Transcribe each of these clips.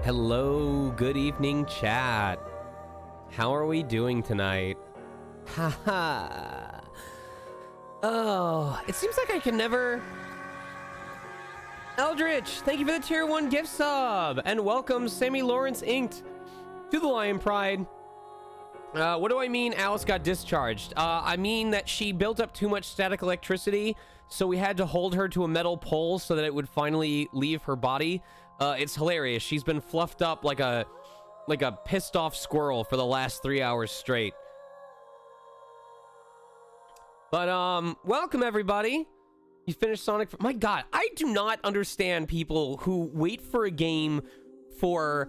Hello, good evening, chat. How are we doing tonight? Haha. Oh, it seems like I can never... Eldritch, thank you for the tier 1 gift sub. And welcome, Sammy Lawrence Inked, to the Lion Pride. What do I mean Alice got discharged? I mean that she built up too much static electricity, so we had to hold her to a metal pole so that it would finally leave her body. It's hilarious. She's been fluffed up like a pissed off squirrel for the last 3 hours straight. But welcome everybody. You finished Sonic. My God, I do not understand people who wait for a game for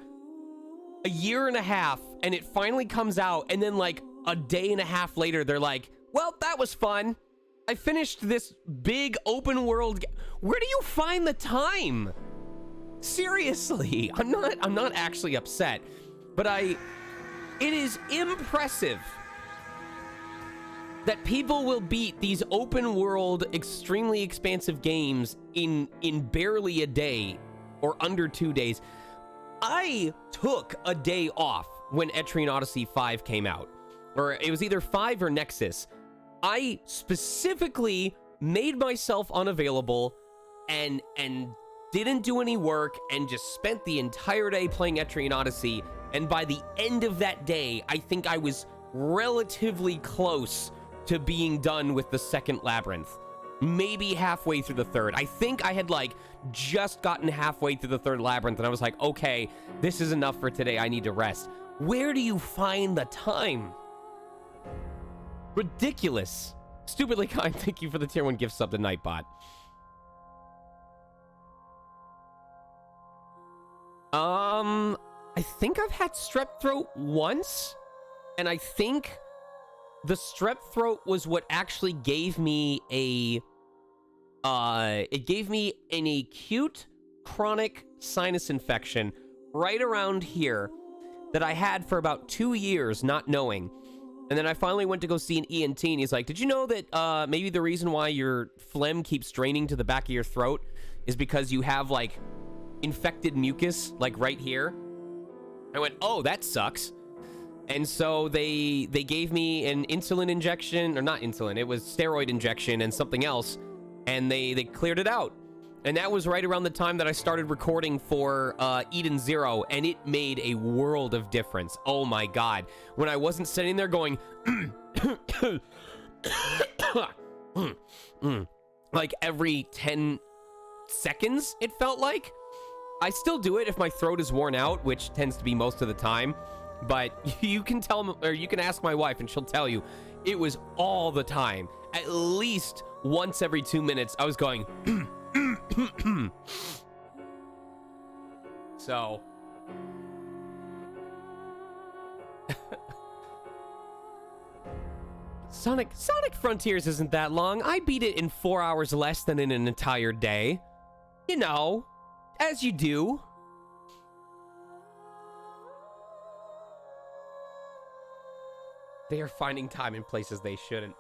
a year and a half and it finally comes out, and then like a day and a half later they're like, well, that was fun. I finished this big open world. Where do you find the time? Seriously, I'm not actually upset, but it is impressive that people will beat these open world, extremely expansive games in barely a day or under 2 days. I took a day off when Etrian Odyssey 5 came out, or it was either 5 or Nexus. I specifically made myself unavailable and didn't do any work and just spent the entire day playing Etrian Odyssey. And by the end of that day, I think I was relatively close to being done with the second labyrinth. Maybe halfway through the third. I think I had like just gotten halfway through the third labyrinth and I was like, okay, this is enough for today. I need to rest. Where do you find the time? Ridiculous. Stupidly kind. Thank you for the tier 1 gift sub to Nightbot. I think I've had strep throat once, and I think the strep throat was what actually gave me it gave me an acute chronic sinus infection right around here that I had for about 2 years, not knowing. And then I finally went to go see an ENT, and he's like, did you know that maybe the reason why your phlegm keeps draining to the back of your throat is because you have like infected mucus like right here? I went, oh, that sucks. And so they gave me an insulin injection, or not insulin, it was steroid injection and something else, and they cleared it out. And that was right around the time that I started recording for Eden Zero, and it made a world of difference. Oh my God. When I wasn't sitting there going, like every 10 seconds, it felt like. I still do it if my throat is worn out, which tends to be most of the time. But you can tell, or you can ask my wife and she'll tell you, it was all the time. At least once every 2 minutes, I was going, so. Sonic Frontiers isn't that long. I beat it in 4 hours less than in an entire day. You know, as you do. They are finding time in places they shouldn't.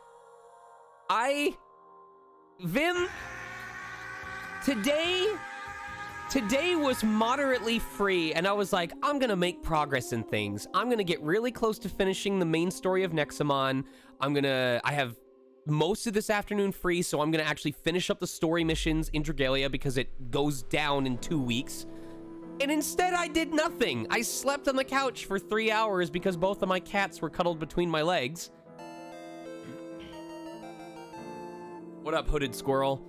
Vim, today was moderately free, and I was like, I'm gonna make progress in things. I'm gonna get really close to finishing the main story of Nexamon. I have most of this afternoon free, so I'm gonna actually finish up the story missions in Dragalia because it goes down in 2 weeks. And instead, I did nothing. I slept on the couch for 3 hours because both of my cats were cuddled between my legs. What up, hooded squirrel?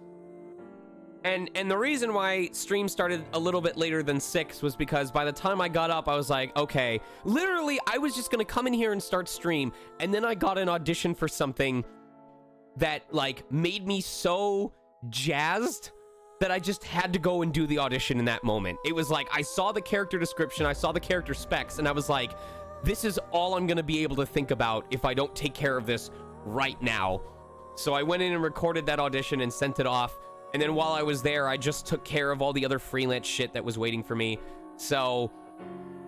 And the reason why stream started a little bit later than 6 was because by the time I got up, I was like, okay. Literally, I was just gonna come in here and start stream, and then I got an audition for something that, like, made me so jazzed that I just had to go and do the audition in that moment. It was like, I saw the character description, I saw the character specs, and I was like, this is all I'm gonna be able to think about if I don't take care of this right now. So I went in and recorded that audition and sent it off, and then while I was there, I just took care of all the other freelance shit that was waiting for me. So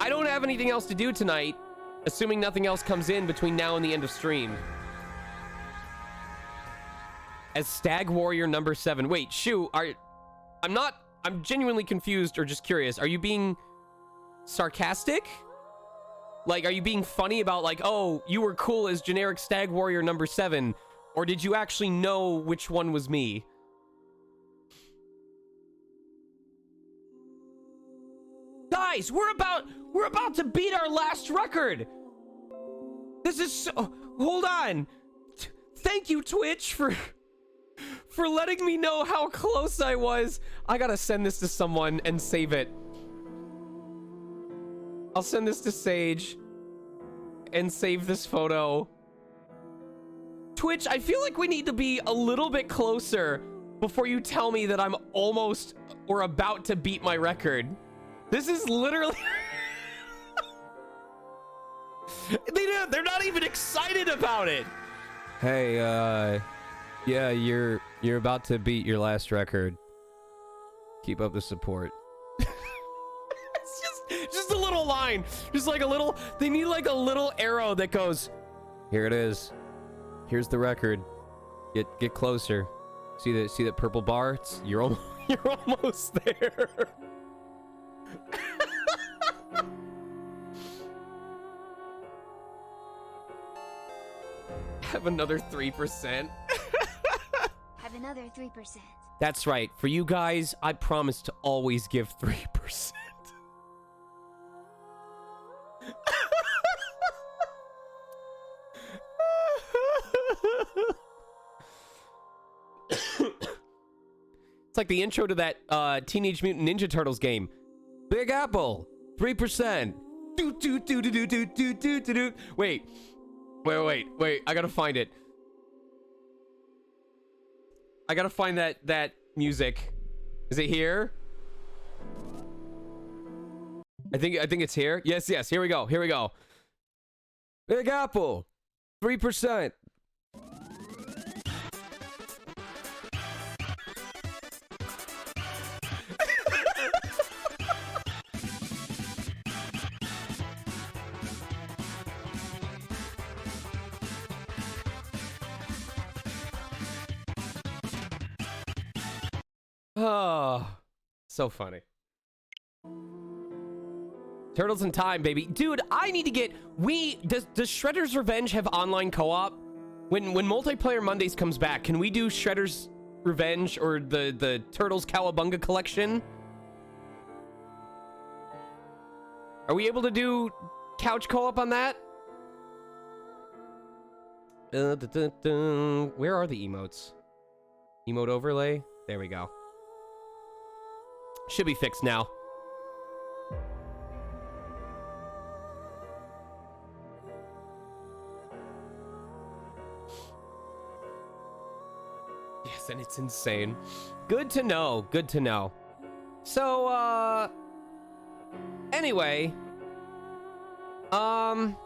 I don't have anything else to do tonight, assuming nothing else comes in between now and the end of stream. As Stag Warrior number 7. Wait, Shu, I'm genuinely confused or just curious. Are you being sarcastic? Like, are you being funny about like, oh, you were cool as generic Stag Warrior number 7, or did you actually know which one was me? Guys, we're about to beat our last record. This is so, hold on. Thank you, Twitch, for letting me know how close I was. I gotta send this to someone and save it. I'll send this to Sage and save this photo. Twitch, I feel like we need to be a little bit closer before you tell me that I'm almost or about to beat my record. This is literally... They're not even excited about it. Hey, yeah, you're about to beat your last record. Keep up the support. It's just a little line. Just like a little, they need like a little arrow that goes, here it is. Here's the record. Get closer. See that purple bar? You're almost there. Have another 3%. Have another 3%. That's right. For you guys, I promise to always give 3%. It's like the intro to that Teenage Mutant Ninja Turtles game. Big Apple, 3%. Wait. I gotta find it. I gotta find that music. Is it here? I think it's here. Yes. Here we go. Big Apple, 3%. Oh, so funny. Turtles in Time, baby. Dude, I need to get... Does Shredder's Revenge have online co-op? When Multiplayer Mondays comes back, can we do Shredder's Revenge or the Turtles Cowabunga collection? Are we able to do couch co-op on that? Where are the emotes? Emote overlay? There we go. Should be fixed now. Yes, and it's insane. Good to know. Good to know. So, anyway. God,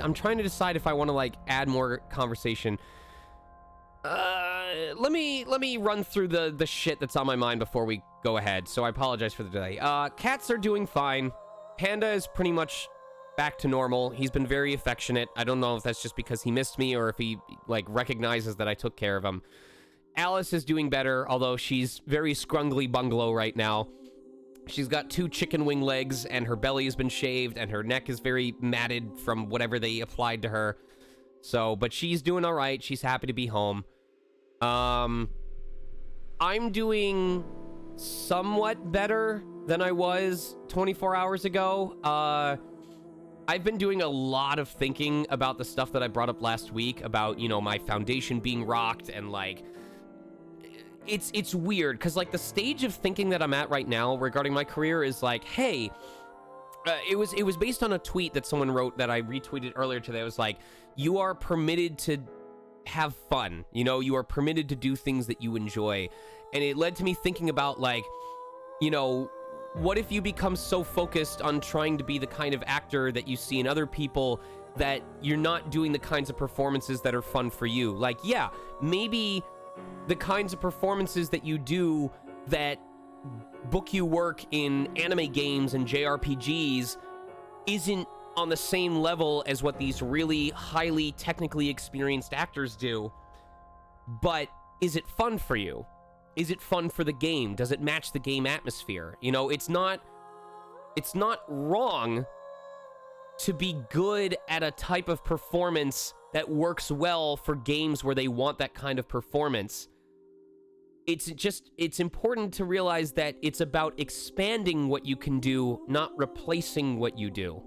I'm trying to decide if I want to, like, add more conversation. Let me run through the shit that's on my mind before we go ahead. So I apologize for the delay. Cats are doing fine. Panda is pretty much back to normal. He's been very affectionate. I don't know if that's just because he missed me or if he, like, recognizes that I took care of him. Alice is doing better, although she's very scrungly bungalow right now. She's got 2 chicken wing legs, and her belly has been shaved, and her neck is very matted from whatever they applied to her. So, but she's doing all right. She's happy to be home. I'm doing somewhat better than I was 24 hours ago. I've been doing a lot of thinking about the stuff that I brought up last week about, you know, my foundation being rocked, and like, it's weird because like the stage of thinking that I'm at right now regarding my career is like, hey, it was based on a tweet that someone wrote that I retweeted earlier today. It was like, you are permitted to have fun, you know, you are permitted to do things that you enjoy. And it led to me thinking about, like, you know, what if you become so focused on trying to be the kind of actor that you see in other people that you're not doing the kinds of performances that are fun for you? Like, yeah, maybe the kinds of performances that you do that book you work in anime games and JRPGs isn't on the same level as what these really highly technically experienced actors do. But is it fun for you? Is it fun for the game? Does it match the game atmosphere? You know, it's not it's not wrong to be good at a type of performance that works well for games where they want that kind of performance. It's important to realize that it's about expanding what you can do, not replacing what you do.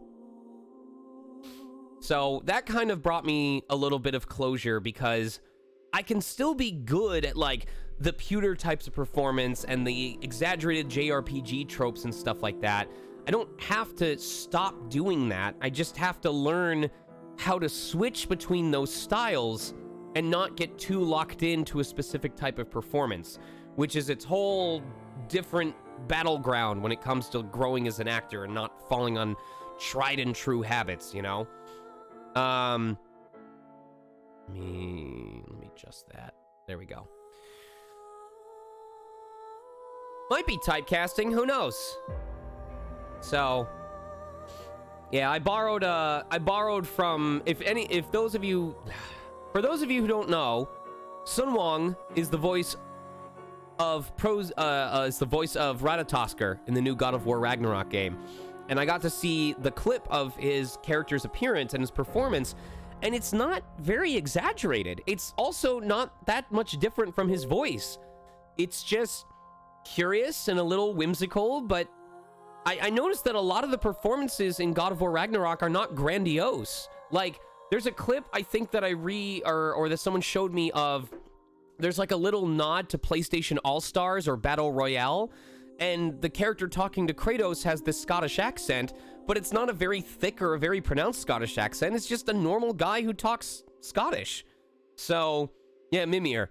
So that kind of brought me a little bit of closure, because I can still be good at like the pewter types of performance and the exaggerated JRPG tropes and stuff like that. I don't have to stop doing that. I just have to learn how to switch between those styles and not get too locked into a specific type of performance, which is its whole different battleground when it comes to growing as an actor and not falling on tried and true habits, you know? Let me adjust that. There we go. Might be typecasting, who knows? So, yeah, I borrowed from, for those of you who don't know, Sun Wong is the voice of Ratatoskr in the new God of War Ragnarok game. And I got to see the clip of his character's appearance and his performance, and it's not very exaggerated. It's also not that much different from his voice. It's just curious and a little whimsical, but I noticed that a lot of the performances in God of War Ragnarok are not grandiose. Like, there's a clip I think that or that someone showed me of, there's like a little nod to PlayStation All-Stars or Battle Royale, and the character talking to Kratos has this Scottish accent, but it's not a very thick or a very pronounced Scottish accent. It's just a normal guy who talks Scottish. So, yeah, Mimir.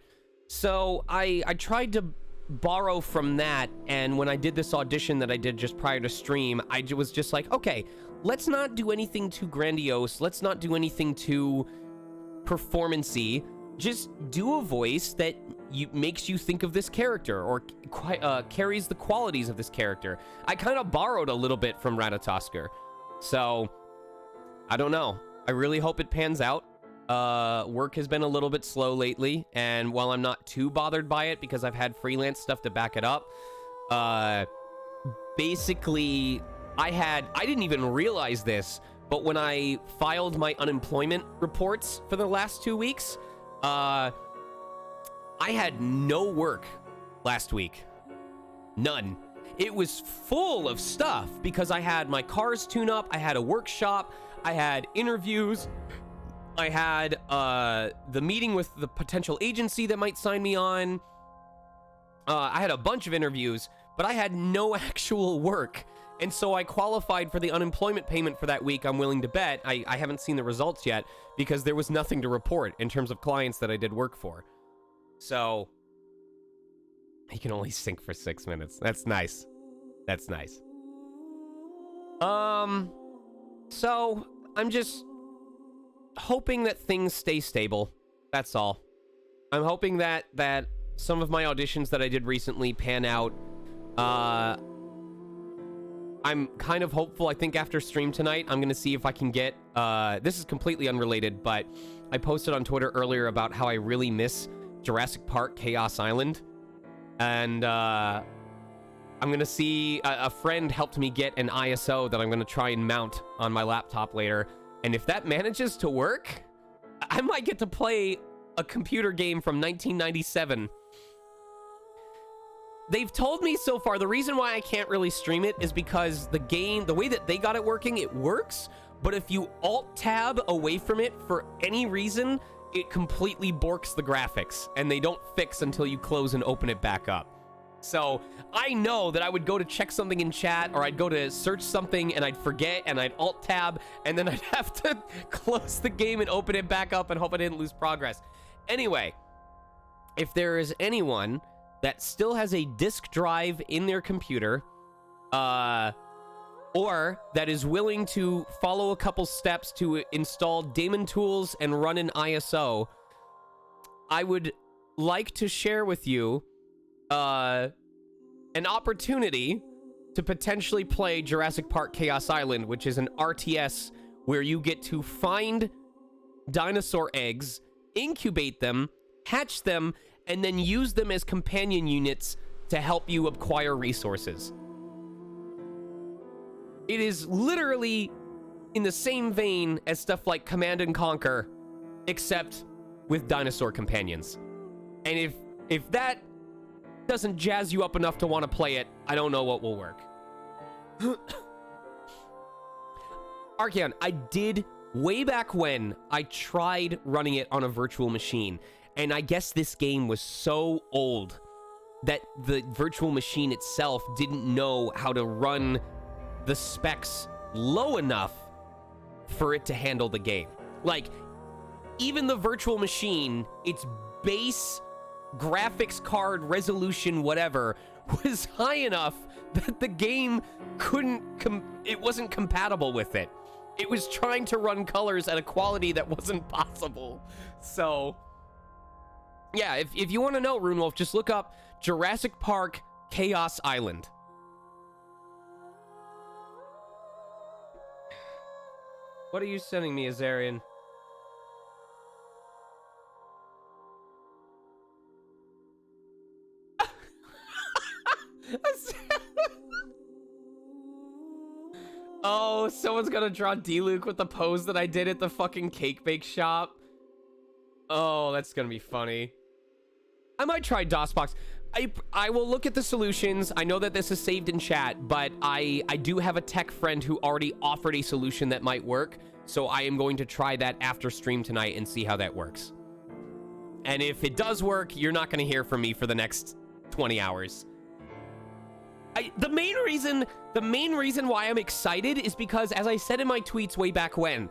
So I tried to borrow from that, and when I did this audition that I did just prior to stream, I was just like, okay, let's not do anything too grandiose. Let's not do anything too performance-y. Just do a voice that makes you think of this character, or carries the qualities of this character. I kind of borrowed a little bit from Ratatoskr. So, I don't know. I really hope it pans out. Work has been a little bit slow lately, and while I'm not too bothered by it because I've had freelance stuff to back it up, basically, I didn't even realize this, but when I filed my unemployment reports for the last 2 weeks, I had no work last week. None. It was full of stuff because I had my car's tune-up, I had a workshop, I had interviews, I had the meeting with the potential agency that might sign me on. I had a bunch of interviews, but I had no actual work. And so I qualified for the unemployment payment for that week, I'm willing to bet. I haven't seen the results yet because there was nothing to report in terms of clients that I did work for. So, he can only sync for 6 minutes. That's nice. That's nice. So, I'm just hoping that things stay stable. That's all. I'm hoping that some of my auditions that I did recently pan out. I'm kind of hopeful. I think after stream tonight, I'm going to see if I can get... this is completely unrelated, but I posted on Twitter earlier about how I really miss Jurassic Park Chaos Island. And I'm going to see... a friend helped me get an ISO that I'm going to try and mount on my laptop later. And if that manages to work, I might get to play a computer game from 1997. They've told me so far, the reason why I can't really stream it is because the game, the way that they got it working, it works, but if you Alt-Tab away from it for any reason, it completely borks the graphics, and they don't fix until you close and open it back up. So, I know that I would go to check something in chat, or I'd go to search something, and I'd forget, and I'd Alt-Tab, and then I'd have to close the game and open it back up and hope I didn't lose progress. Anyway, if there is anyone that still has a disk drive in their computer, or that is willing to follow a couple steps to install daemon tools and run an ISO, I would like to share with you an opportunity to potentially play Jurassic Park Chaos Island, which is an RTS where you get to find dinosaur eggs, incubate them, hatch them, and then use them as companion units to help you acquire resources. It is literally in the same vein as stuff like Command and Conquer, except with dinosaur companions. And if that doesn't jazz you up enough to want to play it, I don't know what will work. Archeon, I did way back when I tried running it on a virtual machine, and I guess this game was so old that the virtual machine itself didn't know how to run the specs low enough for it to handle the game. Like, even the virtual machine, its base graphics card resolution, whatever, was high enough that the game it wasn't compatible with it. It was trying to run colors at a quality that wasn't possible. So, yeah, if you want to know, Runewolf, just look up Jurassic Park Chaos Island. What are you sending me, Azarian? Oh, someone's gonna draw D-Luke with the pose that I did at the fucking cake bake shop. Oh, that's gonna be funny. I might try DOSBox. I will look at the solutions. I know that this is saved in chat, but I do have a tech friend who already offered a solution that might work. So I am going to try that after stream tonight and see how that works. And if it does work, you're not gonna hear from me for the next 20 hours. The main reason why I'm excited is because, as I said in my tweets way back when,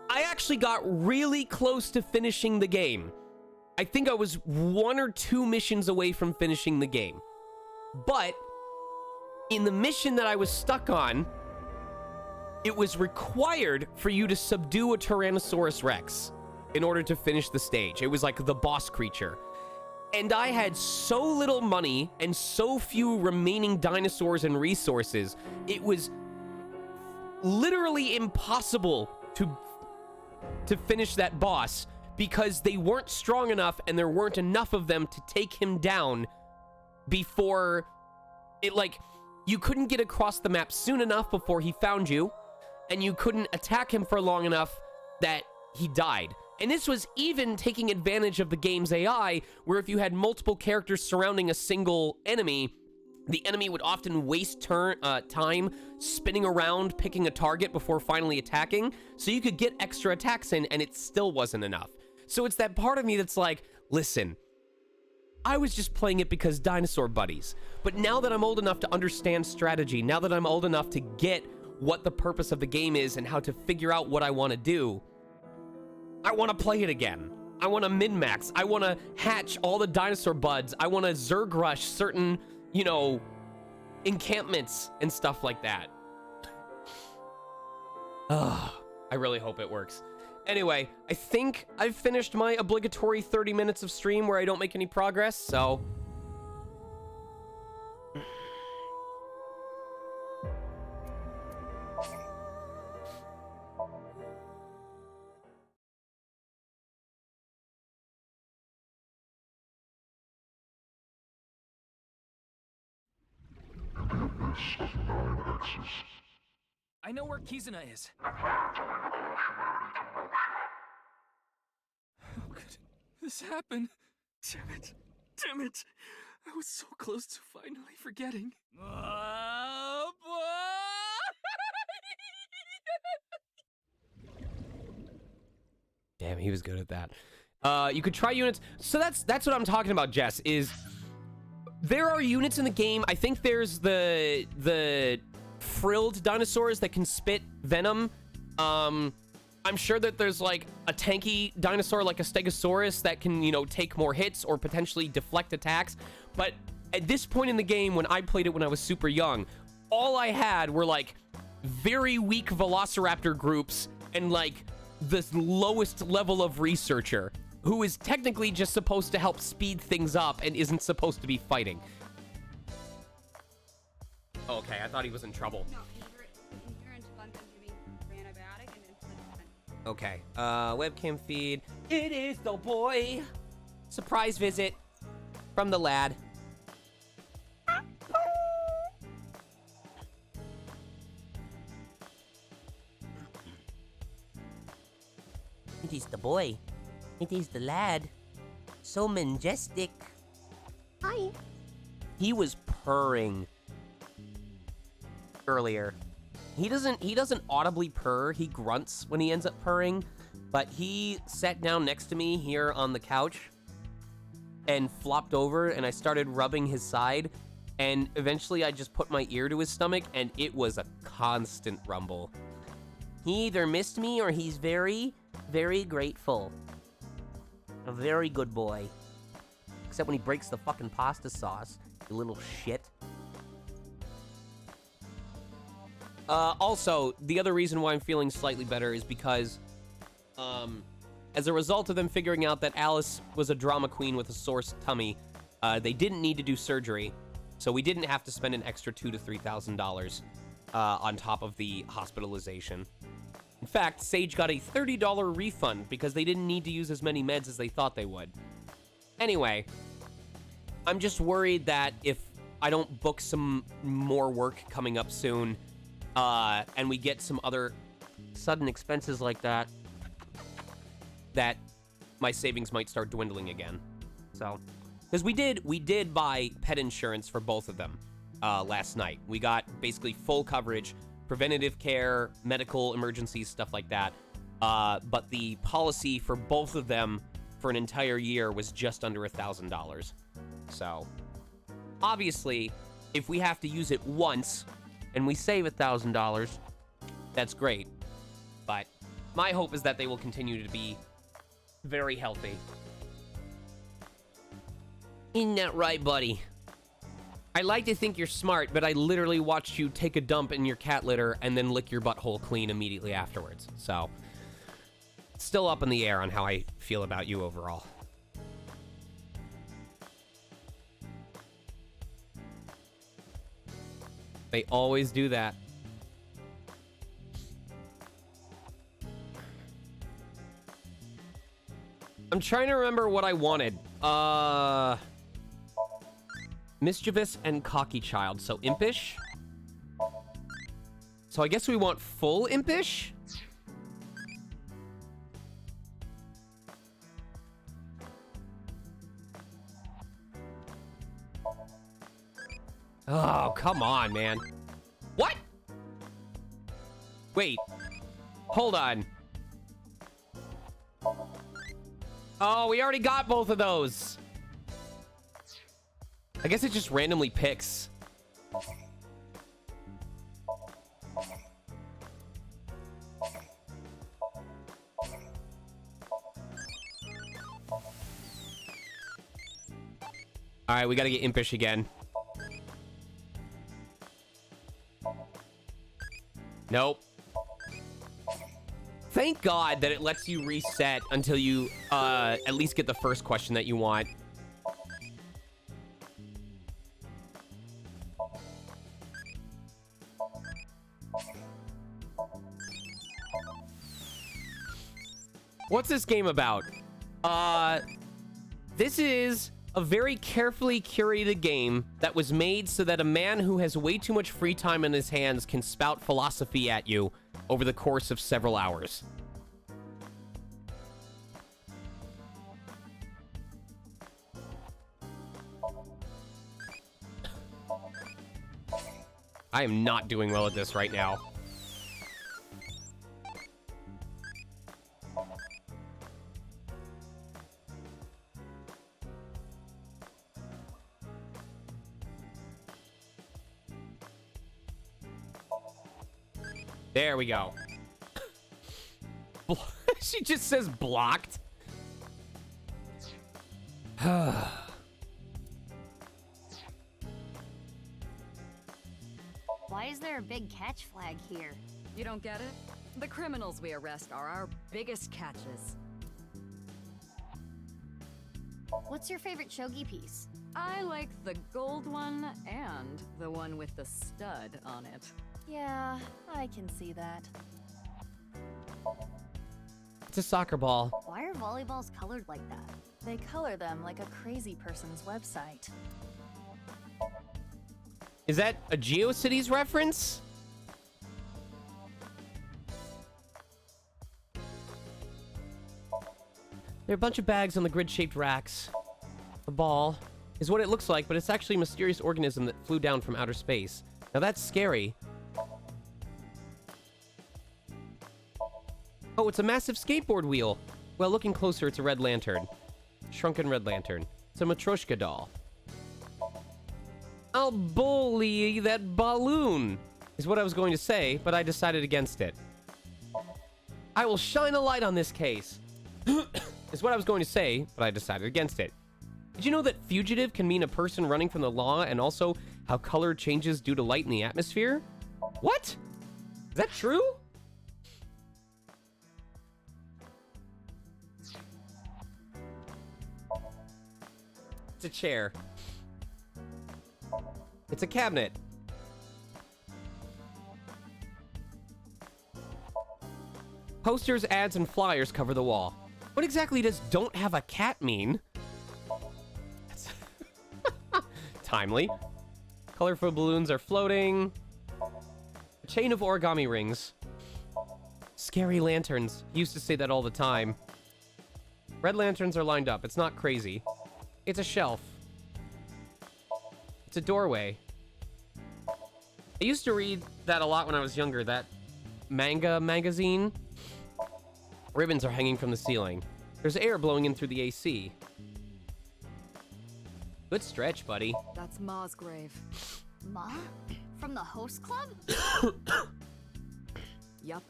I actually got really close to finishing the game. I think I was 1 or 2 missions away from finishing the game. But in the mission that I was stuck on, it was required for you to subdue a Tyrannosaurus Rex in order to finish the stage. It was like the boss creature. And I had so little money and so few remaining dinosaurs and resources, it was literally impossible to finish that boss because they weren't strong enough and there weren't enough of them to take him down before it, like, you couldn't get across the map soon enough before he found you, and you couldn't attack him for long enough that he died. And this was even taking advantage of the game's AI, where if you had multiple characters surrounding a single enemy, the enemy would often waste time spinning around, picking a target before finally attacking, so you could get extra attacks in, and it still wasn't enough. So it's that part of me that's like, listen, I was just playing it because dinosaur buddies. But now that I'm old enough to understand strategy, now that I'm old enough to get what the purpose of the game is and how to figure out what I want to do, I want to play it again. I want to min-max. I want to hatch all the dinosaur buds. I want to Zerg rush certain, you know, encampments and stuff like that. I really hope it works. Anyway, I think I've finished my obligatory 30 minutes of stream where I don't make any progress, so... I know where Kizuna is. How could this happen? Damn it. Damn it. I was so close to finally forgetting. Oh, boy! Damn, he was good at that. You could try units. So that's what I'm talking about, Jess, is there are units in the game. I think there's the frilled dinosaurs that can spit venom. I'm sure that there's like a tanky dinosaur like a Stegosaurus that can, you know, take more hits or potentially deflect attacks. But at this point in the game, when I played it when I was super young, all I had were like very weak Velociraptor groups and like the lowest level of researcher, who is technically just supposed to help speed things up and isn't supposed to be fighting. Okay, I thought he was in trouble. No, endurance bumped into me for antibiotic and it's like Okay, webcam feed. It is the boy. Surprise visit from the lad. It is the boy. It is the lad. So majestic. Hi. He was purring earlier. He doesn't audibly purr. He grunts when he ends up purring, but he sat down next to me here on the couch and flopped over, and I started rubbing his side, and eventually I just put my ear to his stomach, and it was a constant rumble. He either missed me or he's very, very grateful. A very good boy. Except when he breaks the fucking pasta sauce, you little shit. Also, the other reason why I'm feeling slightly better is because, as a result of them figuring out that Alice was a drama queen with a sore tummy, they didn't need to do surgery, so we didn't have to spend an extra $2,000 to $3,000 on top of the hospitalization. In fact, Sage got a $30 refund because they didn't need to use as many meds as they thought they would. Anyway, I'm just worried that if I don't book some more work coming up soon, and we get some other sudden expenses like that, that my savings might start dwindling again. So, because we did buy pet insurance for both of them last night. We got basically full coverage, preventative care, medical emergencies, stuff like that. But the policy for both of them for an entire year was just under $1,000. So, obviously, if we have to use it once and we save $1,000, that's great. But my hope is that they will continue to be very healthy. Isn't that right, buddy? I like to think you're smart, but I literally watched you take a dump in your cat litter and then lick your butthole clean immediately afterwards. So, still up in the air on how I feel about you overall. They always do that. I'm trying to remember what I wanted. Mischievous and cocky child. So impish. So I guess we want full impish. Oh, come on, man. What? Wait. Hold on. Oh, we already got both of those. I guess it just randomly picks. All right, we got to get impish again. Nope. Thank God that it lets you reset until you at least get the first question that you want. What's this game about? This is a very carefully curated game that was made so that a man who has way too much free time in his hands can spout philosophy at you over the course of several hours. I am not doing well at this right now. There we go. She just says blocked. Why is there a big catch flag here? You don't get it? The criminals we arrest are our biggest catches. What's your favorite shogi piece? I like the gold one and the one with the stud on it. Yeah, I can see that. It's a soccer ball. Why are volleyballs colored like that? They color them like a crazy person's website. Is that a GeoCities reference? There are a bunch of bags on the grid-shaped racks. The ball is what it looks like, but it's actually a mysterious organism that flew down from outer space. Now that's scary. Oh, it's a massive skateboard wheel. Well, looking closer, it's a red lantern. Shrunken red lantern. It's a Matryoshka doll. I'll bully that balloon, is what I was going to say, but I decided against it. I will shine a light on this case, is what I was going to say, but I decided against it. Did you know that fugitive can mean a person running from the law, and also how color changes due to light in the atmosphere? What? Is that true? It's a chair. It's a cabinet. Posters, ads, and flyers cover the wall. What exactly does "don't have a cat" mean? That's timely. Colorful balloons are floating. A chain of origami rings. Scary lanterns. He used to say that all the time. Red lanterns are lined up. It's not crazy. It's a shelf. It's a doorway. I used to read that a lot when I was younger, that manga magazine. Ribbons are hanging from the ceiling. There's air blowing in through the AC. Good stretch, buddy. That's Ma's grave. Ma? From the host club? Yup.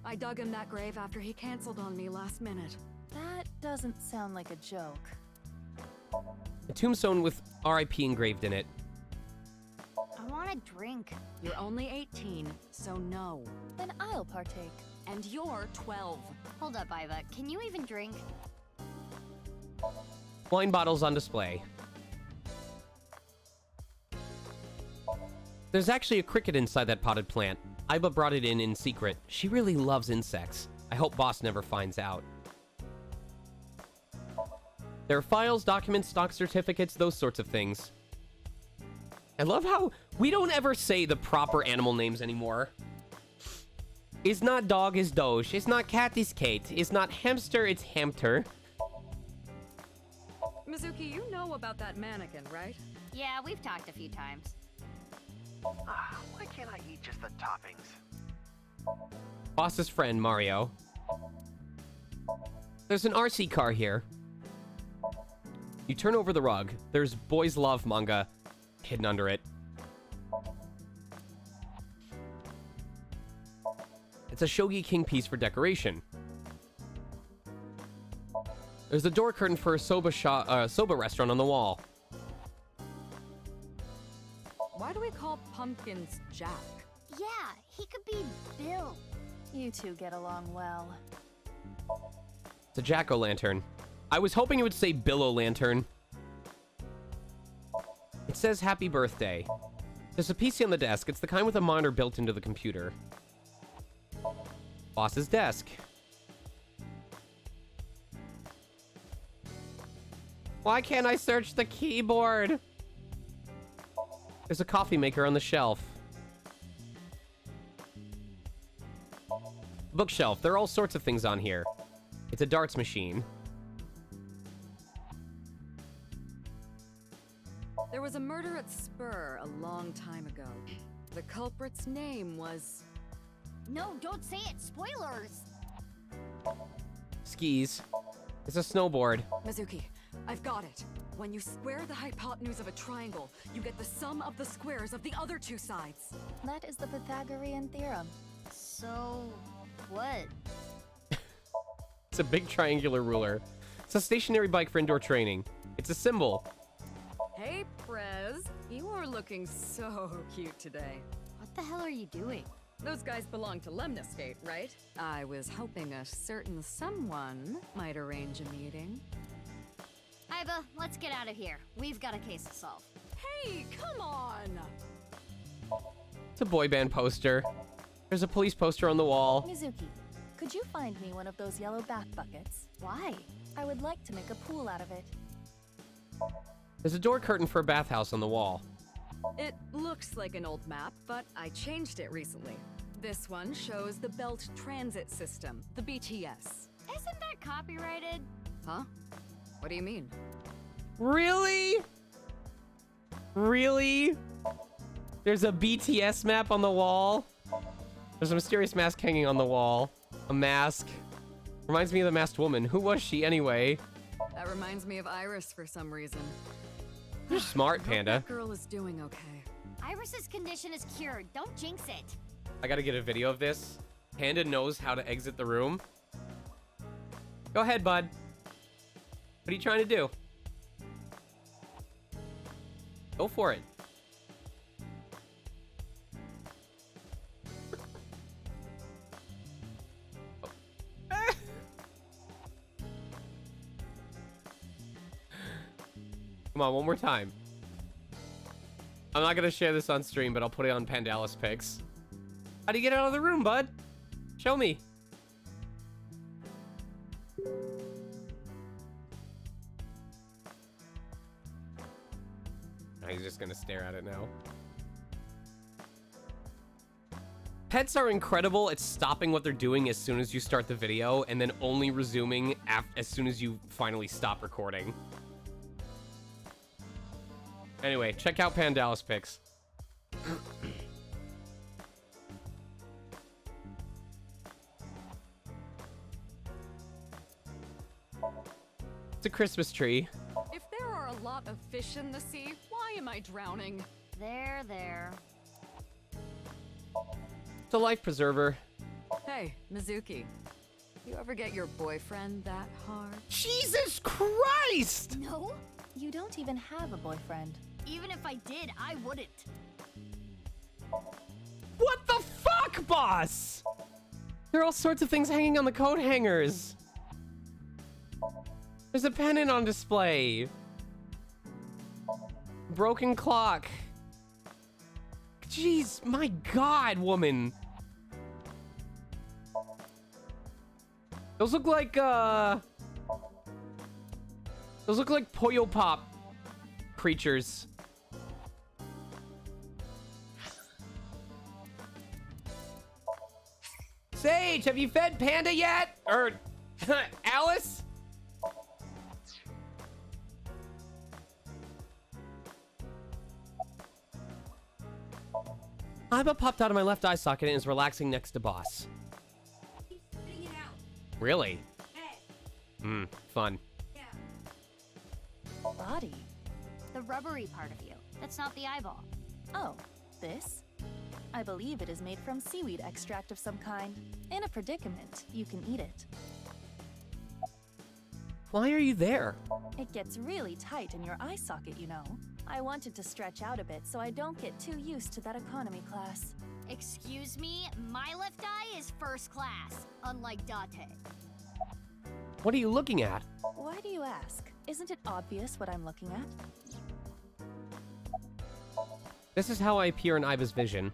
I dug him that grave after he canceled on me last minute. That doesn't sound like a joke. A tombstone with RIP engraved in it. I want a drink. You're only 18, so no. Then I'll partake. And you're 12. Hold up, Iva. Can you even drink? Wine bottles on display. There's actually a cricket inside that potted plant. Iba brought it in secret. She really loves insects. I hope Boss never finds out. There are files, documents, stock certificates, those sorts of things. I love how we don't ever say the proper animal names anymore. It's not dog, it's doge. It's not cat, it's Kate. It's not hamster, it's hamter. Mizuki, you know about that mannequin, right? Yeah, we've talked a few times. Why can't I eat just the toppings? Boss's friend, Mario. There's an RC car here. You turn over the rug. There's Boys Love manga hidden under it. It's a Shogi King piece for decoration. There's a door curtain for a soba restaurant on the wall. Why do we call pumpkins Jack? Yeah, he could be Bill. You two get along well. It's a jack-o'-lantern. I was hoping it would say Bill-o'-lantern. It says happy birthday. There's a PC on the desk. It's the kind with a monitor built into the computer. Boss's desk. Why can't I search the keyboard? There's a coffee maker on the shelf. Bookshelf. There are all sorts of things on here. It's a darts machine. There was a murder at Spur a long time ago. The culprit's name was... No, don't say it. Spoilers. Skis. It's a snowboard. Mizuki, I've got it. When you square the hypotenuse of a triangle, you get the sum of the squares of the other two sides. That is the Pythagorean theorem. So, what? It's a big triangular ruler. It's a stationary bike for indoor training. It's a symbol. Hey, Prez. You are looking so cute today. What the hell are you doing? Those guys belong to Lemniscate, right? I was hoping a certain someone might arrange a meeting. Iva, let's get out of here. We've got a case to solve. Hey, come on! It's a boy band poster. There's a police poster on the wall. Mizuki, could you find me one of those yellow bath buckets? Why? I would like to make a pool out of it. There's a door curtain for a bathhouse on the wall. It looks like an old map, but I changed it recently. This one shows the Belt Transit System, the BTS. Isn't that copyrighted? Huh? What do you mean? Really? Really? There's a BTS map on the wall. There's a mysterious mask hanging on the wall. A mask. Reminds me of the masked woman. Who was she anyway? That reminds me of Iris for some reason. You're smart, I hope Panda. that girl is doing okay. Iris's condition is cured. Don't jinx it. I gotta get a video of this. Panda knows how to exit the room. Go ahead, bud. What are you trying to do? Go for it. Come on, one more time. I'm not gonna share this on stream, but I'll put it on Pandalis Pics. How do you get out of the room, bud? Show me. Oh, he's just gonna stare at it now. Pets are incredible at stopping what they're doing as soon as you start the video, and then only resuming as soon as you finally stop recording. Anyway, check out Pandalis Pics. It's a Christmas tree. If there are a lot of fish in the sea, why am I drowning? There. It's a life preserver. Hey, Mizuki. You ever get your boyfriend that hard? Jesus Christ! No? You don't even have a boyfriend. Even if I did, I wouldn't. What the fuck, boss? There are all sorts of things hanging on the coat hangers. There's a pennant on display. Broken clock. Jeez, my God, woman. Those look like Pollo Pop creatures. Sage, have you fed Panda yet? Or Alice? Iba popped out of my left eye socket and is relaxing next to Boss. Really? Fun. Body. The rubbery part of you. That's not the eyeball. Oh, this? I believe it is made from seaweed extract of some kind. In a predicament, you can eat it. Why are you there? It gets really tight in your eye socket, you know. I wanted to stretch out a bit so I don't get too used to that economy class. Excuse me, my left eye is first class, unlike Date. What are you looking at? Why do you ask? Isn't it obvious what I'm looking at? This is how I appear in Iba's vision.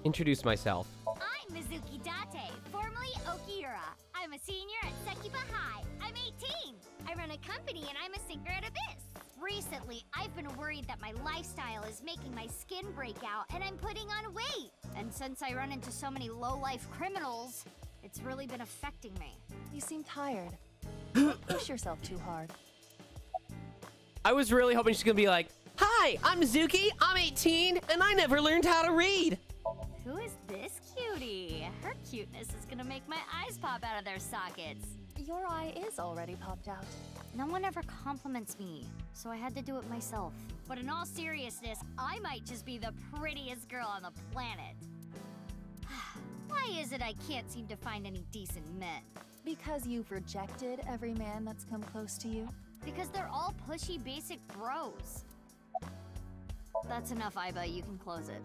Introduce myself. I'm Mizuki Date, formerly Okiura. I'm a senior at Sekiba High. I'm 18. I run a company and I'm a singer at Abyss. Recently, I've been worried that my lifestyle is making my skin break out and I'm putting on weight. And since I run into so many low-life criminals, it's really been affecting me. You seem tired. Don't push yourself too hard. I was really hoping she's gonna be like, "Hi, I'm Mizuki, I'm 18, and I never learned how to read." Who is this cutie? Her cuteness is gonna make my eyes pop out of their sockets. Your eye is already popped out. No one ever compliments me, so I had to do it myself. But in all seriousness, I might just be the prettiest girl on the planet. Why is it I can't seem to find any decent men? Because you've rejected every man that's come close to you? Because they're all pushy basic bros. That's enough, Iba. You can close it.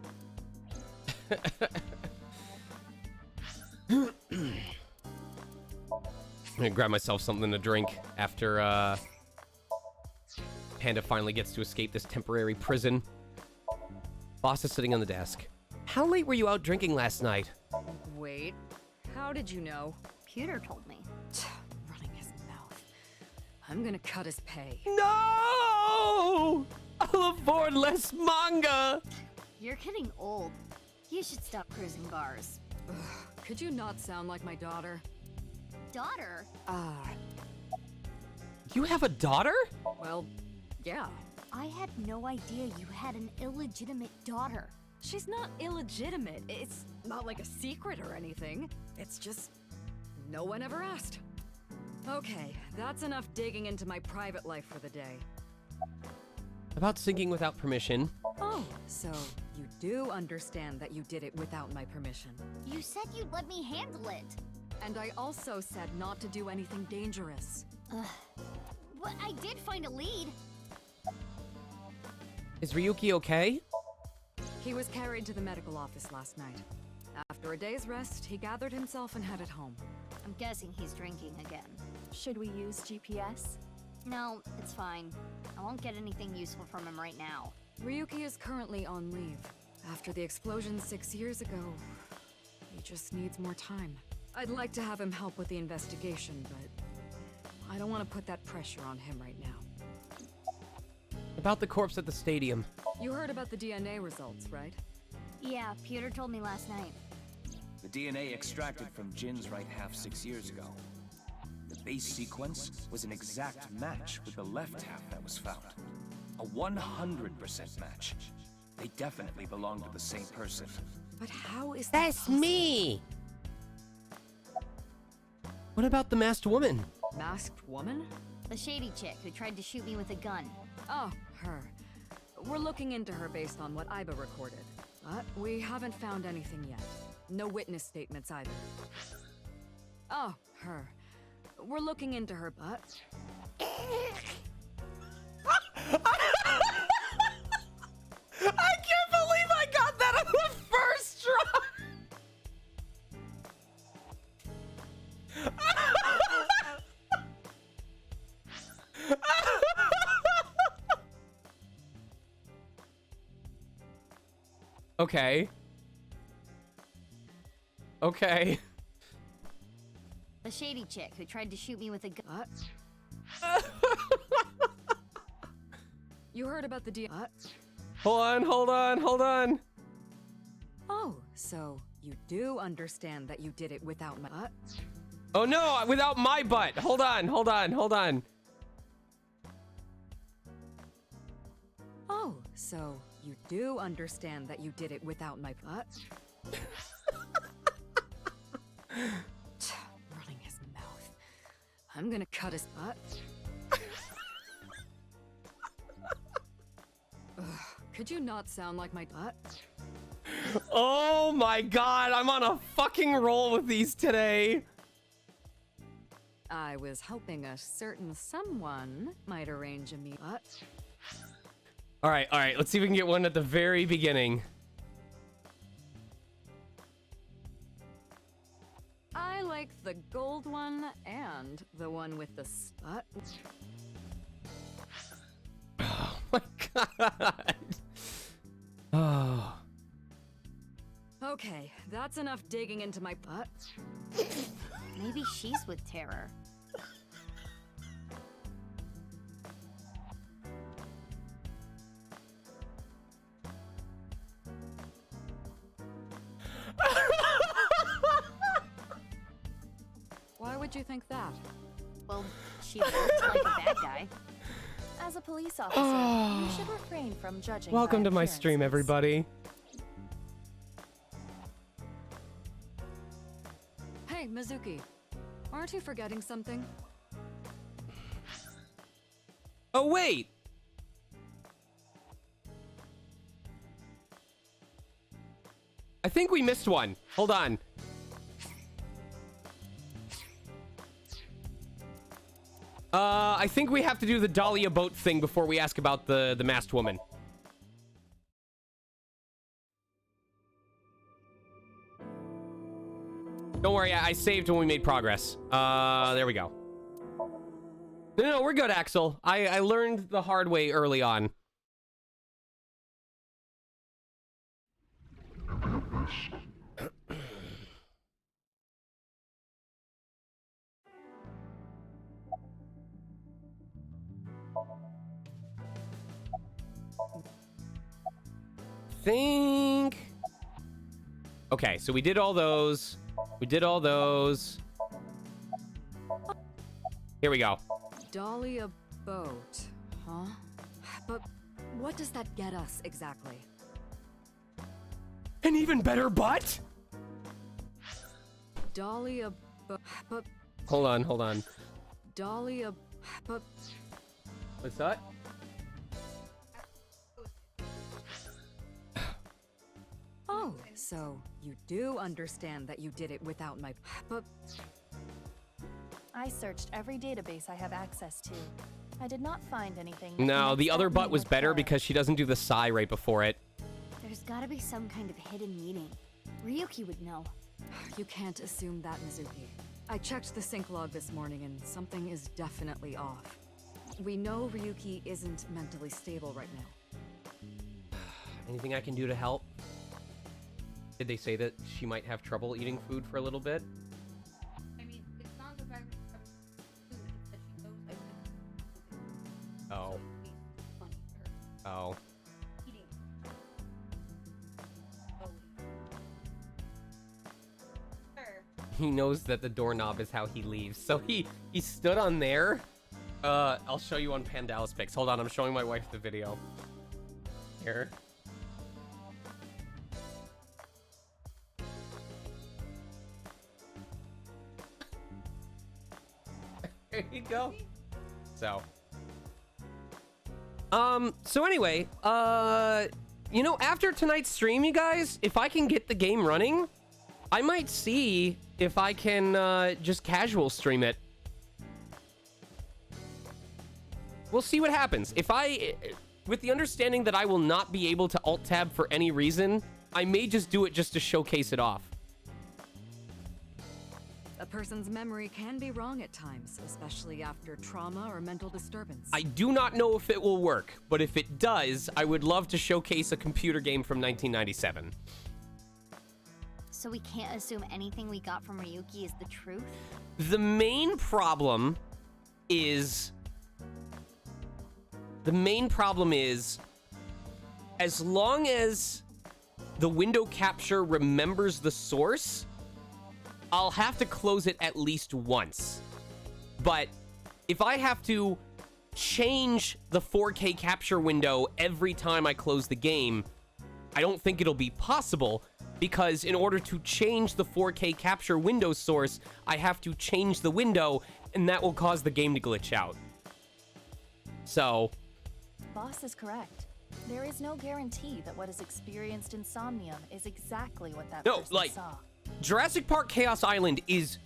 I'm gonna grab myself something to drink after Panda finally gets to escape this temporary prison. Boss is sitting on the desk. How late were you out drinking last night? Wait, how did you know? Pewter told me. Running his mouth. I'm gonna cut his pay. No! I'll afford less manga! You're getting old. You should stop cruising bars. Ugh, could you not sound like my daughter? daughter. You have a daughter? Well, yeah. I had no idea you had an illegitimate daughter. She's not illegitimate. It's not like a secret or anything. It's just no one ever asked. Okay, that's enough digging into my private life for the day. About singing without permission. Oh, so you do understand that you did it without my permission. You said you'd let me handle it. And I also said not to do anything dangerous. But I did find a lead. Is Ryuki okay? He was carried to the medical office last night. After a day's rest, he gathered himself and headed home. I'm guessing he's drinking again. Should we use GPS? No, it's fine. I won't get anything useful from him right now. Ryuki is currently on leave. After the explosion 6 years ago, he just needs more time. I'd like to have him help with the investigation, but I don't want to put that pressure on him right now. About the corpse at the stadium. You heard about the DNA results, right? Yeah, Peter told me last night. The DNA extracted from Jin's right half 6 years ago. The base sequence was an exact match with the left half that was found. A 100% match. They definitely belong to the same person. But how is that That's me! What about the masked woman? Masked woman? The shady chick who tried to shoot me with a gun. Oh, her. We're looking into her based on what Iba recorded. But we haven't found anything yet. No witness statements either. Oh, her. We're looking into her, but... I can't believe I got that on the first try! Okay. Okay. The shady chick who tried to shoot me with a gun. What? You heard about the deal? What? Hold on. Oh, so you do understand that you did it without my... What? Oh no, without my butt. Hold on. Oh, so you do understand that you did it without my... What? Running his mouth. I'm gonna cut his butt. Ugh, could you not sound like my butt? Oh my god, I'm on a fucking roll with these today. I was hoping a certain someone might arrange a meet. What? All right, let's see if we can get one at the very beginning. I like the gold one and the one with the spot. Oh my god. Oh. Okay, that's enough digging into my butt. Maybe she's with terror. Why would you think that? Well, she looks like a bad guy. As a police officer, you should refrain from judging. Welcome by to my stream, appearances. everybody. Hey, Mizuki. Aren't you forgetting something? Oh wait. I think we missed one. Hold on. I think we have to do the Dahlia boat thing before we ask about the masked woman. Don't worry, I saved when we made progress. There we go. No, we're good, Axel. I learned the hard way early on. Think. Okay, so we did all those. Here we go. Dahlia boat, huh? But what does that get us exactly? An even better butt? Dahlia boat, but Hold on. Dahlia, but What's that? oh, so you do understand that you did it without my, but I searched every database I have access to. I did not find anything. that No, connects the other that butt name was with better Clara. because she doesn't do the sigh right before it. There's gotta be some kind of hidden meaning. Ryuki would know. you can't assume that, Mizuki. I checked the sync log this morning and something is definitely off. We know Ryuki isn't mentally stable right now. Anything I can do to help? Did they say that she might have trouble eating food for a little bit? I mean, it's not the fact that food, it's that she knows everything. Oh. So it's funny for her. Oh. Eating. Oh. Sure. He knows that the doorknob is how he leaves. So he stood on there. I'll show you on Pandalis pics. Hold on, I'm showing my wife the video. Here. There you go. So anyway, you know, after tonight's stream, you guys, if I can get the game running, I might see if I can just casual stream it. We'll see what happens. If with the understanding that I will not be able to alt tab for any reason, I may just do it just to showcase it off. A person's memory can be wrong at times, especially after trauma or mental disturbance. I do not know if it will work, but if it does, I would love to showcase a computer game from 1997. So we can't assume anything we got from Ryuki is the truth? The main problem is... as long as the window capture remembers the source, I'll have to close it at least once. But if I have to change the 4K capture window every time I close the game, I don't think it'll be possible, because in order to change the 4K capture window source, I have to change the window, and that will cause the game to glitch out. So... Boss is correct. There is no guarantee that what is experienced in Somnium is exactly what that No, person like, saw. Jurassic Park Chaos Island is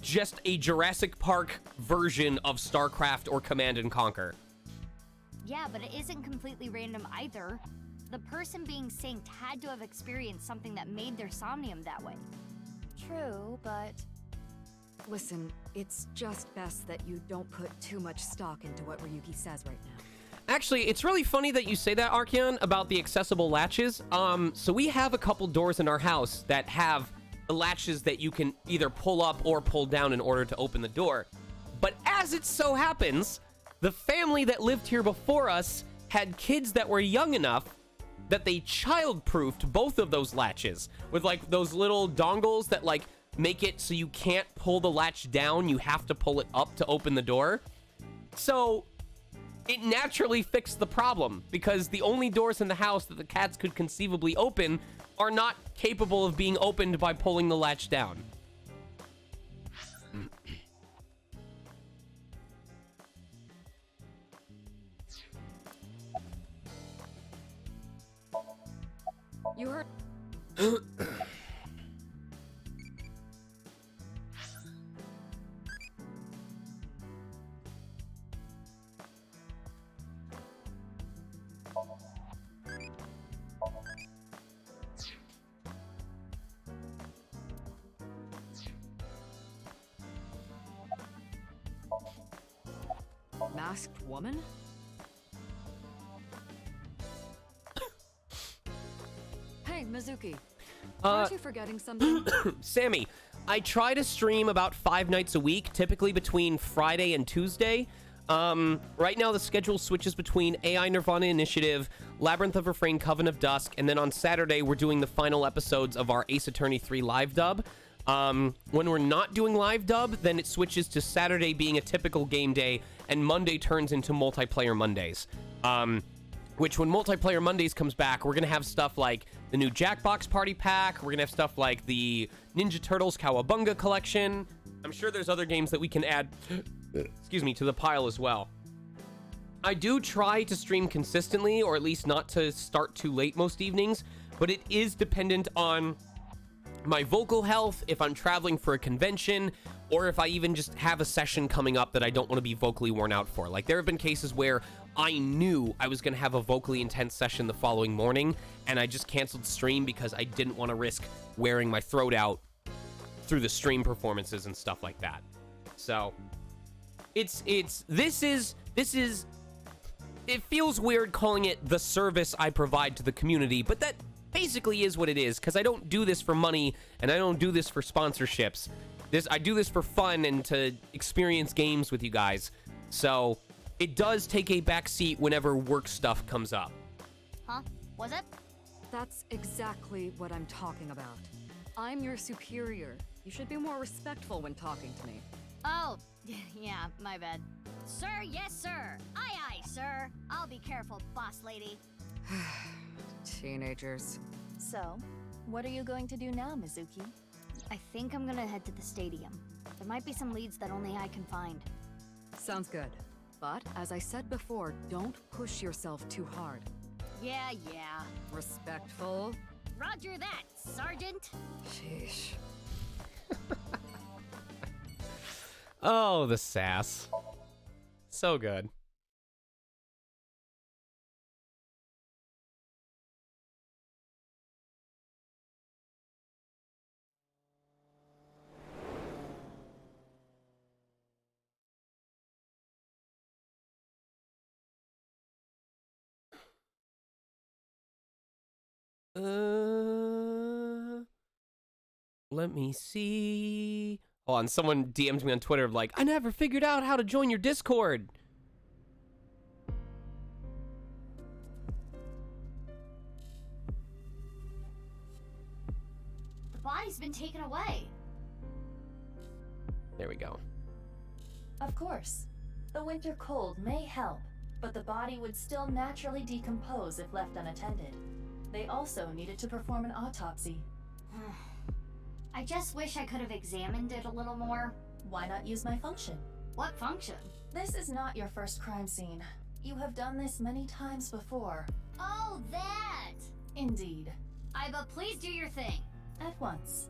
just a Jurassic Park version of StarCraft or Command & Conquer. Yeah, but it isn't completely random either. The person being synced had to have experienced something that made their Somnium that way. True, but Listen, it's just best that you don't put too much stock into what Ryuki says right now. Actually, it's really funny that you say that, Archeon, about the accessible latches. So we have a couple doors in our house that have latches that you can either pull up or pull down in order to open the door. But as it so happens, the family that lived here before us had kids that were young enough that they child-proofed both of those latches with, like, those little dongles that, like, make it so you can't pull the latch down. You have to pull it up to open the door. So it naturally fixed the problem, because the only doors in the house that the cats could conceivably open are not capable of being opened by pulling the latch down. You heard? Masked woman? Hey, Mizuki. Aren't you forgetting something? Sammy, I try to stream about 5 nights a week, typically between Friday and Tuesday. Right now the schedule switches between AI Nirvana Initiative, Labyrinth of Refrain, Coven of Dusk, and then on Saturday we're doing the final episodes of our Ace Attorney 3 live dub. When we're not doing live dub, then it switches to Saturday being a typical game day, and Monday turns into multiplayer Mondays. Which when multiplayer Mondays comes back, we're gonna have stuff like the new Jackbox Party Pack. We're gonna have stuff like the Ninja Turtles Cowabunga Collection. I'm sure there's other games that we can add, excuse me, to the pile as well. I do try to stream consistently, or at least not to start too late most evenings, but it is dependent on my vocal health, if I'm traveling for a convention, or if I even just have a session coming up that I don't want to be vocally worn out for. Like, there have been cases where I knew I was going to have a vocally intense session the following morning, and I just canceled stream because I didn't want to risk wearing my throat out through the stream performances and stuff like that. So, this is, it feels weird calling it the service I provide to the community, but that basically is what it is, because I don't do this for money, and I don't do this for sponsorships. I do this for fun and to experience games with you guys. So, it does take a backseat whenever work stuff comes up. Huh? Was it? That's exactly what I'm talking about. I'm your superior. You should be more respectful when talking to me. Oh, yeah, my bad. Sir, yes, sir. Aye, aye, sir. I'll be careful, boss lady. Teenagers. So, what are you going to do now, Mizuki? I think I'm gonna head to the stadium. There might be some leads that only I can find. Sounds good. But, as I said before, don't push yourself too hard. Yeah. Respectful? Roger that, Sergeant. Sheesh. Oh, the sass. So good. Let me see. Oh, and someone DM'd me on Twitter of like, I never figured out how to join your Discord. The body's been taken away. There we go. Of course. The winter cold may help, but the body would still naturally decompose if left unattended. They also needed to perform an autopsy. I just wish I could have examined it a little more. Why not use my function? What function? This is not your first crime scene. You have done this many times before. Oh, that! Indeed. Aiba, please do your thing. At once.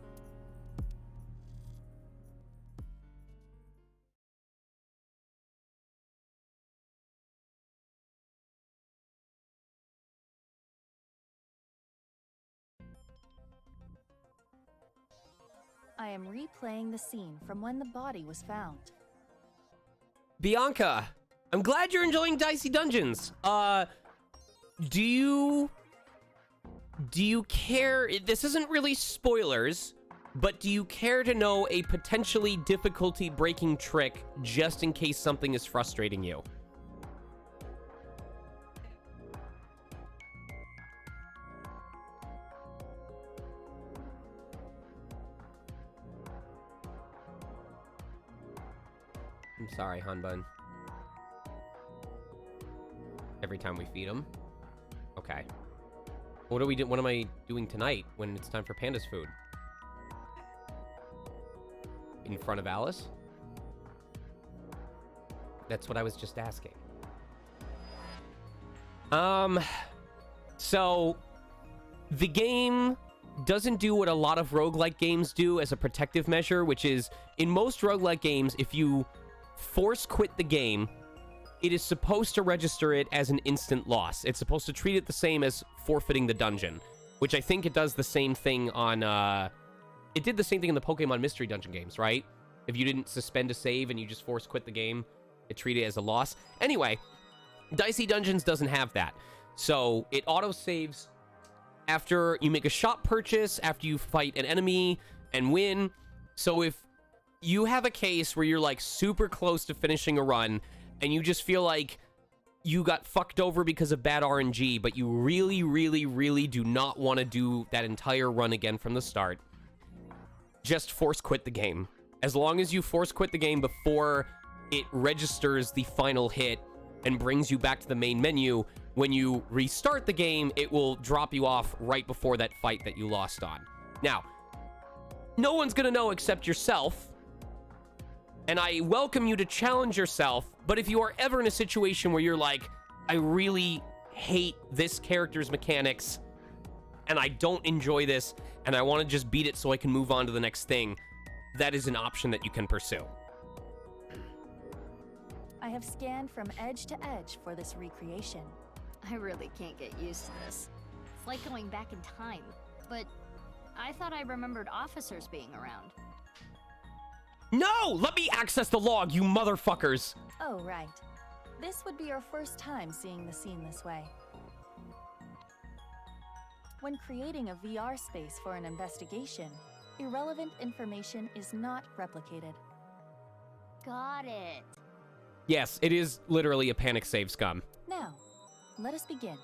I am replaying the scene from when the body was found. Bianca, I'm glad you're enjoying Dicey Dungeons. Do you care? This isn't really spoilers, but do you care to know a potentially difficulty-breaking trick just in case something is frustrating you? I'm sorry, Hanbun. Every time we feed him? Okay. What are we doing? What am I doing tonight when it's time for Panda's food? In front of Alice? That's what I was just asking. So the game doesn't do what a lot of roguelike games do as a protective measure, which is in most roguelike games, if you force quit the game, it is supposed to register it as an instant loss. It's supposed to treat it the same as forfeiting the dungeon, which I think it does the same thing on, it did the same thing in the Pokemon Mystery Dungeon games, right? If you didn't suspend a save and you just force quit the game, it treated it as a loss. Anyway, Dicey Dungeons doesn't have that. So it auto-saves after you make a shop purchase, after you fight an enemy and win. So if you have a case where you're like super close to finishing a run and you just feel like you got fucked over because of bad RNG, but you really, really, really do not want to do that entire run again from the start, just force quit the game. As long as you force quit the game before it registers the final hit and brings you back to the main menu, when you restart the game, it will drop you off right before that fight that you lost on. Now, no one's gonna know except yourself, and I welcome you to challenge yourself, but if you are ever in a situation where you're like, I really hate this character's mechanics, and I don't enjoy this, and I want to just beat it so I can move on to the next thing, that is an option that you can pursue. I have scanned from edge to edge for this recreation. I really can't get used to this. It's like going back in time, but I thought I remembered officers being around. No! Let me access the log, you motherfuckers! Oh, right. This would be your first time seeing the scene this way. When creating a VR space for an investigation, irrelevant information is not replicated. Got it. Yes, it is literally a panic save, scum. Now, let us begin.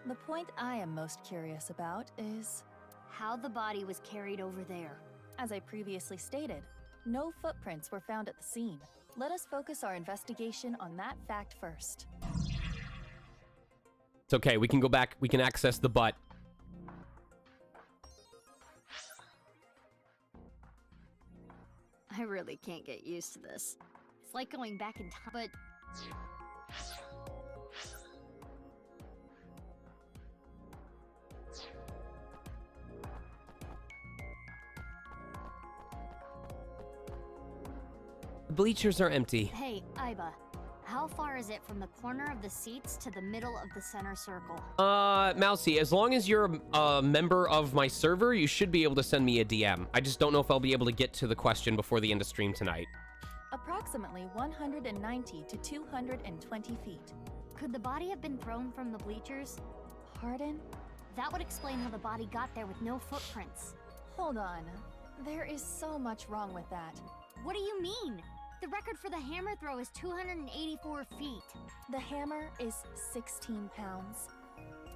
The point I am most curious about is How the body was carried over there. as I previously stated, no footprints were found at the scene. Let us focus our investigation on that fact first. It's okay, we can go back, we can access the butt. I really can't get used to this. It's like going back in time, but... The bleachers are empty. Hey, Aiba. How far is it from the corner of the seats to the middle of the center circle? Mousy, as long as you're a member of my server, you should be able to send me a DM. I just don't know if I'll be able to get to the question before the end of stream tonight. Approximately 190 to 220 feet. Could the body have been thrown from the bleachers? Pardon? That would explain how the body got there with no footprints. Hold on. There is so much wrong with that. What do you mean? The record for the hammer throw is 284 feet. The hammer is 16 pounds.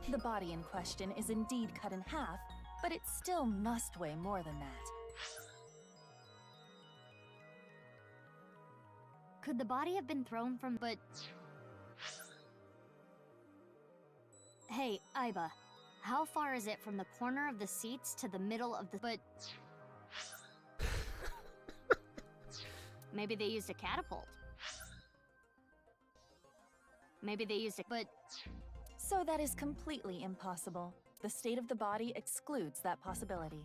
The body in question is indeed cut in half, but it still must weigh more than that. Could the body have been thrown from, but... Hey, Aiba. How far is it from the corner of the seats to the middle of the, but... Maybe they used a catapult. Maybe they used a, but... So that is completely impossible. The state of the body excludes that possibility.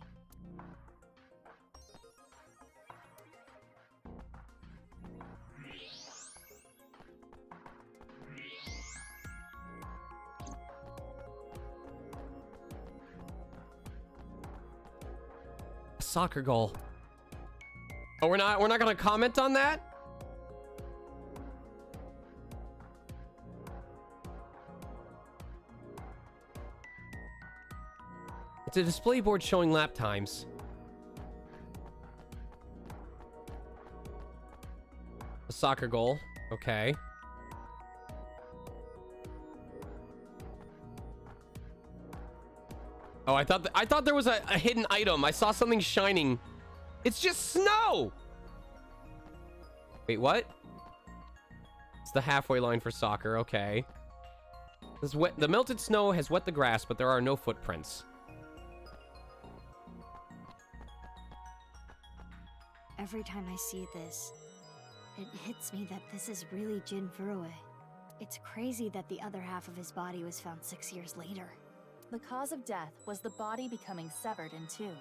Soccer goal. Oh, we're not gonna comment on that? It's a display board showing lap times. A soccer goal. Okay. Oh, I thought there was a hidden item. I saw something shining. It's just snow! Wait, what? It's the halfway line for soccer, okay. The melted snow has wet the grass, but there are no footprints. Every time I see this, it hits me that this is really Jin Furue. It's crazy that the other half of his body was found 6 years later. The cause of death was the body becoming severed in two.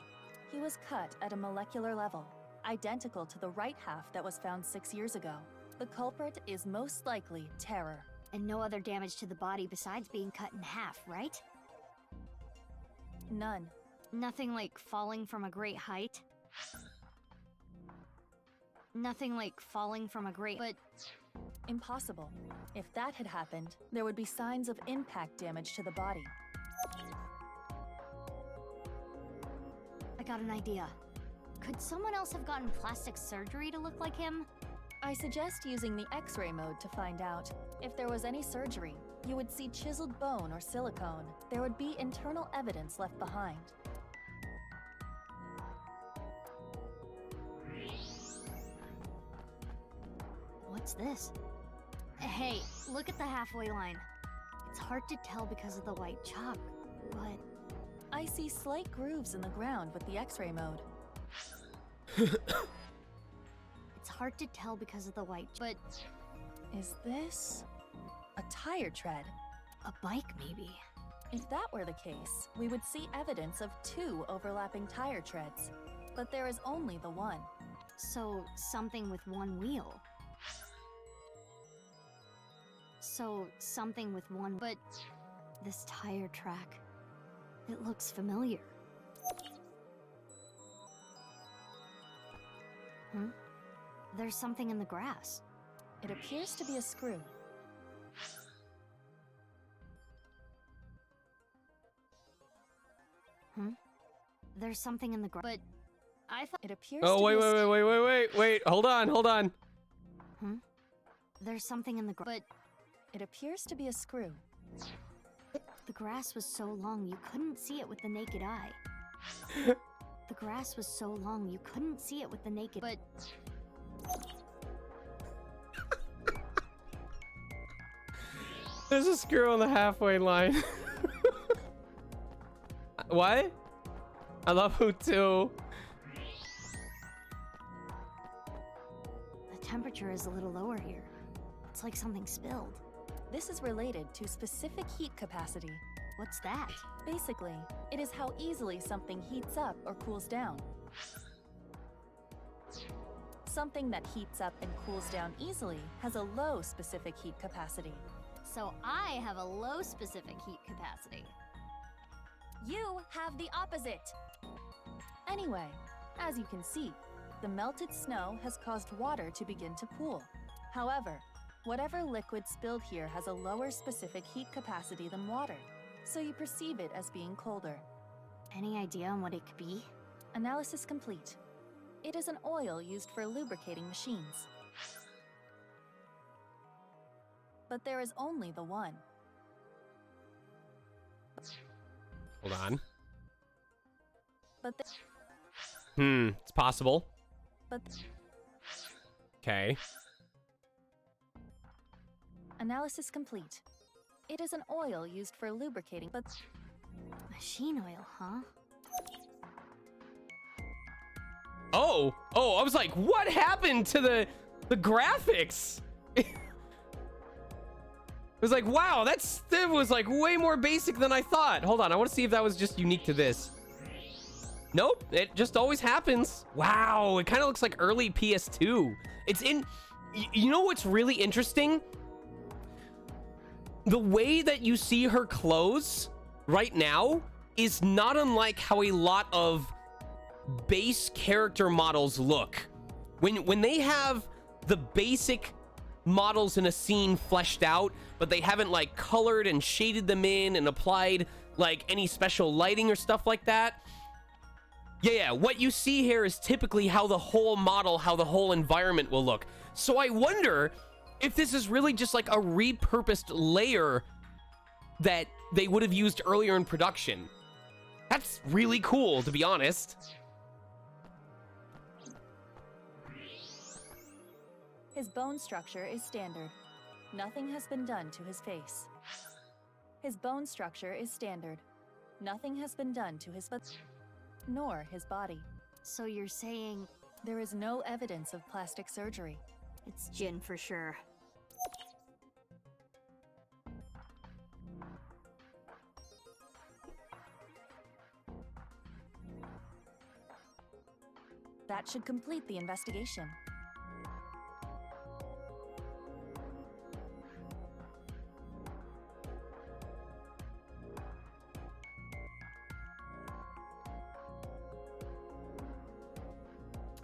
He was cut at a molecular level, identical to the right half that was found 6 years ago. The culprit is most likely terror. And no other damage to the body besides being cut in half, right? None. Nothing like falling from a great height? Nothing like falling from a great, but... Impossible. If that had happened, there would be signs of impact damage to the body. I got an idea. Could someone else have gotten plastic surgery to look like him? I suggest using the X-ray mode to find out. If there was any surgery, you would see chiseled bone or silicone. There would be internal evidence left behind. What's this? Hey, look at the halfway line. It's hard to tell because of the white chalk, but... I see slight grooves in the ground with the X-ray mode. It's hard to tell because of the white, but... Is this a tire tread? A bike, maybe. If that were the case, we would see evidence of 2 overlapping tire treads. But there is only the one. So, something with one wheel. So, something with one... But... This tire track... It looks familiar. There's something in the grass. It appears to be a screw. There's something in the grass. But... I thought... It appears Oh, to wait, be wait, a wait, wait, wait, wait. Hold on. There's something in the grass. But... It appears to be a screw. The grass was so long you couldn't see it with the naked eye. The grass was so long you couldn't see it with the naked... But... There's a screw on the halfway line. What? I love who too. The temperature is a little lower here. It's like something spilled. This is related to specific heat capacity. What's that? Basically, it is how easily something heats up or cools down. Something that heats up and cools down easily has a low specific heat capacity. So I have a low specific heat capacity. You have the opposite! Anyway, as you can see, the melted snow has caused water to begin to pool. However, whatever liquid spilled here has a lower specific heat capacity than water, so you perceive it as being colder. Any idea on what it could be? Analysis complete. It is an oil used for lubricating machines. But there is only the one. Hold on. But It's possible. but Okay. analysis complete. It is an oil used for lubricating, but Machine oil, huh? Oh, I was like, what happened to the graphics? It was like, wow, that was like way more basic than I thought. Hold on, I want to see if that was just unique to this. Nope, it just always happens. Wow, it kind of looks like early PS2. It's in, you know what's really interesting? The way that you see her clothes right now is not unlike how a lot of base character models look. When they have the basic models in a scene fleshed out, but they haven't like colored and shaded them in and applied like any special lighting or stuff like that. Yeah, what you see here is typically how the whole model, how the whole environment will look. So I wonder if this is really just like a repurposed layer that they would have used earlier in production. That's really cool, to be honest. his bone structure is standard. Nothing has been done to his face. His bone structure is standard. Nothing has been done to his face, nor his body. So you're saying there is no evidence of plastic surgery. it's Jin for sure. That should complete the investigation.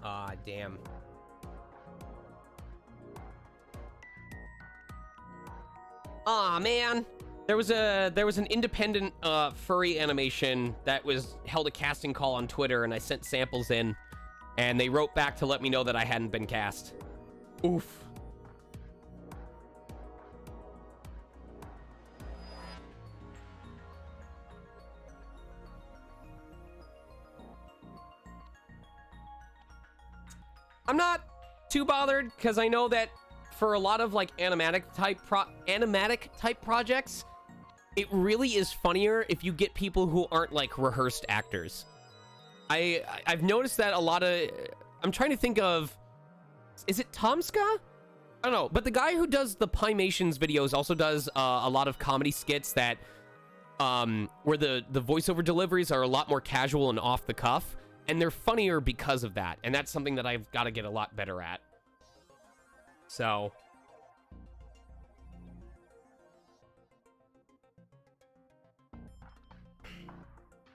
Ah, damn. Aw, man. There was an independent furry animation that was held a casting call on Twitter, and I sent samples in, and they wrote back to let me know that I hadn't been cast. Oof. I'm not too bothered because I know that for a lot of like animatic type projects, it really is funnier if you get people who aren't like rehearsed actors. I've noticed that a lot of, I'm trying to think of, is it Tomska? I don't know, but the guy who does the Pimations videos also does a lot of comedy skits that where the voiceover deliveries are a lot more casual and off the cuff, and they're funnier because of that, and that's something that I've got to get a lot better at. So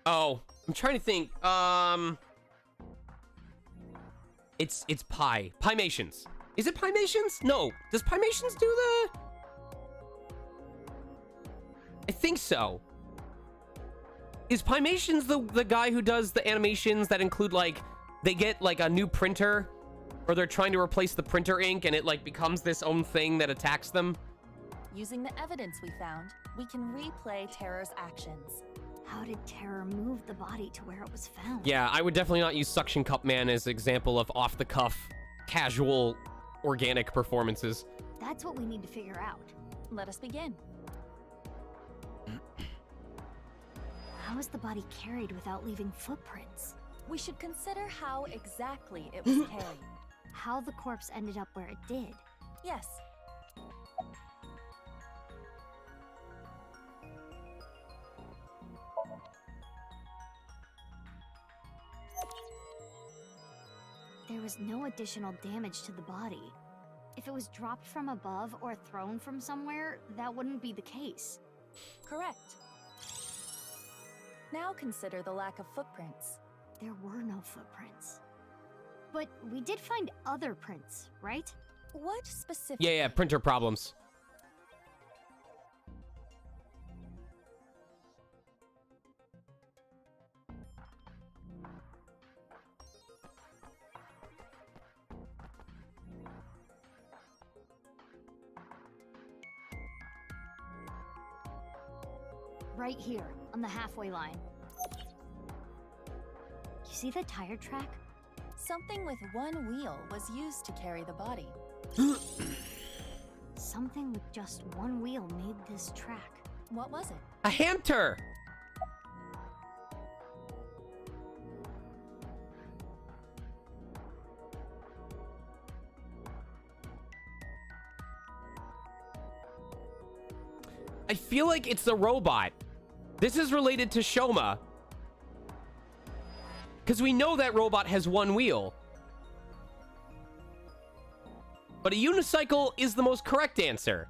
oh, I'm trying to think. It's Pimations. Is it Pimations? No. Does Pimations do the? I think so. Is Pimations the guy who does the animations that include like they get like a new printer, or they're trying to replace the printer ink and it like becomes this own thing that attacks them? Using the evidence we found, we can replay Terror's actions. How did Terror move the body to where it was found? Yeah, I would definitely not use Suction Cup Man as an example of off-the-cuff, casual, organic performances. That's what we need to figure out. Let us begin. How is the body carried without leaving footprints? We should consider how exactly it was carried. How the corpse ended up where it did. Yes. There was no additional damage to the body. If it was dropped from above or thrown from somewhere, that wouldn't be the case. Correct. Now consider the lack of footprints. There were no footprints. But we did find other prints, right? What specifically? Yeah, printer problems. Right here, on the halfway line. You see the tire track? Something with one wheel was used to carry the body. Something with just one wheel made this track. What was it? A hamster! I feel like it's the robot. This is related to Shoma. Because we know that robot has one wheel. But a unicycle is the most correct answer.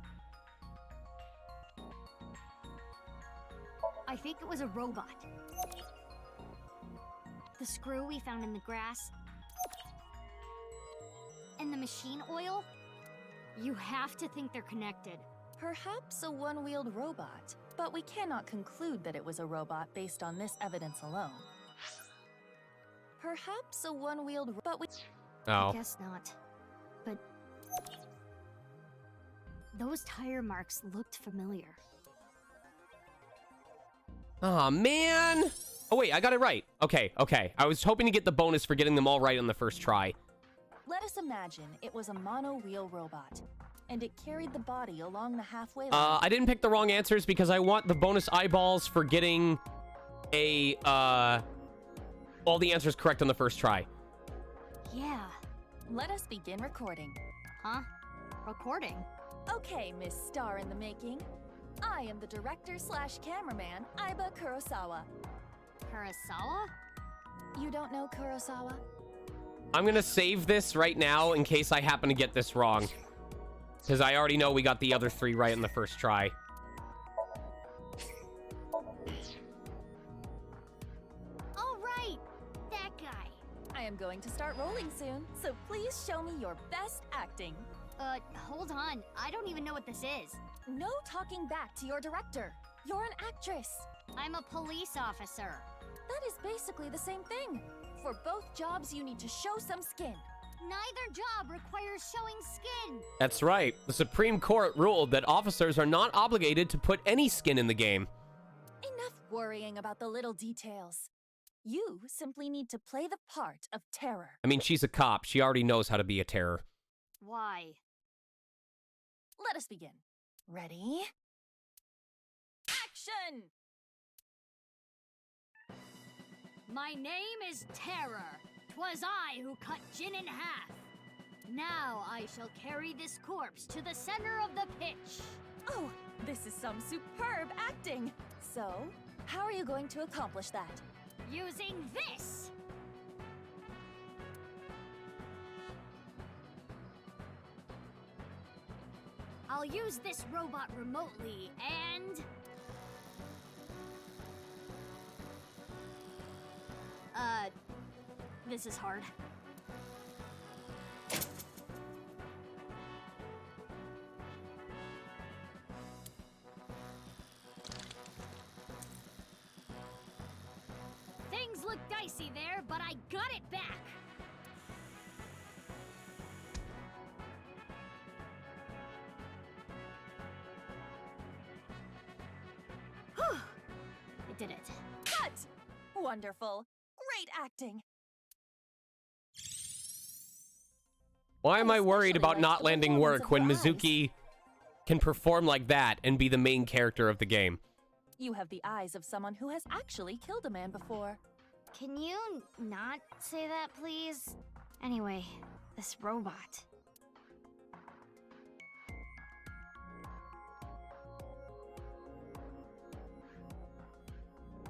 I think it was a robot. The screw we found in the grass. And the machine oil. You have to think they're connected. Perhaps a one-wheeled robot, but we cannot conclude that it was a robot based on this evidence alone. Perhaps a one-wheeled, but we... Oh. I guess not. But those tire marks looked familiar. Aw, man. Oh, wait, I got it right. Okay. I was hoping to get the bonus for getting them all right on the first try. Let us imagine it was a mono-wheel robot, and it carried the body along the halfway line. I didn't pick the wrong answers because I want the bonus eyeballs for getting all the answers correct on the first try. Yeah. Let us begin recording. Huh? Recording? Okay, Miss Star in the Making. I am the director/cameraman, Aiba Kurosawa. Kurosawa? You don't know Kurosawa? I'm gonna save this right now in case I happen to get this wrong. Because I already know we got the other three right in the first try. All right, that guy. I am going to start rolling soon, so please show me your best acting. Hold on. I don't even know what this is. No talking back to your director. You're an actress. I'm a police officer. That is basically the same thing. For both jobs, you need to show some skin. Neither job requires showing skin. That's right. The Supreme Court ruled that officers are not obligated to put any skin in the game. Enough worrying about the little details. You simply need to play the part of Terror. I mean, she's a cop. She already knows how to be a terror. Why? Let us begin. Ready? Action! My name is Terror. 'Twas I who cut Jin in half. Now I shall carry this corpse to the center of the pitch. Oh, this is some superb acting. So, how are you going to accomplish that? Using this! I'll use this robot remotely and... This is hard. Things look dicey there, but I got it back. Whew. I did it. Cut! Wonderful. Great acting. Why am I worried about Especially not liked the landing performance work of when your eyes. Mizuki can perform like that and be the main character of the game? You have the eyes of someone who has actually killed a man before. Can you not say that, please? Anyway, this robot.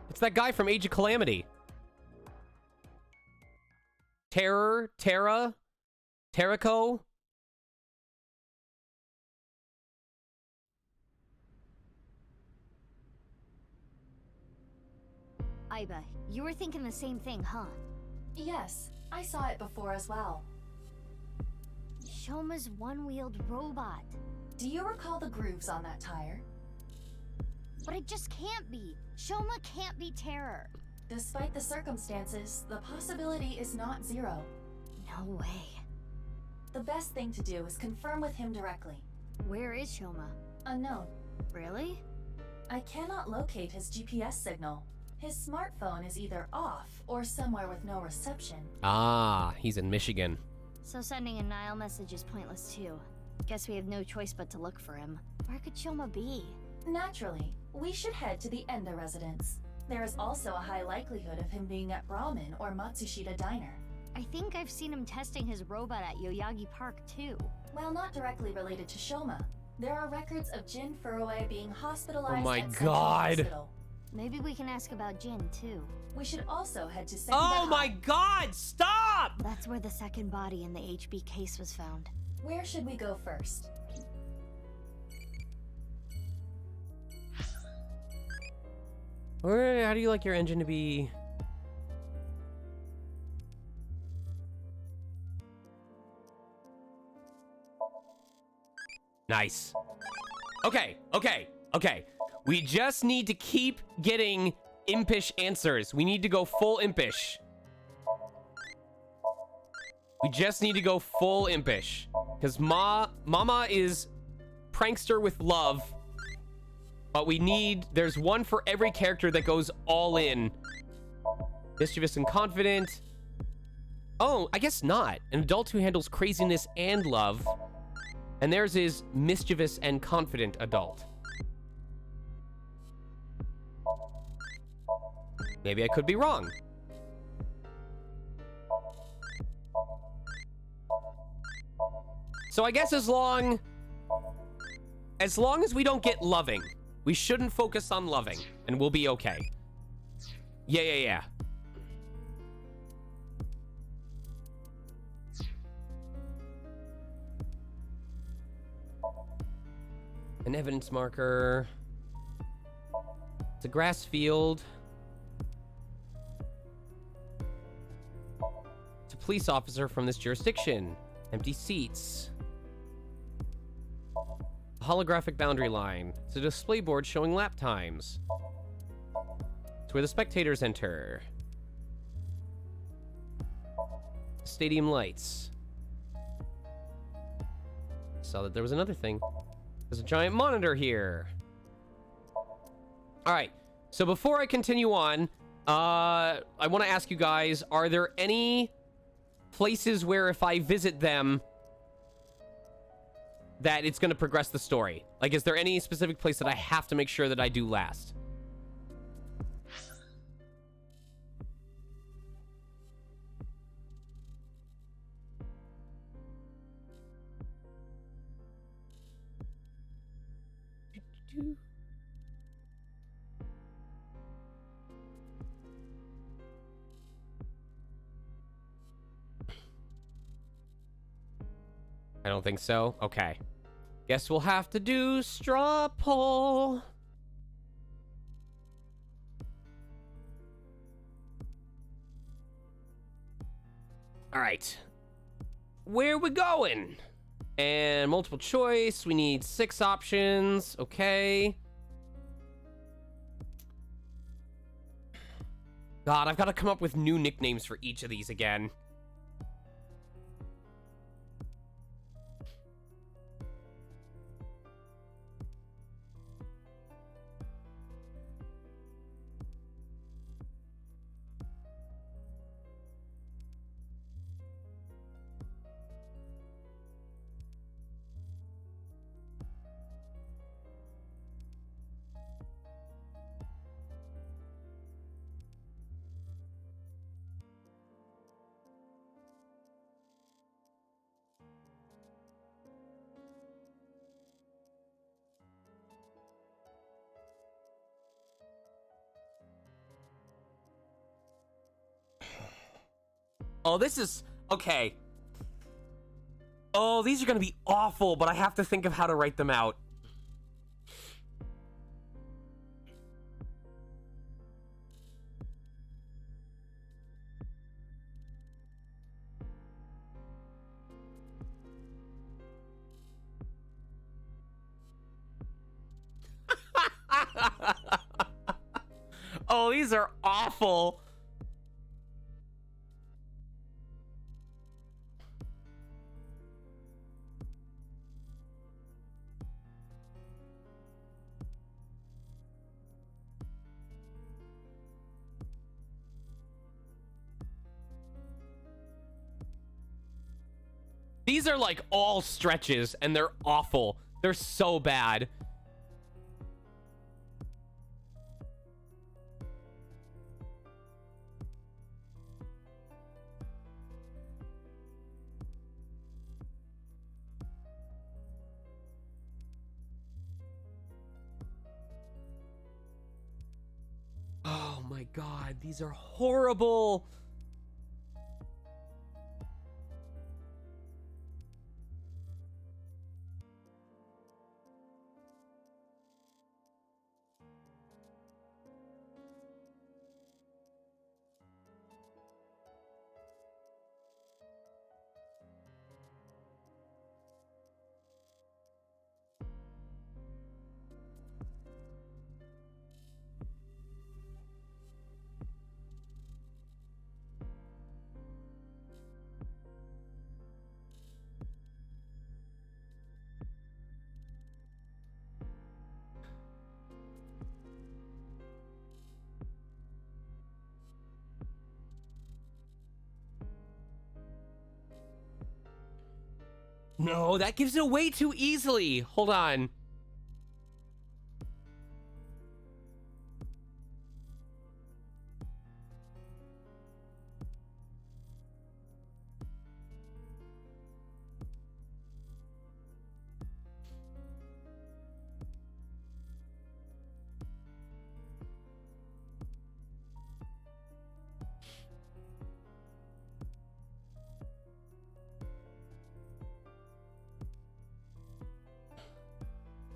It's that guy from Age of Calamity. Terrarico? Aiba, you were thinking the same thing, huh? Yes, I saw it before as well. Shoma's one-wheeled robot. Do you recall the grooves on that tire? But it just can't be. Shoma can't be Terror. Despite the circumstances, the possibility is not zero. No way. The best thing to do is confirm with him directly. Where is Shoma? Unknown. Really? I cannot locate his GPS signal. His smartphone is either off or somewhere with no reception. Ah, he's in Michigan. So sending a Nile message is pointless too. Guess we have no choice but to look for him. Where could Shoma be? Naturally, we should head to the Enda residence. There is also a high likelihood of him being at Brahmin or Matsushita Diner. I think I've seen him testing his robot at Yoyagi Park too. While not directly related to Shoma, there are records of Jin Furue being hospitalized Oh my at Central God. Hospital. Maybe we can ask about Jin too. We should also head to Sekiba Oh my High. God, stop! That's where the second body in the HB case was found. Where should we go first? How do you like your engine to be? Nice. Okay. We just need to keep getting impish answers. We need to go full impish. We just need to go full impish. Because Mama is prankster with love. But we need... There's one for every character that goes all in. Mischievous and confident. Oh, I guess not. An adult who handles craziness and love. And theirs is mischievous and confident adult. Maybe I could be wrong. So I guess as long as we don't get loving, we shouldn't focus on loving, and we'll be okay. Yeah. An evidence marker. It's a grass field. It's a police officer from this jurisdiction. Empty seats. A holographic boundary line. It's a display board showing lap times. It's where the spectators enter. Stadium lights. Saw that there was another thing. There's a giant monitor here. All right. So before I continue on, I want to ask you guys, are there any places where if I visit them, that it's going to progress the story? Like, is there any specific place that I have to make sure that I do last? I don't think so. Okay. Guess we'll have to do straw poll. All right. Where we going? And multiple choice. We need 6 options. Okay. God, I've got to come up with new nicknames for each of these again. Oh, this is... Okay. Oh, these are going to be awful, but I have to think of how to write them out. Oh, these are awful. These are like all stretches and they're awful. They're so bad. Oh my God, these are horrible. No, that gives it away too easily. Hold on.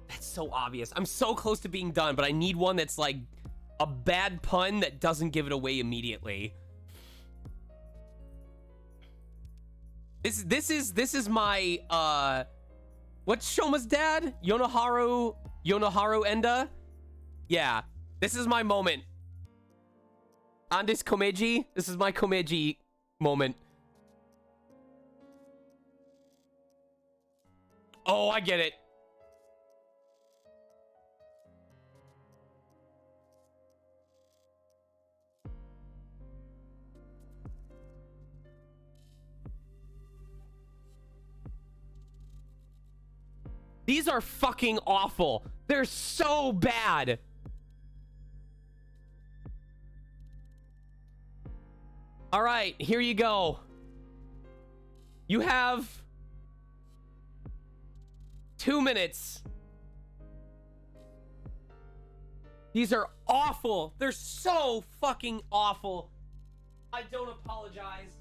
That's so obvious. I'm so close to being done, but I need one that's like a bad pun that doesn't give it away immediately. This is my what's Shoma's dad? Yonoharu Enda? Yeah. This is my moment. Andis Komeji. This is my Komeji moment. Oh, I get it. These are fucking awful. They're so bad. All right, here you go. You have 2 minutes. These are awful. They're so fucking awful. I don't apologize.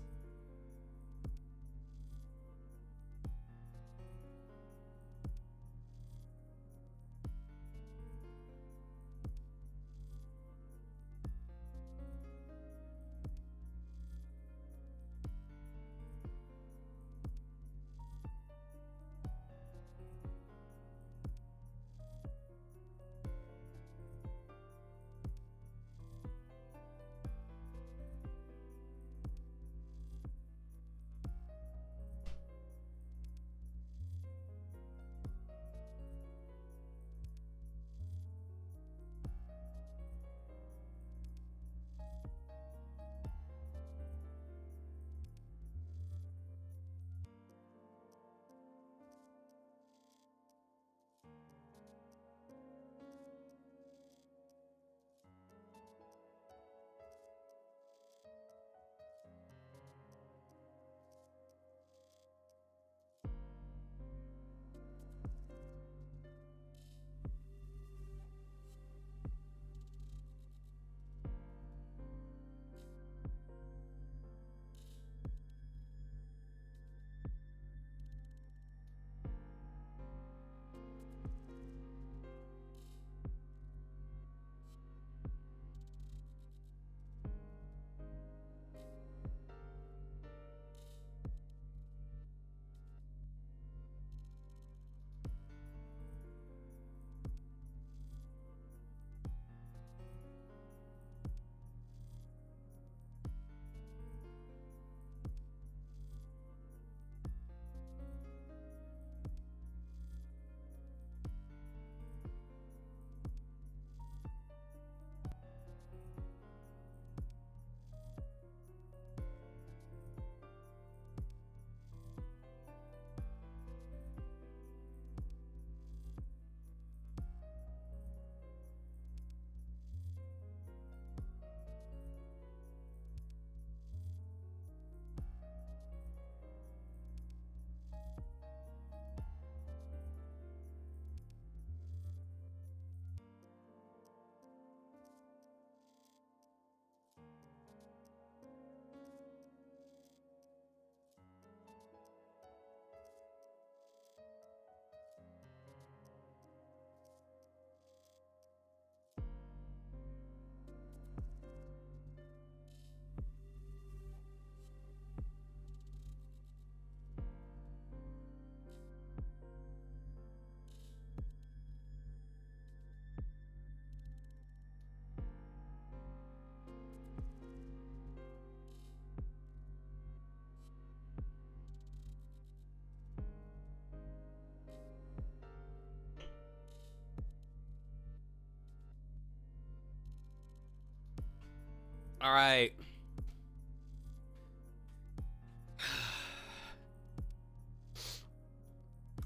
All right.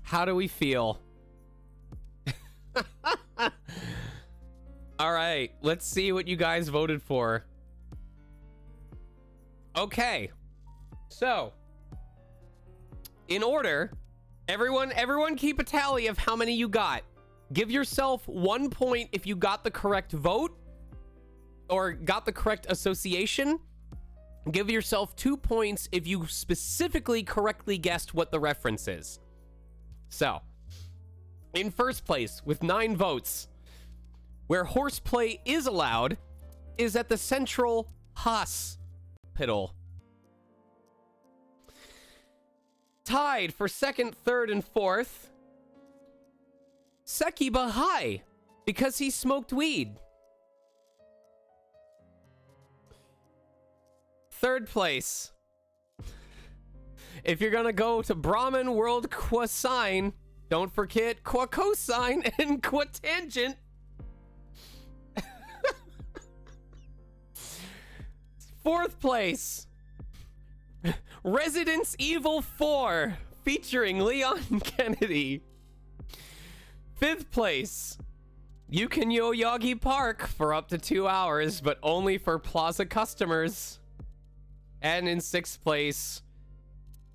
How do we feel? All right, let's see what you guys voted for. Okay. So, in order, everyone keep a tally of how many you got. Give yourself 1 point if you got the correct vote or got the correct association. Give yourself 2 points if you specifically correctly guessed what the reference is. So, in first place with 9 votes, where horseplay is allowed is at the Central Hospital. Tied for second, third, and fourth, Sekiba High, because he smoked weed. Third place, if you're gonna go to Brahmin World Quasine, don't forget Quacosine and Quatangent. Fourth place, Residence Evil 4, featuring Leon Kennedy. 5th place. You can Yoyagi Park for up to 2 hours, but only for Plaza customers. And in 6th place,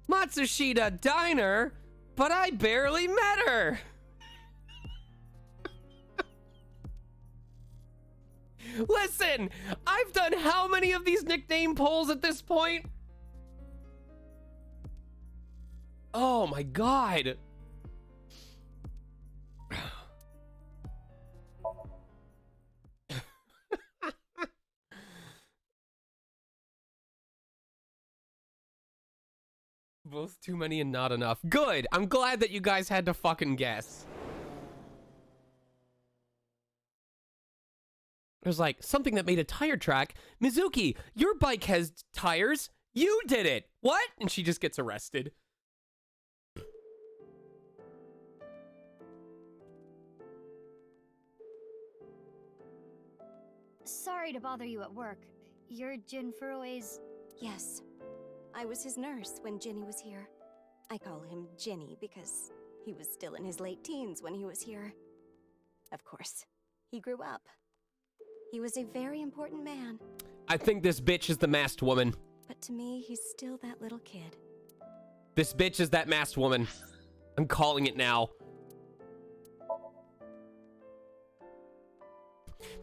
Matsushita Diner, but I barely met her. Listen, I've done how many of these nickname polls at this point? Oh my god. Both too many and not enough. Good. I'm glad that you guys had to fucking guess. It was like, something that made a tire track. Mizuki, your bike has tires. You did it. What? And she just gets arrested. Sorry to bother you at work. You're Jin Furue's... Yes. I was his nurse when Jinny was here. I call him Jinny because he was still in his late teens when he was here. Of course, he grew up. He was a very important man. I think this bitch is the masked woman. But to me, he's still that little kid. This bitch is that masked woman. I'm calling it now.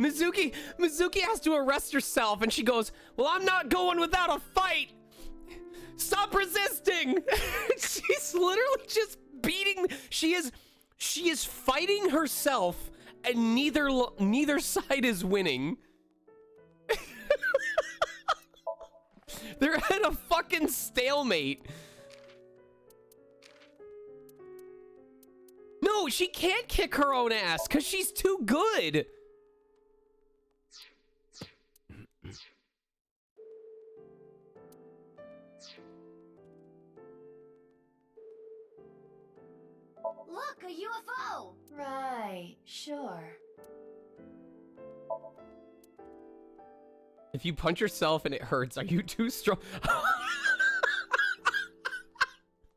Mizuki has to arrest herself, and she goes, well, I'm not going without a fight. Stop resisting. She's literally just beating. She is fighting herself, and neither side is winning. They're at a fucking stalemate. No, she can't kick her own ass because she's too good. Look, a UFO! Right, sure. If you punch yourself and it hurts, are you too strong?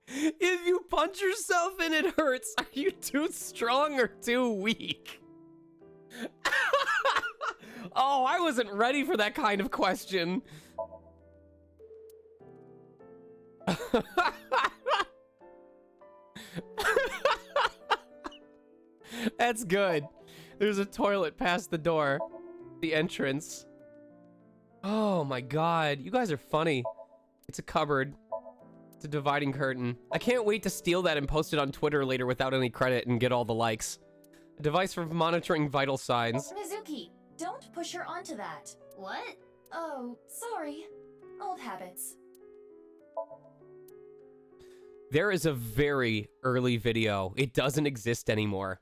If you punch yourself and it hurts, are you too strong or too weak? Oh, I wasn't ready for that kind of question. That's good. There's a toilet past the door. The entrance. Oh my god. You guys are funny. It's a cupboard. It's a dividing curtain. I can't wait to steal that and post it on Twitter later without any credit and get all the likes. A device for monitoring vital signs. Mizuki, don't push her onto that. What? Oh, sorry. Old habits. There is a very early video. It doesn't exist anymore.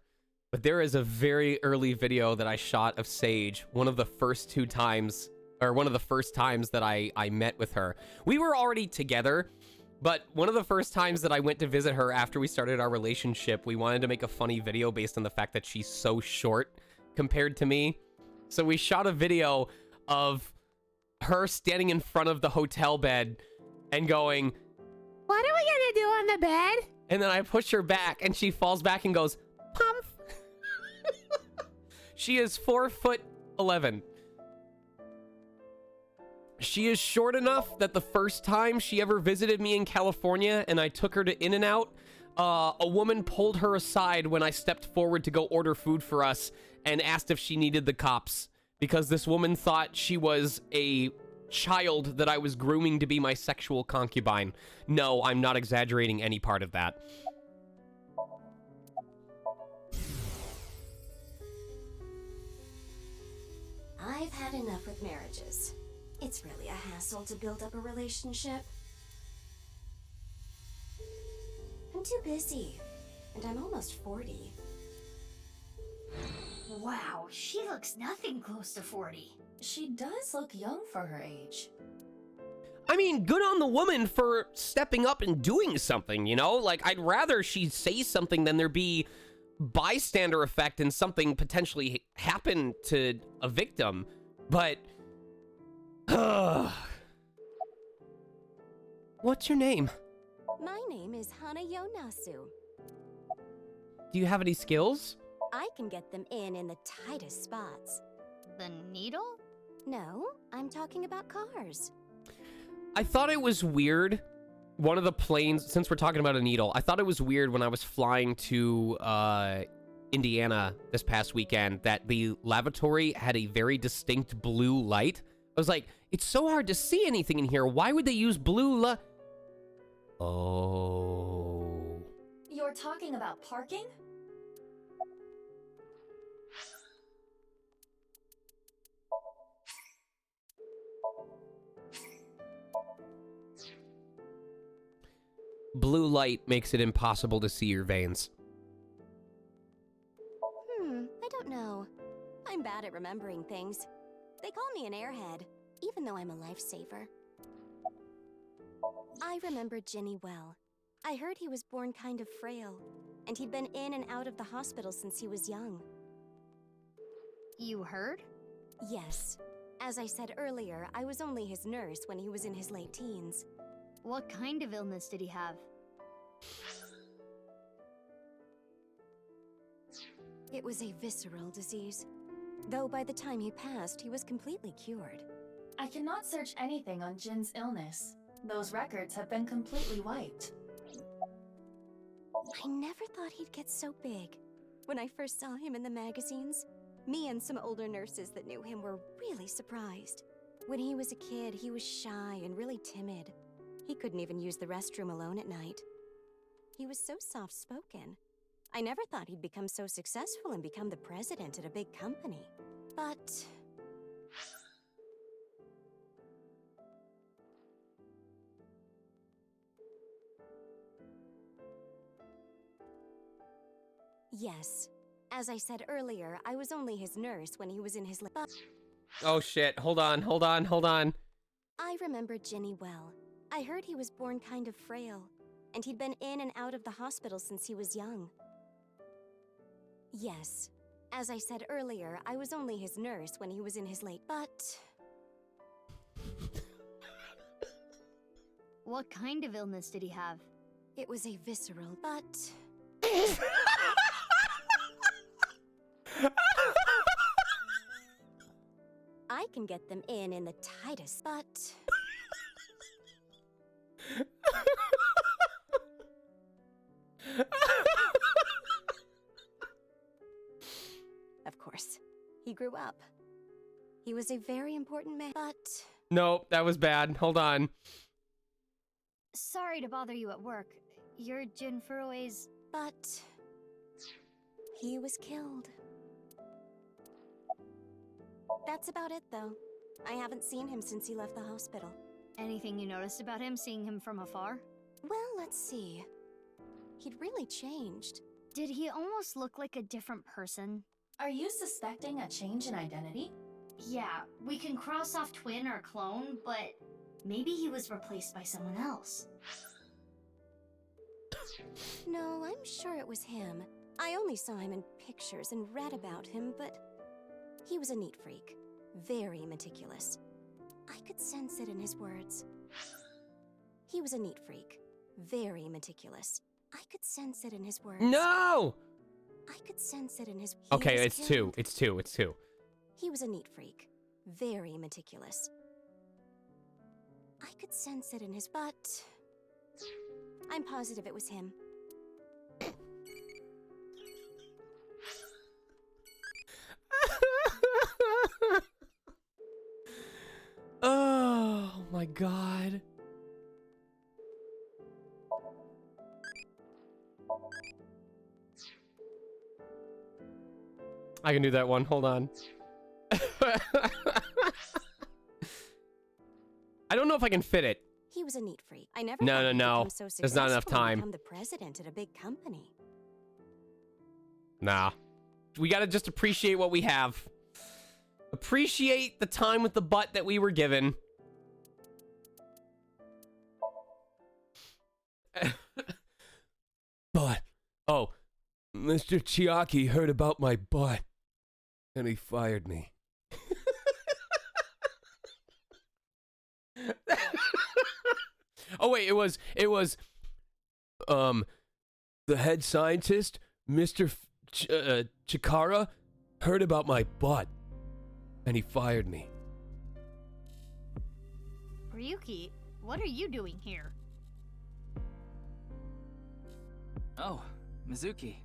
But there is a very early video that I shot of Sage. One of the first times that I met with her. We were already together, but one of the first times that I went to visit her after we started our relationship, we wanted to make a funny video based on the fact that she's so short compared to me. So we shot a video of her standing in front of the hotel bed and going, "What are we gonna do on the bed?" And then I push her back and she falls back and goes, "Pump." She is 4'11". She is short enough that the first time she ever visited me in California and I took her to In-N-Out, a woman pulled her aside when I stepped forward to go order food for us and asked if she needed the cops because this woman thought she was a child that I was grooming to be my sexual concubine. No, I'm not exaggerating any part of that. I've had enough with marriages. It's really a hassle to build up a relationship. I'm too busy, and I'm almost 40. Wow, she looks nothing close to 40. She does look young for her age. I mean, good on the woman for stepping up and doing something, you know? Like, I'd rather she say something than there be bystander effect and something potentially happen to a victim. But... What's your name? My name is Hana Yonasu. Do you have any skills? I can get them in the tightest spots. The needle? No, I'm talking about cars. I thought it was weird. One of the planes, since we're talking about a needle, I thought it was weird when I was flying to Indiana this past weekend that the lavatory had a very distinct blue light. I was like, it's so hard to see anything in here. Why would they use blue Oh. You're talking about parking? Blue light makes it impossible to see your veins. I don't know. I'm bad at remembering things. They call me an airhead, even though I'm a lifesaver. I remember Ginny well. I heard he was born kind of frail, and he'd been in and out of the hospital since he was young. You heard? Yes. As I said earlier, I was only his nurse when he was in his late teens. What kind of illness did he have? It was a visceral disease. Though by the time he passed, he was completely cured. I cannot search anything on Jin's illness. Those records have been completely wiped. I never thought he'd get so big. When I first saw him in the magazines, me and some older nurses that knew him were really surprised. When he was a kid, he was shy and really timid. He couldn't even use the restroom alone at night. He was so soft-spoken. I never thought he'd become so successful and become the president at a big company. But... yes. As I said earlier, I was only his nurse when he was in his... Oh shit, hold on. I remember Ginny well. I heard he was born kind of frail, and he'd been in and out of the hospital since he was young. Yes. As I said earlier, I was only his nurse when he was in his late... But... What kind of illness did he have? It was a visceral... But... I can get them in the tightest... But... Of course. He grew up. He was a very important man, but... Nope, that was bad. Hold on. Sorry to bother you at work. You're Jin Furue's... But... he was killed. That's about it, though. I haven't seen him since he left the hospital. Anything you noticed about him, seeing him from afar? Well, let's see. He'd really changed. Did he almost look like a different person? Are you suspecting a change in identity? Yeah, we can cross off twin or clone, but maybe he was replaced by someone else. No, I'm sure it was him. I only saw him in pictures and read about him, but he was a neat freak. Very meticulous. I could sense it in his words. He was a neat freak. Very meticulous. I could sense it in his words. No! I could sense it in his... Okay, it's two. It's two. He was a neat freak. Very meticulous. I could sense it in his... But... I'm positive it was him. Oh my god. I can do that one. Hold on. I don't know if I can fit it. He was a neat freak. I never No, thought no, he'd no. become so There's not enough successful and time. become the president at a big company. Nah. We gotta just appreciate what we have. Appreciate the time with the butt that we were given. But, oh, Mr. Chiaki heard about my butt, and he fired me. Oh wait, it was the head scientist, Mr. Chikara heard about my butt, and he fired me. Ryuki, what are you doing here? Oh, Mizuki.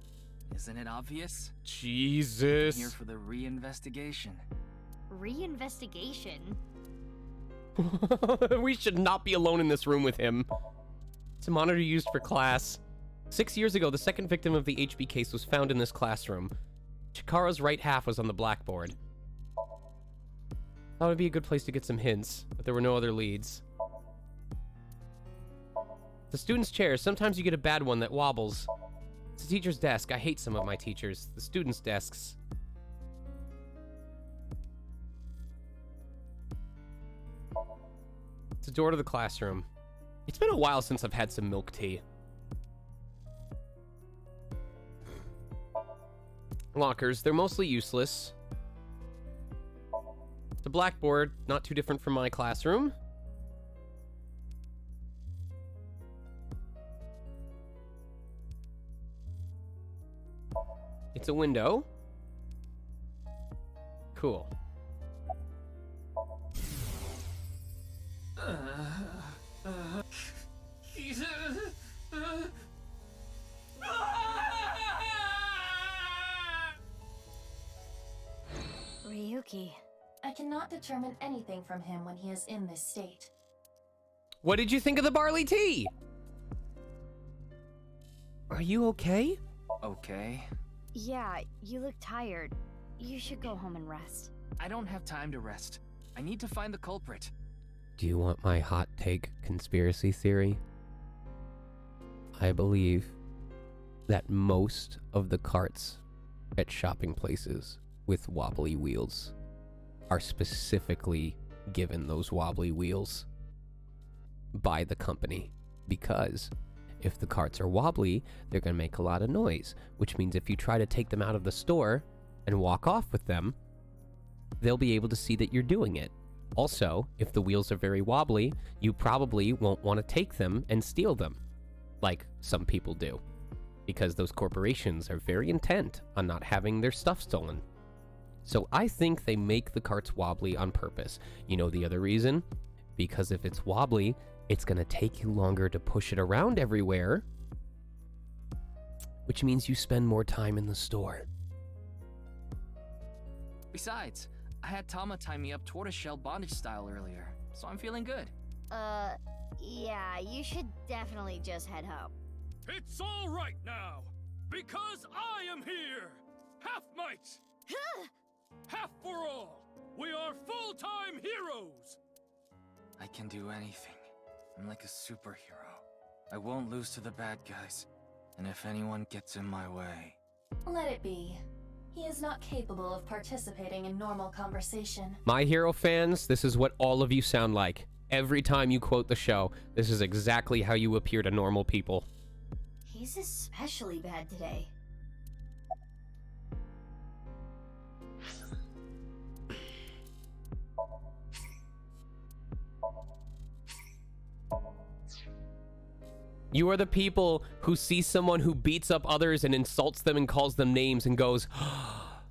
Isn't it obvious? I'm Jesus. here for the reinvestigation. Reinvestigation? We should not be alone in this room with him. It's a monitor used for class. 6 years ago, the second victim of the HB case was found in this classroom. Chikara's right half was on the blackboard. That would be a good place to get some hints, but there were no other leads. The student's chair. Sometimes you get a bad one that wobbles. It's a teacher's desk. I hate some of my teachers. The students' desks. It's a door to the classroom. It's been a while since I've had some milk tea. Lockers. They're mostly useless. The blackboard, not too different from my classroom. It's a window. Cool. Ryuki. I cannot determine anything from him when he is in this state. What did you think of the barley tea? Are you okay? Okay. Yeah, you look tired. You should go home and rest. I don't have time to rest. I need to find the culprit. Do you want my hot take conspiracy theory? I believe that most of the carts at shopping places with wobbly wheels are specifically given those wobbly wheels by the company, because if the carts are wobbly, they're going to make a lot of noise, which means if you try to take them out of the store and walk off with them, they'll be able to see that you're doing it. Also, if the wheels are very wobbly, you probably won't want to take them and steal them, like some people do, because those corporations are very intent on not having their stuff stolen. So I think they make the carts wobbly on purpose. You know the other reason? Because if it's wobbly, it's going to take you longer to push it around everywhere, which means you spend more time in the store. Besides, I had Tama tie me up tortoiseshell bondage style earlier, so I'm feeling good. Yeah, you should definitely just head home. It's all right now, because I am here! Half might! Half for all! We are full-time heroes! I can do anything. I'm like a superhero. I won't lose to the bad guys. And if anyone gets in my way... Let it be. He is not capable of participating in normal conversation. My Hero fans, this is what all of you sound like. Every time you quote the show, this is exactly how you appear to normal people. He's especially bad today. You are the people who see someone who beats up others and insults them and calls them names and goes, oh,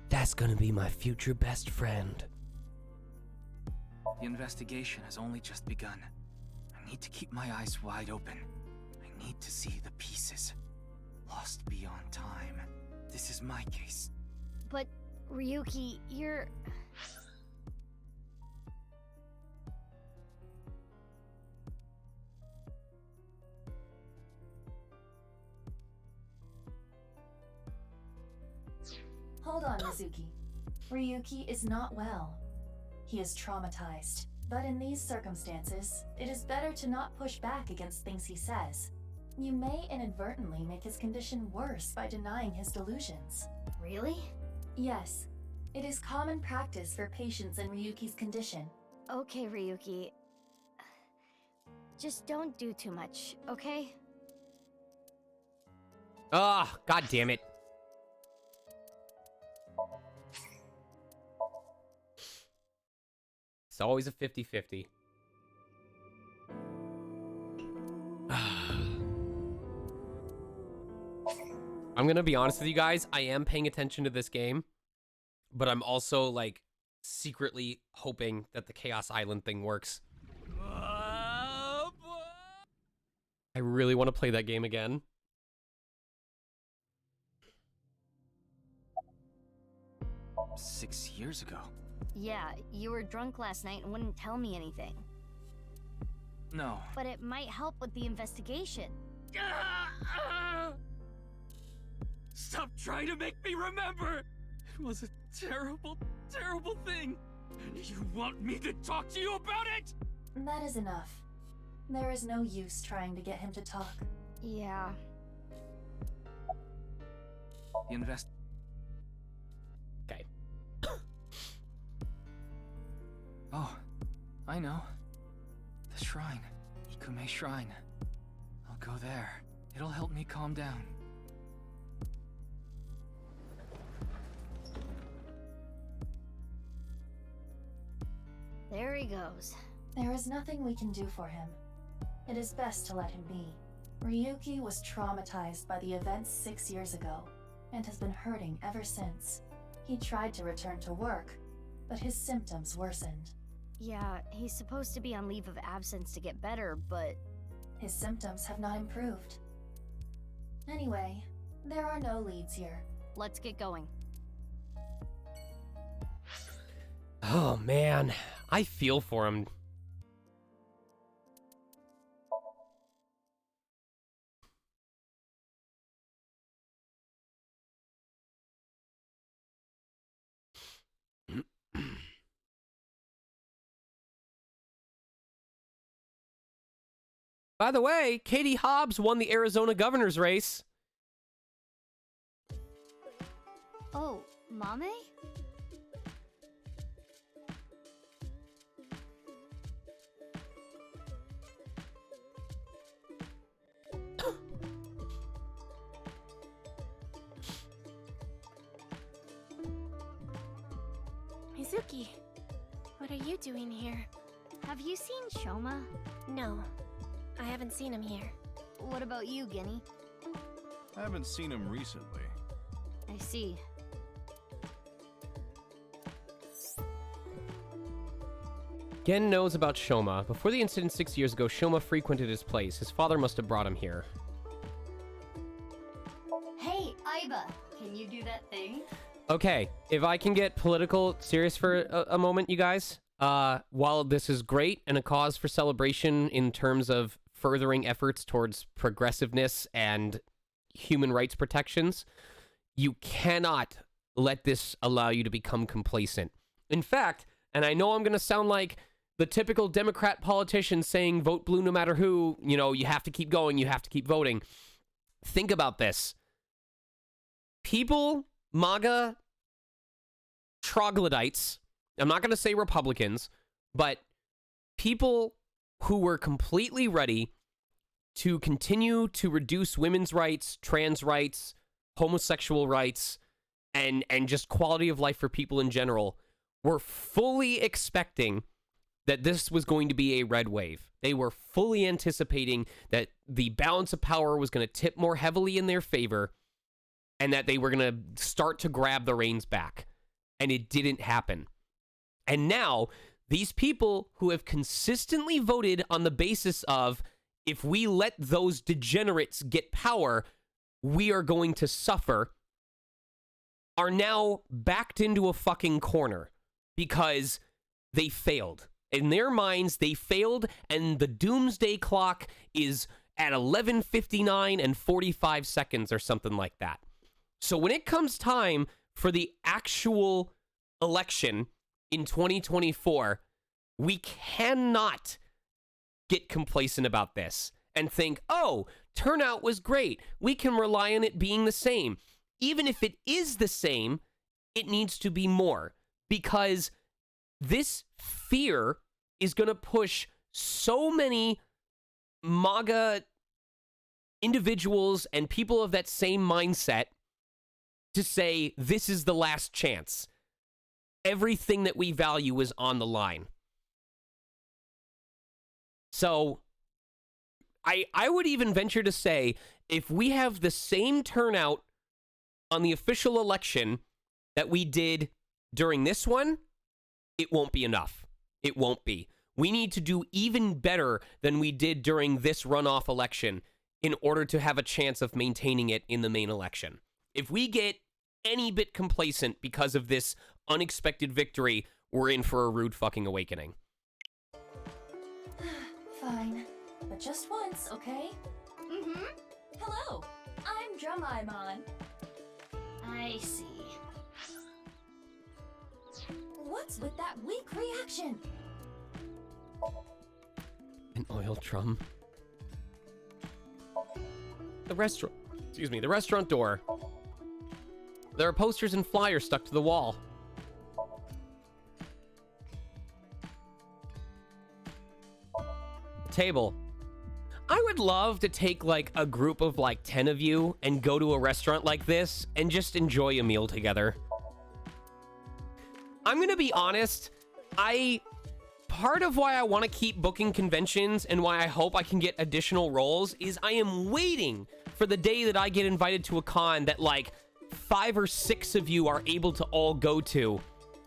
that's gonna be my future best friend. The investigation has only just begun. I need to keep my eyes wide open. I need to see the pieces. Lost beyond time. This is my case. But, Ryuki, you're... Hold on, Mizuki. Ryuki is not well. He is traumatized. But in these circumstances, it is better to not push back against things he says. You may inadvertently make his condition worse by denying his delusions. Really? Yes. It is common practice for patients in Ryuki's condition. Okay, Ryuki. Just don't do too much, okay? Ah, god damn it. It's always a 50-50. I'm gonna be honest with you guys. I am paying attention to this game, but I'm also like secretly hoping that the Chaos Island thing works. I really want to play that game again. Six years ago? Yeah, you were drunk last night and wouldn't tell me anything. No. But it might help with the investigation. Stop trying to make me remember! It was a terrible, terrible thing. You want me to talk to you about it? That is enough. There is no use trying to get him to talk. Yeah. Okay. Oh, I know. The shrine. Ikume Shrine. I'll go there. It'll help me calm down. There he goes. There is nothing we can do for him. It is best to let him be. Ryuki was traumatized by the events 6 years ago, and has been hurting ever since. He tried to return to work, but his symptoms worsened. Yeah, he's supposed to be on leave of absence to get better, but... His symptoms have not improved. Anyway, there are no leads here. Let's get going. Oh man, I feel for him. By the way, Katie Hobbs won the Arizona governor's race. Oh, Mame? Mizuki, what are you doing here? Have you seen Shoma? No, I haven't seen him here. What about you, Ginny? I haven't seen him recently. I see. Gen knows about Shoma. Before the incident 6 years ago, Shoma frequented his place. His father must have brought him here. Hey, Aiba, can you do that thing? Okay, if I can get political serious for a moment, you guys. While this is great and a cause for celebration in terms of furthering efforts towards progressiveness and human rights protections, you cannot let this allow you to become complacent. In fact, and I know I'm going to sound like the typical Democrat politician saying vote blue no matter who, you know, you have to keep going, you have to keep voting. Think about this. People, MAGA troglodytes, I'm not going to say Republicans, but people who were completely ready to continue to reduce women's rights, trans rights, homosexual rights, and just quality of life for people in general were fully expecting that this was going to be a red wave. They were fully anticipating that the balance of power was going to tip more heavily in their favor and that they were going to start to grab the reins back. And it didn't happen. And now, these people who have consistently voted on the basis of, if we let those degenerates get power, we are going to suffer, are now backed into a fucking corner because they failed. In their minds, they failed, and the doomsday clock is at 11:59 and 45 seconds or something like that. So when it comes time for the actual election in 2024, we cannot get complacent about this and think, oh, turnout was great. We can rely on it being the same. Even if it is the same, it needs to be more, because this fear is going to push so many MAGA individuals and people of that same mindset to say, this is the last chance. Everything that we value is on the line. So I would even venture to say, if we have the same turnout on the official election that we did during this one, it won't be enough. It won't be. We need to do even better than we did during this runoff election in order to have a chance of maintaining it in the main election. If we get any bit complacent because of this unexpected victory, we're in for a rude fucking awakening. Fine. But just once, okay? Mm-hmm. Hello, I'm Drumaimon. I see. What's with that weak reaction? An oil drum. The restaurant door. There are posters and flyers stuck to the wall. Table. I would love to take like a group of like 10 of you and go to a restaurant like this and just enjoy a meal together. I'm gonna be honest, part of why I want to keep booking conventions and why I hope I can get additional roles is I am waiting for the day that I get invited to a con that like 5 or 6 of you are able to all go to,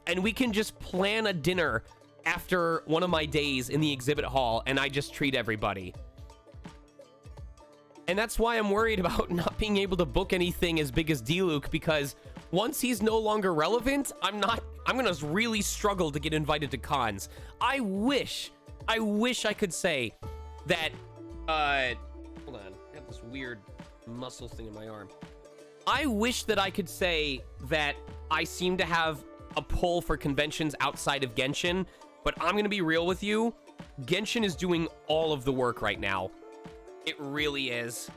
and we can just plan a dinner after one of my days in the exhibit hall and I just treat everybody. And that's why I'm worried about not being able to book anything as big as D-Luke, because once he's no longer relevant, I'm gonna really struggle to get invited to cons. I wish I could say that, hold on, I have this weird muscle thing in my arm. I wish that I could say that I seem to have a pull for conventions outside of Genshin, but I'm gonna be real with you. Genshin is doing all of the work right now. It really is.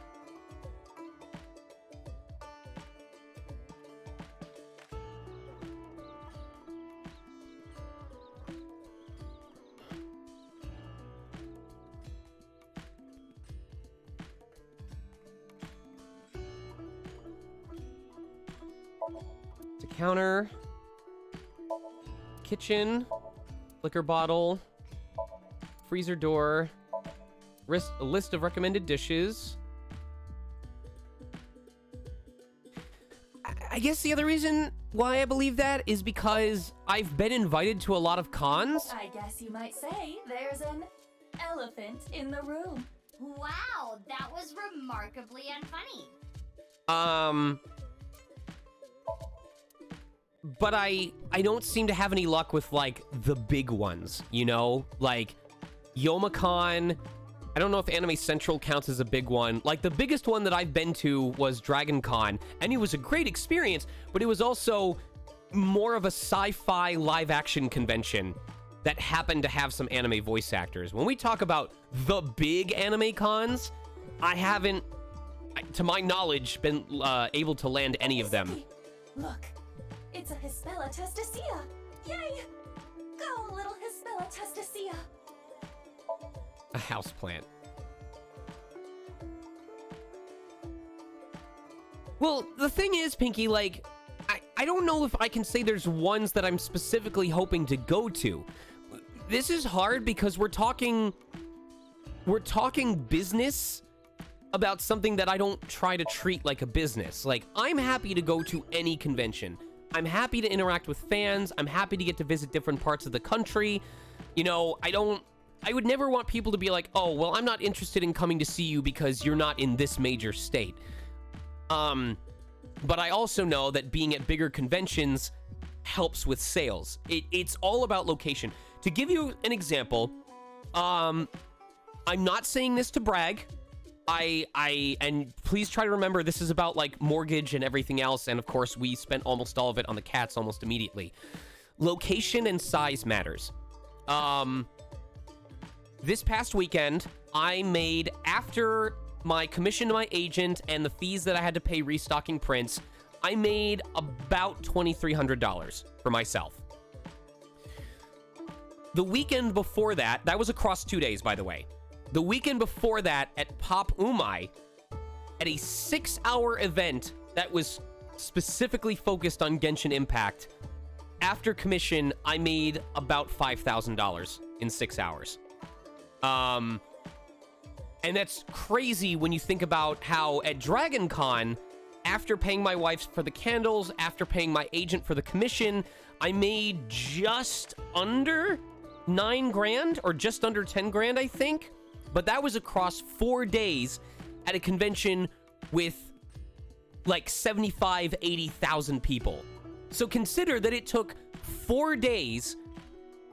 It's a counter, kitchen, liquor bottle, freezer door, a list of recommended dishes. I guess the other reason why I believe that is because I've been invited to a lot of cons. I guess you might say there's an elephant in the room. Wow, that was remarkably unfunny. But I don't seem to have any luck with, like, the big ones, you know? Like, Youmacon. I don't know if Anime Central counts as a big one. Like, the biggest one that I've been to was Dragon Con, and it was a great experience, but it was also more of a sci-fi live-action convention that happened to have some anime voice actors. When we talk about the big anime cons, I haven't, to my knowledge, been able to land any of them. Look, it's a Hispella testacea. Yay! Go, little Hispella testacea. A houseplant. Well, the thing is, Pinky, like, I don't know if I can say there's ones that I'm specifically hoping to go to. This is hard because we're talking business about something that I don't try to treat like a business. Like, I'm happy to go to any convention. I'm happy to interact with fans. I'm happy to get to visit different parts of the country. You know, I would never want people to be like, oh, well, I'm not interested in coming to see you because you're not in this major state. But I also know that being at bigger conventions helps with sales. It's all about location. To give you an example, I'm not saying this to brag. And please try to remember this is about like mortgage and everything else. And of course, we spent almost all of it on the cats almost immediately. Location and size matters. This past weekend, I made, after my commission to my agent and the fees that I had to pay restocking prints, I made about $2,300 for myself. The weekend before that, that was across 2 days, by the way. The weekend before that at Pop Umai, at a 6-hour event that was specifically focused on Genshin Impact, after commission, I made about $5,000 in 6 hours. And that's crazy when you think about how at Dragon Con, after paying my wife for the candles, after paying my agent for the commission, I made just under 9 grand or just under 10 grand, I think. But that was across 4 days at a convention with like 75, 80,000 people. So consider that it took 4 days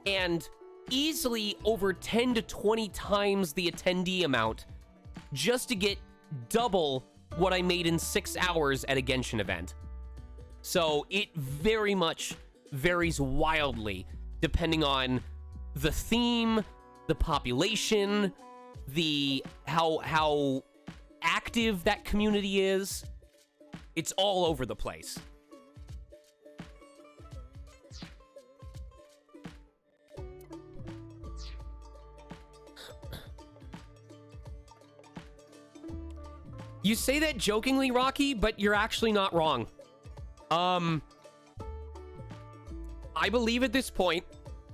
and easily over 10 to 20 times the attendee amount just to get double what I made in 6 hours at a Genshin event. So it very much varies wildly depending on the theme, the population, the how active that community is. It's all over the place. You say that jokingly, Rocky, but you're actually not wrong. I believe at this point,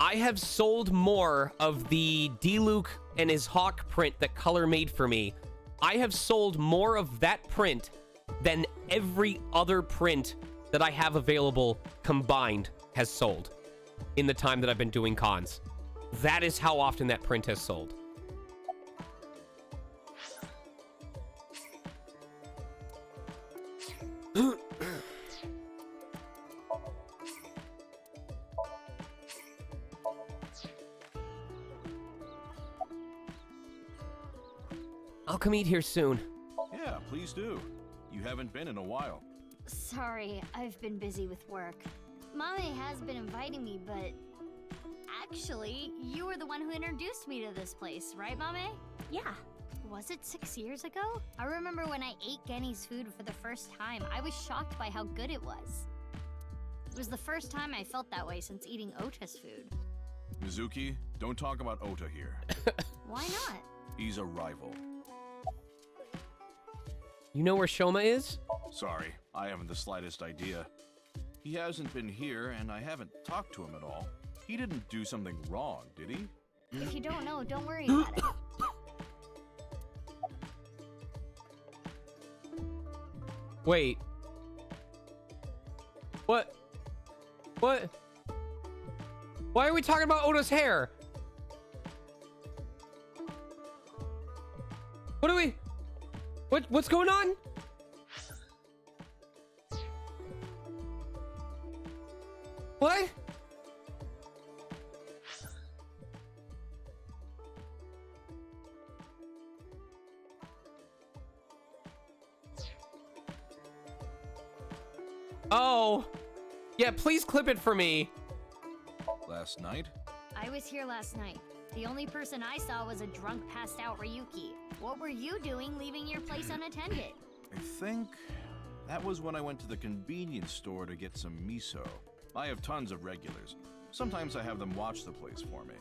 I have sold more of the D-Luke and his Hawk print that Color made for me. I have sold more of that print than every other print that I have available combined has sold in the time that I've been doing cons. That is how often that print has sold. I'll come eat here soon. Yeah, please do. You haven't been in a while. Sorry, I've been busy with work. Mame has been inviting me, but actually, you were the one who introduced me to this place, right, Mame? Yeah. Was it 6 years ago? I remember when I ate Genny's food for the first time, I was shocked by how good it was. It was the first time I felt that way since eating Ota's food. Mizuki, don't talk about Ota here. Why not? He's a rival. You know where Shoma is? Sorry, I haven't the slightest idea. He hasn't been here, and I haven't talked to him at all. He didn't do something wrong, did he? If you don't know, don't worry about it. Wait. What? What? Why are we talking about Ota's hair? What are we... What's going on? What? Oh. Yeah, please clip it for me. Last night? I was here last night. The only person I saw was a drunk, passed out Ryuki. What were you doing leaving your place unattended? I think that was when I went to the convenience store to get some miso. I have tons of regulars. Sometimes I have them watch the place for me.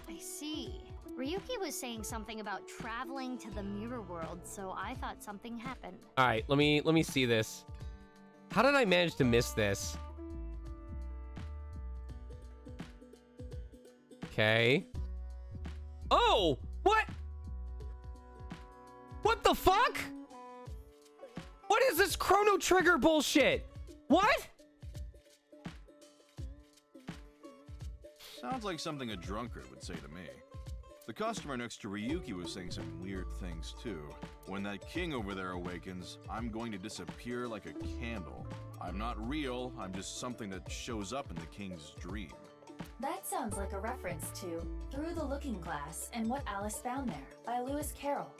I see. Ryuki was saying something about traveling to the mirror world, so I thought something happened. All right, let me see this. How did I manage to miss this? Okay. Oh, what? What the fuck? What is this Chrono Trigger bullshit? What? Sounds like something a drunkard would say to me. The customer next to Ryuki was saying some weird things too. When that king over there awakens, I'm going to disappear like a candle. I'm not real, I'm just something that shows up in the king's dream. That sounds like a reference to Through the Looking Glass and What Alice Found There by Lewis Carroll.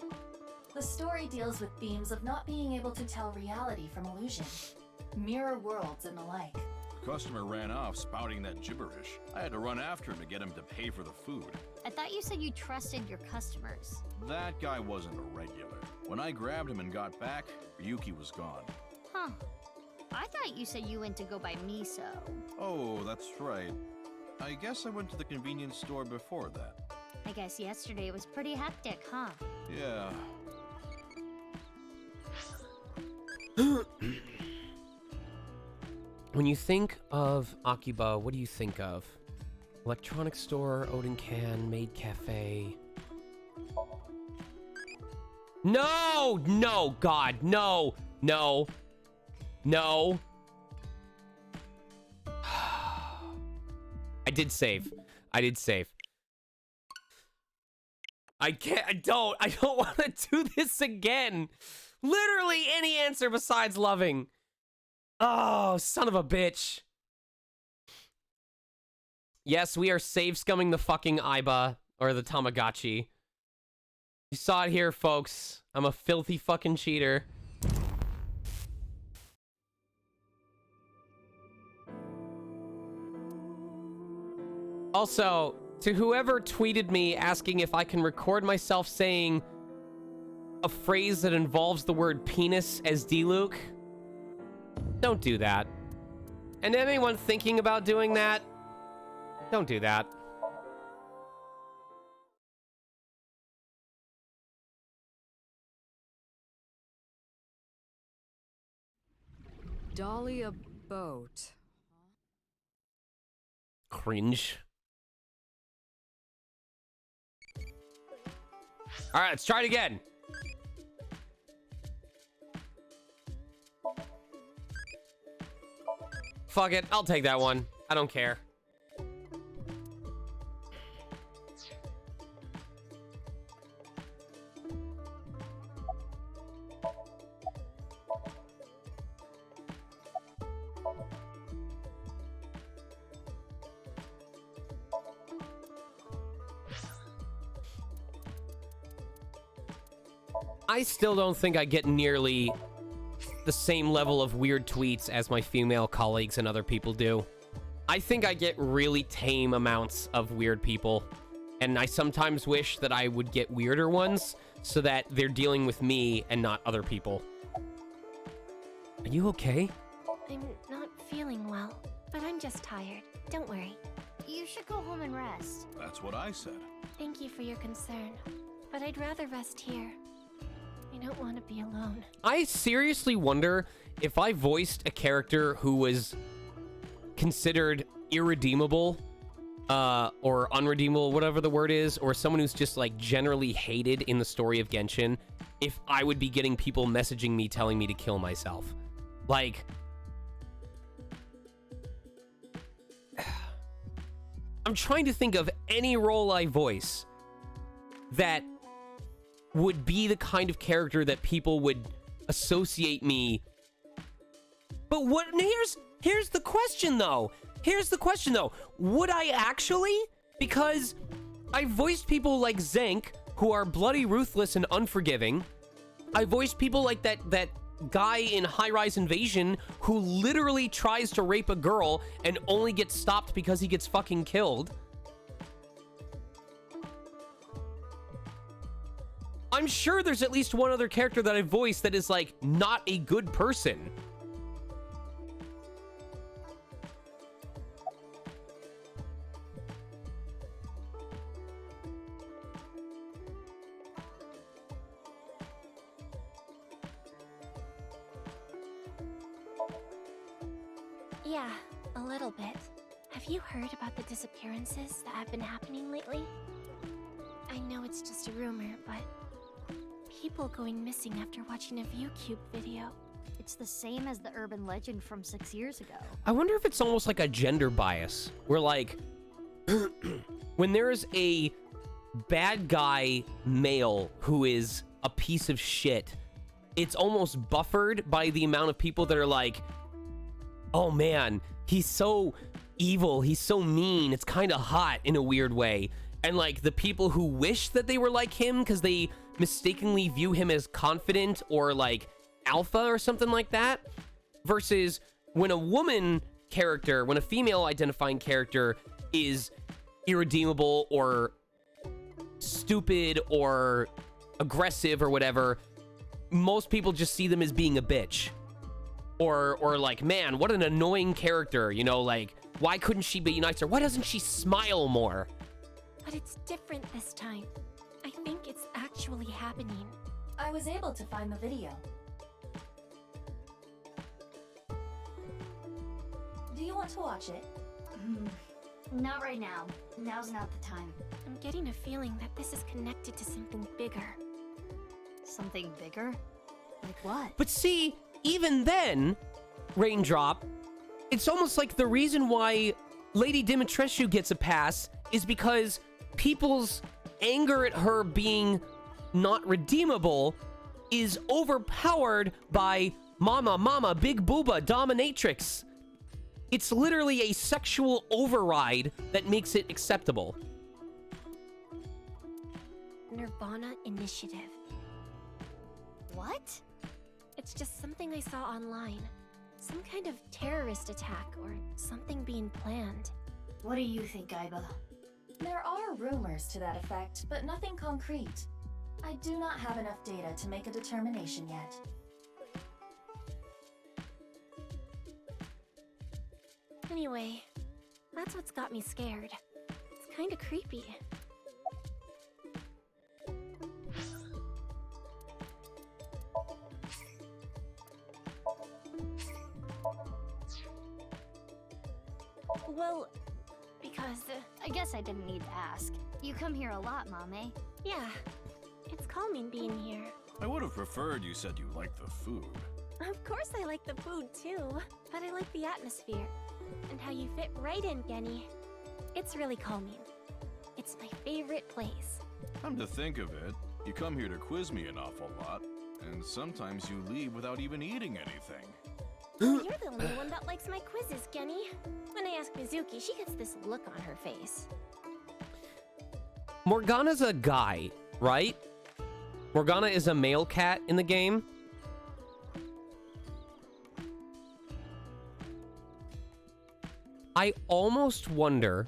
The story deals with themes of not being able to tell reality from illusion, mirror worlds and the like. The customer ran off spouting that gibberish. I had to run after him to get him to pay for the food. I thought you said you trusted your customers. That guy wasn't a regular. When I grabbed him and got back, Ryuki was gone. Huh. I thought you said you went to go buy miso. Oh, that's right. I guess I went to the convenience store before that. I guess yesterday was pretty hectic, huh? Yeah. When you think of Akiba, what do you think of? Electronics store, Odin Can, Maid Cafe. No! No, God, no! No! No. I did save. I did save. I can't. I don't want to do this again. Literally any answer besides loving. Oh, son of a bitch. Yes, we are save scumming the fucking Aiba, or the Tamagotchi. You saw it here, folks. I'm a filthy fucking cheater. Also, to whoever tweeted me asking if I can record myself saying a phrase that involves the word penis as D-Luke, don't do that. And anyone thinking about doing that, don't do that. Dahlia boat. Cringe. All right, let's try it again. Fuck it, I'll take that one. I don't care. I still don't think I get nearly the same level of weird tweets as my female colleagues and other people do. I think I get really tame amounts of weird people, and I sometimes wish that I would get weirder ones so that they're dealing with me and not other people. Are you okay? I'm not feeling well, but I'm just tired. Don't worry. You should go home and rest. That's what I said. Thank you for your concern, but I'd rather rest here. I don't want to be alone. I seriously wonder if I voiced a character who was considered irredeemable, or unredeemable, whatever the word is, or someone who's just like generally hated in the story of Genshin, if I would be getting people messaging me telling me to kill myself. Like, I'm trying to think of any role I voice that would be the kind of character that people would associate me. But what, here's the question though. Here's the question though. Would I actually? Because I voiced people like Zank, who are bloody ruthless and unforgiving. I voiced people like that guy in High Rise Invasion who literally tries to rape a girl and only gets stopped because he gets fucking killed. I'm sure there's at least one other character that I voiced that is, like, not a good person. Yeah, a little bit. Have you heard about the disappearances that have been happening lately? I know it's just a rumor, but people going missing after watching a ViewCube video. It's the same as the urban legend from 6 years ago. I wonder if it's almost like a gender bias, where, like, when there is a bad guy male who is a piece of shit, it's almost buffered by the amount of people that are like, oh man, he's so evil, he's so mean, it's kind of hot in a weird way. And, like, the people who wish that they were like him because they mistakenly view him as confident or, like, alpha or something like that. Versus when a woman character, when a female identifying character is irredeemable or stupid or aggressive or whatever, most people just see them as being a bitch. Or like, man, what an annoying character, you know, like, why couldn't she be nicer? Why doesn't she smile more? But it's different this time. I think it's actually happening. I was able to find the video. Do you want to watch it? Not right now. Now's not the time. I'm getting a feeling that this is connected to something bigger. Something bigger? Like what? But see, even then, Raindrop, it's almost like the reason why Lady Dimitrescu gets a pass is because people's anger at her being not redeemable is overpowered by Mama, Big Booba, Dominatrix. It's literally a sexual override that makes it acceptable. Nirvana Initiative. What? It's just something I saw online. Some kind of terrorist attack or something being planned. What do you think, Aiba? There are rumors to that effect, but nothing concrete. I do not have enough data to make a determination yet. Anyway, that's what's got me scared. It's kinda creepy. Well, because... I guess I didn't need to ask. You come here a lot, Mame. yeah, it's calming being here. I would have preferred you said you liked the food. Of course I like the food too, but I like the atmosphere and how you fit right in, Genny. It's really calming. It's my favorite place. Come to think of it, you come here to quiz me an awful lot, and sometimes you leave without even eating anything. Well, you're the only one that likes my quizzes, Genny. When I ask Mizuki, she gets this look on her face. Morgana's a guy, right? Morgana is a male cat in the game. I almost wonder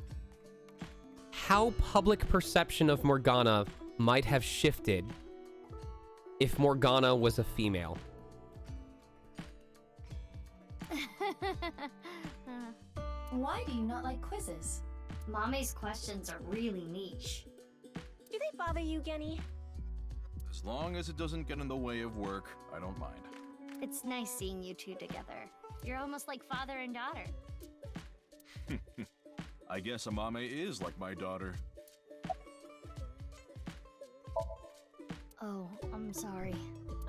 how public perception of Morgana might have shifted if Morgana was a female. Why do you not like quizzes? Mame's questions are really niche. Do they bother you, Genny? As long as it doesn't get in the way of work, I don't mind. It's nice seeing you two together. You're almost like father and daughter. I guess Amame is like my daughter. Oh, I'm sorry.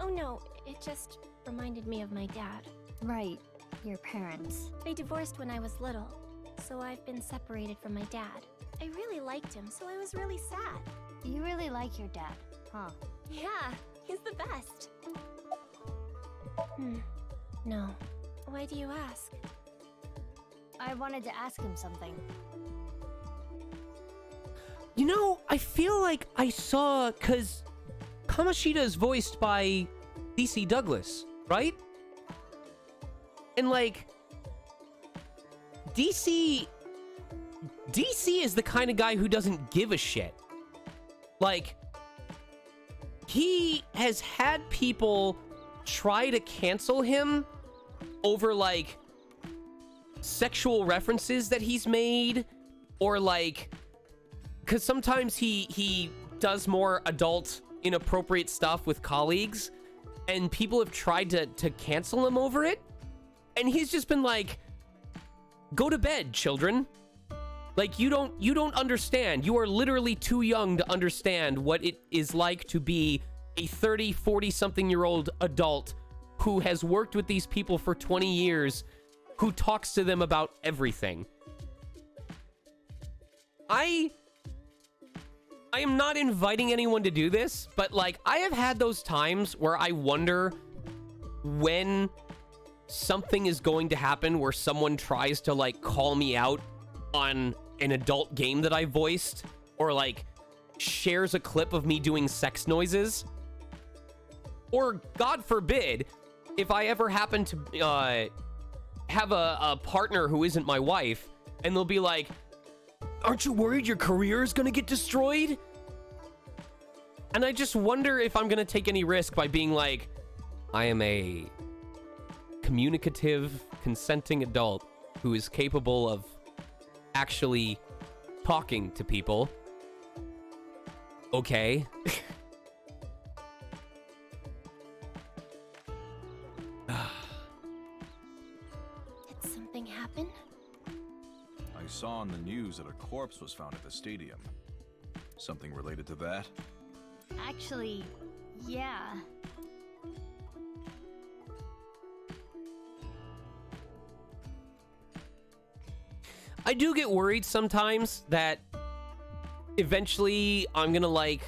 Oh no, it just reminded me of my dad. Right, your parents. They divorced when I was little, so I've been separated from my dad. I really liked him, so I was really sad. You really like your dad, huh? Yeah, he's the best. No. Why do you ask? I wanted to ask him something. You know, I feel like I saw, because Kamoshida is voiced by DC Douglas, right? And like, DC is the kind of guy who doesn't give a shit. Like, he has had people try to cancel him over like sexual references that he's made, or like, because sometimes he does more adult inappropriate stuff with colleagues, and people have tried to cancel him over it, and he's just been like, go to bed, children. Like, you don't understand. You are literally too young to understand what it is like to be a 30, 40 something year old adult who has worked with these people for 20 years, who talks to them about everything. I am not inviting anyone to do this, but like, I have had those times where I wonder when something is going to happen where someone tries to like call me out on an adult game that I voiced, or like shares a clip of me doing sex noises, or God forbid, if I ever happen to have a partner who isn't my wife, and they'll be like, aren't you worried your career is gonna get destroyed? And I just wonder if I'm gonna take any risk by being like, I am a communicative, consenting adult who is capable of actually talking to people. Okay. Did something happen? I saw on the news that a corpse was found at the stadium. Something related to that? Actually, yeah. I do get worried sometimes that eventually I'm gonna like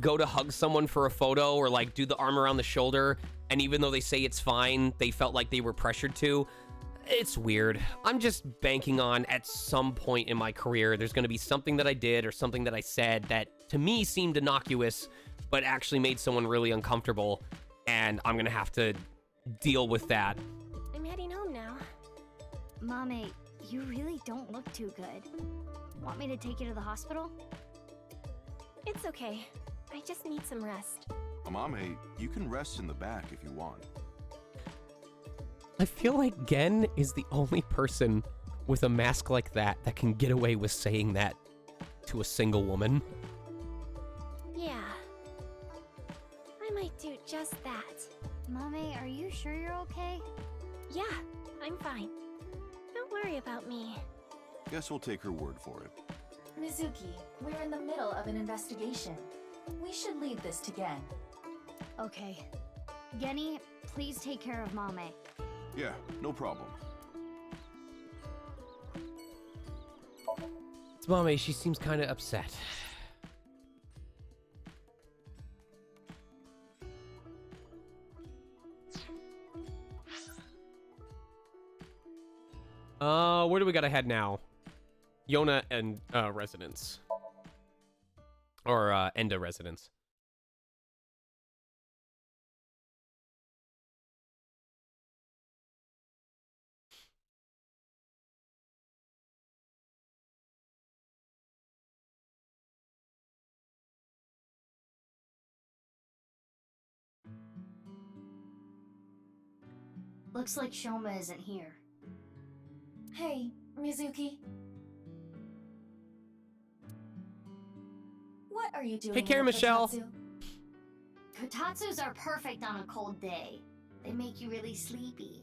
go to hug someone for a photo or like do the arm around the shoulder, and even though they say it's fine, they felt like they were pressured to. It's weird. I'm just banking on at some point in my career there's gonna be something that I did or something that I said that to me seemed innocuous but actually made someone really uncomfortable, and I'm gonna have to deal with that. I'm heading home now. Mommy, you really don't look too good. Want me to take you to the hospital? It's okay. I just need some rest. Amame, you can rest in the back if you want. I feel like Gen is the only person with a mask like that that can get away with saying that to a single woman. Yeah. I might do just that. Mommy, are you sure you're okay? Yeah, I'm fine. Don't worry about me. Guess we'll take her word for it. Mizuki, we're in the middle of an investigation. We should leave this to Gen. Okay. Genny, please take care of Mame. Yeah, no problem. It's Mame, she seems kind of upset. Where do we gotta head now? Yona and residence. Or Enda residence. Looks like Shoma isn't here. Hey, Mizuki. What are you doing? Take care, in Michelle. Kotatsu? Kotatsus are perfect on a cold day. They make you really sleepy.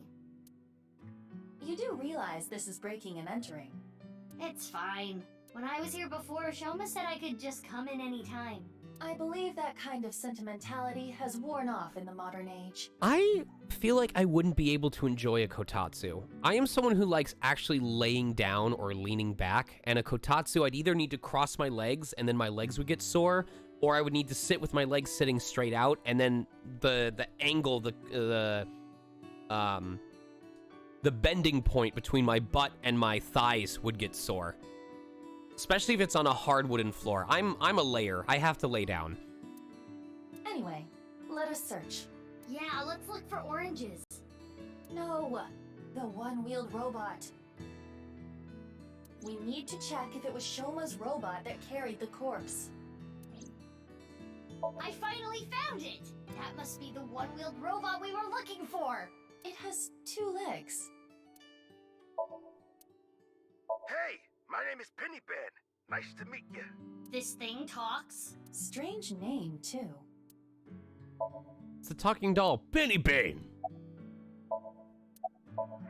You do realize this is breaking and entering. It's fine. When I was here before, Shoma said I could just come in any time. I believe that kind of sentimentality has worn off in the modern age. I feel like I wouldn't be able to enjoy a kotatsu. I am someone who likes actually laying down or leaning back, and a kotatsu I'd either need to cross my legs and then my legs would get sore, or I would need to sit with my legs sitting straight out, and then the angle, the bending point between my butt and my thighs would get sore. Especially if it's on a hard wooden floor. I'm a layer. I have to lay down. Anyway, let us search. Yeah, let's look for oranges. No, the one-wheeled robot. We need to check if it was Shoma's robot that carried the corpse. I finally found it! That must be the one-wheeled robot we were looking for! It has 2 legs. Hey, my name is Pennyben. Nice to meet you. This thing talks? Strange name, too. It's the talking doll, Benny Bane.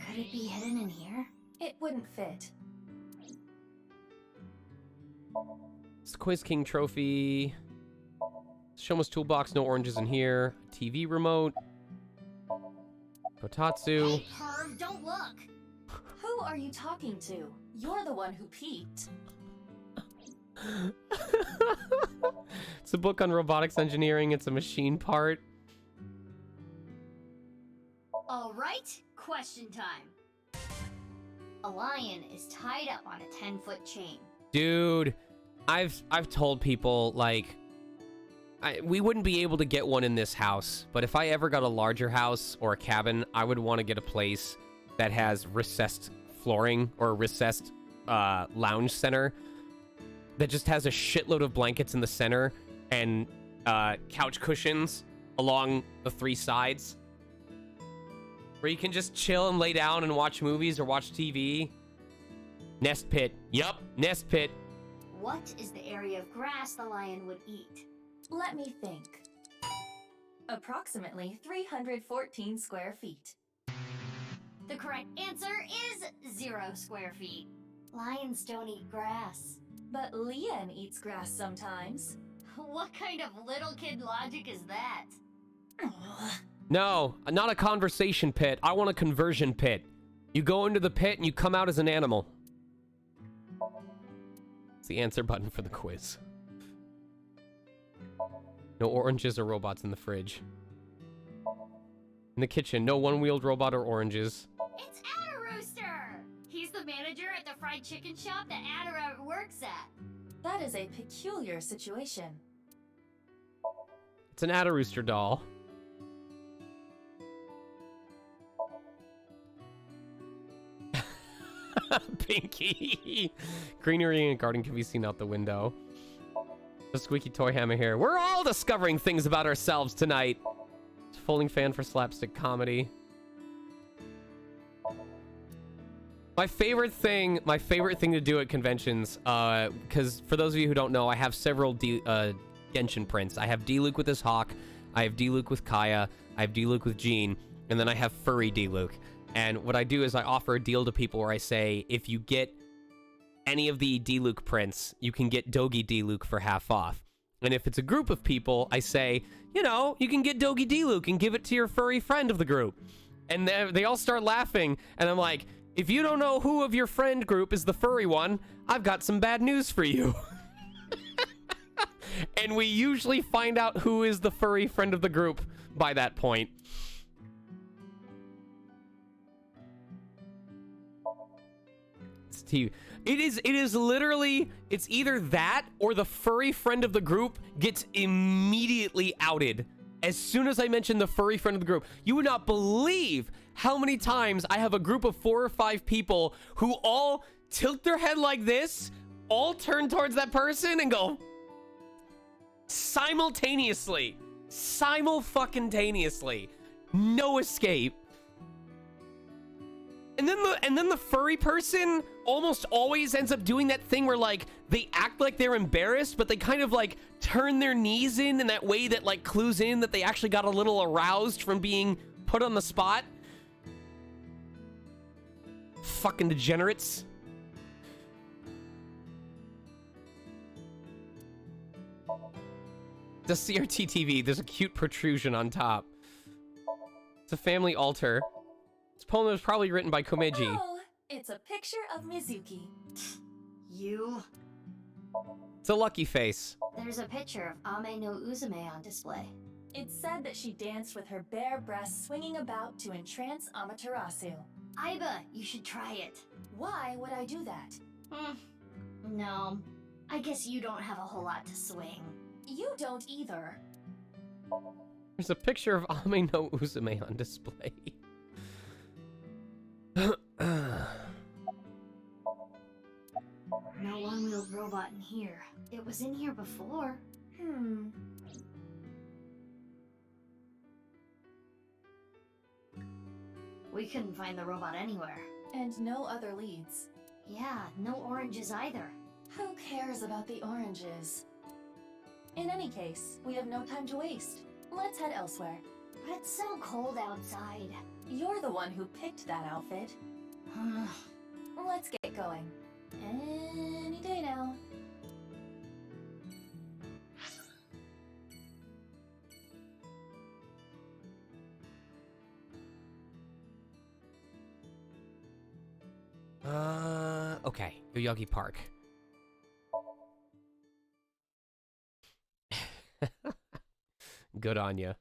Could it be hidden in here? It wouldn't fit. It's the Quiz King trophy. Shoma's toolbox, no oranges in here. TV remote. Kotatsu. Hey, perv, don't look! Who are you talking to? You're the one who peeked. It's a book on robotics engineering. It's a machine part. Alright, question time. A lion is tied up on a 10-foot chain. Dude, I've told people, like, we wouldn't be able to get one in this house, but if I ever got a larger house or a cabin, I would want to get a place that has recessed flooring or a recessed lounge center that just has a shitload of blankets in the center and couch cushions along the 3 sides where you can just chill and lay down and watch movies or watch TV. Nest pit. Yup, nest pit. What is the area of grass the lion would eat? Let me think. Approximately 314 square feet. The correct answer is 0 square feet. Lions don't eat grass. But Lian eats grass sometimes. What kind of little kid logic is that? No, not a conversation pit. I want a conversion pit. You go into the pit and you come out as an animal. the answer button for the quiz. No oranges or robots in the fridge. In the kitchen, no one-wheeled robot or oranges. It's Adderooster! He's the manager at the fried chicken shop that Adder works at. That is a peculiar situation. It's an Adderooster doll. Pinky. Greenery and garden can be seen out the window. The squeaky toy hammer here. We're all discovering things about ourselves tonight. Folding fan for slapstick comedy. My favorite thing to do at conventions, because for those of you who don't know, I have several Genshin prints. I have D-Luke with his hawk, I have D-Luke with Kaya, I have D-Luke with Jean, and then I have furry D-Luke. And what I do is I offer a deal to people where I say, if you get any of the D-Luke prints, you can get Dogi D-Luke for half off. And if it's a group of people, I say, you know, you can get Dogi D-Luke and give it to your furry friend of the group. And they all start laughing, and I'm like, if you don't know who of your friend group is the furry one, I've got some bad news for you. And we usually find out who is the furry friend of the group by that point. It's TV. It is literally, it's either that or the furry friend of the group gets immediately outed. As soon as I mention the furry friend of the group, you would not believe how many times I have a group of 4 or 5 people who all tilt their head like this, all turn towards that person and go simultaneously. Simul-fucking-taneously. No escape. And then the furry person almost always ends up doing that thing where, like, they act like they're embarrassed, but they kind of, like, turn their knees in that way that, like, clues in that they actually got a little aroused from being put on the spot. Fucking degenerates. The CRT TV, there's a cute protrusion on top. It's a family altar. This poem was probably written by Komeiji. Oh, it's a picture of Mizuki. You? It's a lucky face. There's a picture of Ame no Uzume on display. It's said that she danced with her bare breasts swinging about to entrance Amaterasu. Aiba, you should try it. Why would I do that? No. I guess you don't have a whole lot to swing. You don't either. There's a picture of Ame no Uzume on display. No one-wheeled robot in here. It was in here before. We couldn't find the robot anywhere. And no other leads. Yeah, no oranges either. Who cares about the oranges? In any case, we have no time to waste. Let's head elsewhere. But it's so cold outside. You're the one who picked that outfit. Let's get going. Any day now. Okay. Yoyogi Park. Good on ya.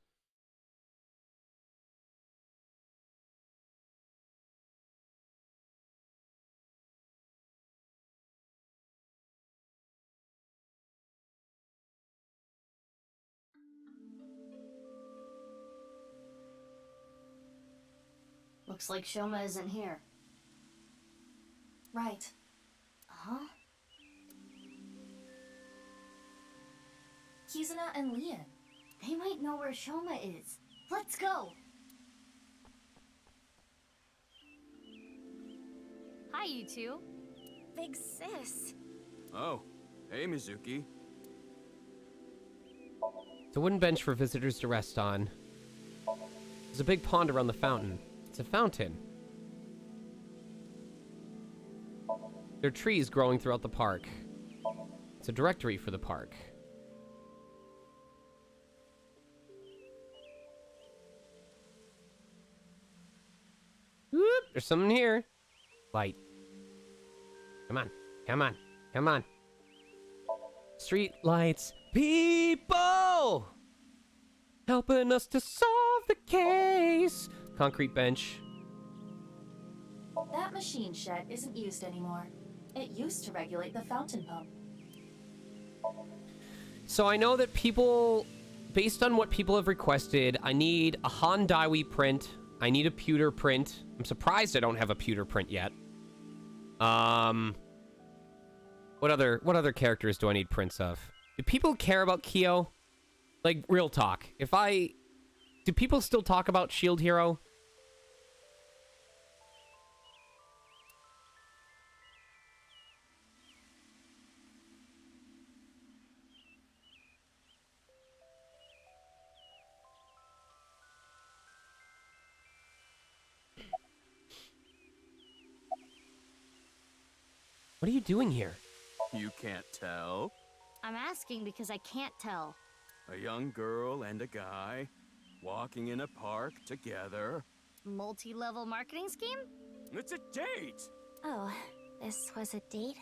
Looks like Shoma isn't here. Right. Huh? Kizuna and Leon. They might know where Shoma is. Let's go! Hi, you two. Big sis. Oh, hey, Mizuki. It's a wooden bench for visitors to rest on. There's a big pond around the fountain. It's a fountain. There are trees growing throughout the park. It's a directory for the park. Whoop, there's something here. Light. Come on, come on, come on. Street lights, people! Helping us to solve the case. Concrete bench. That machine shed isn't used anymore. It used to regulate the fountain pump. So I know that people, based on what people have requested, I need a Han Daiwi print. I need a pewter print. I'm surprised I don't have a pewter print yet. What other characters do I need prints of? Do people care about Kyo? Like, real talk. Do people still talk about Shield Hero? What are you doing here? You can't tell? I'm asking because I can't tell. A young girl and a guy walking in a park together. Multi-level marketing scheme? It's a date! Oh, this was a date?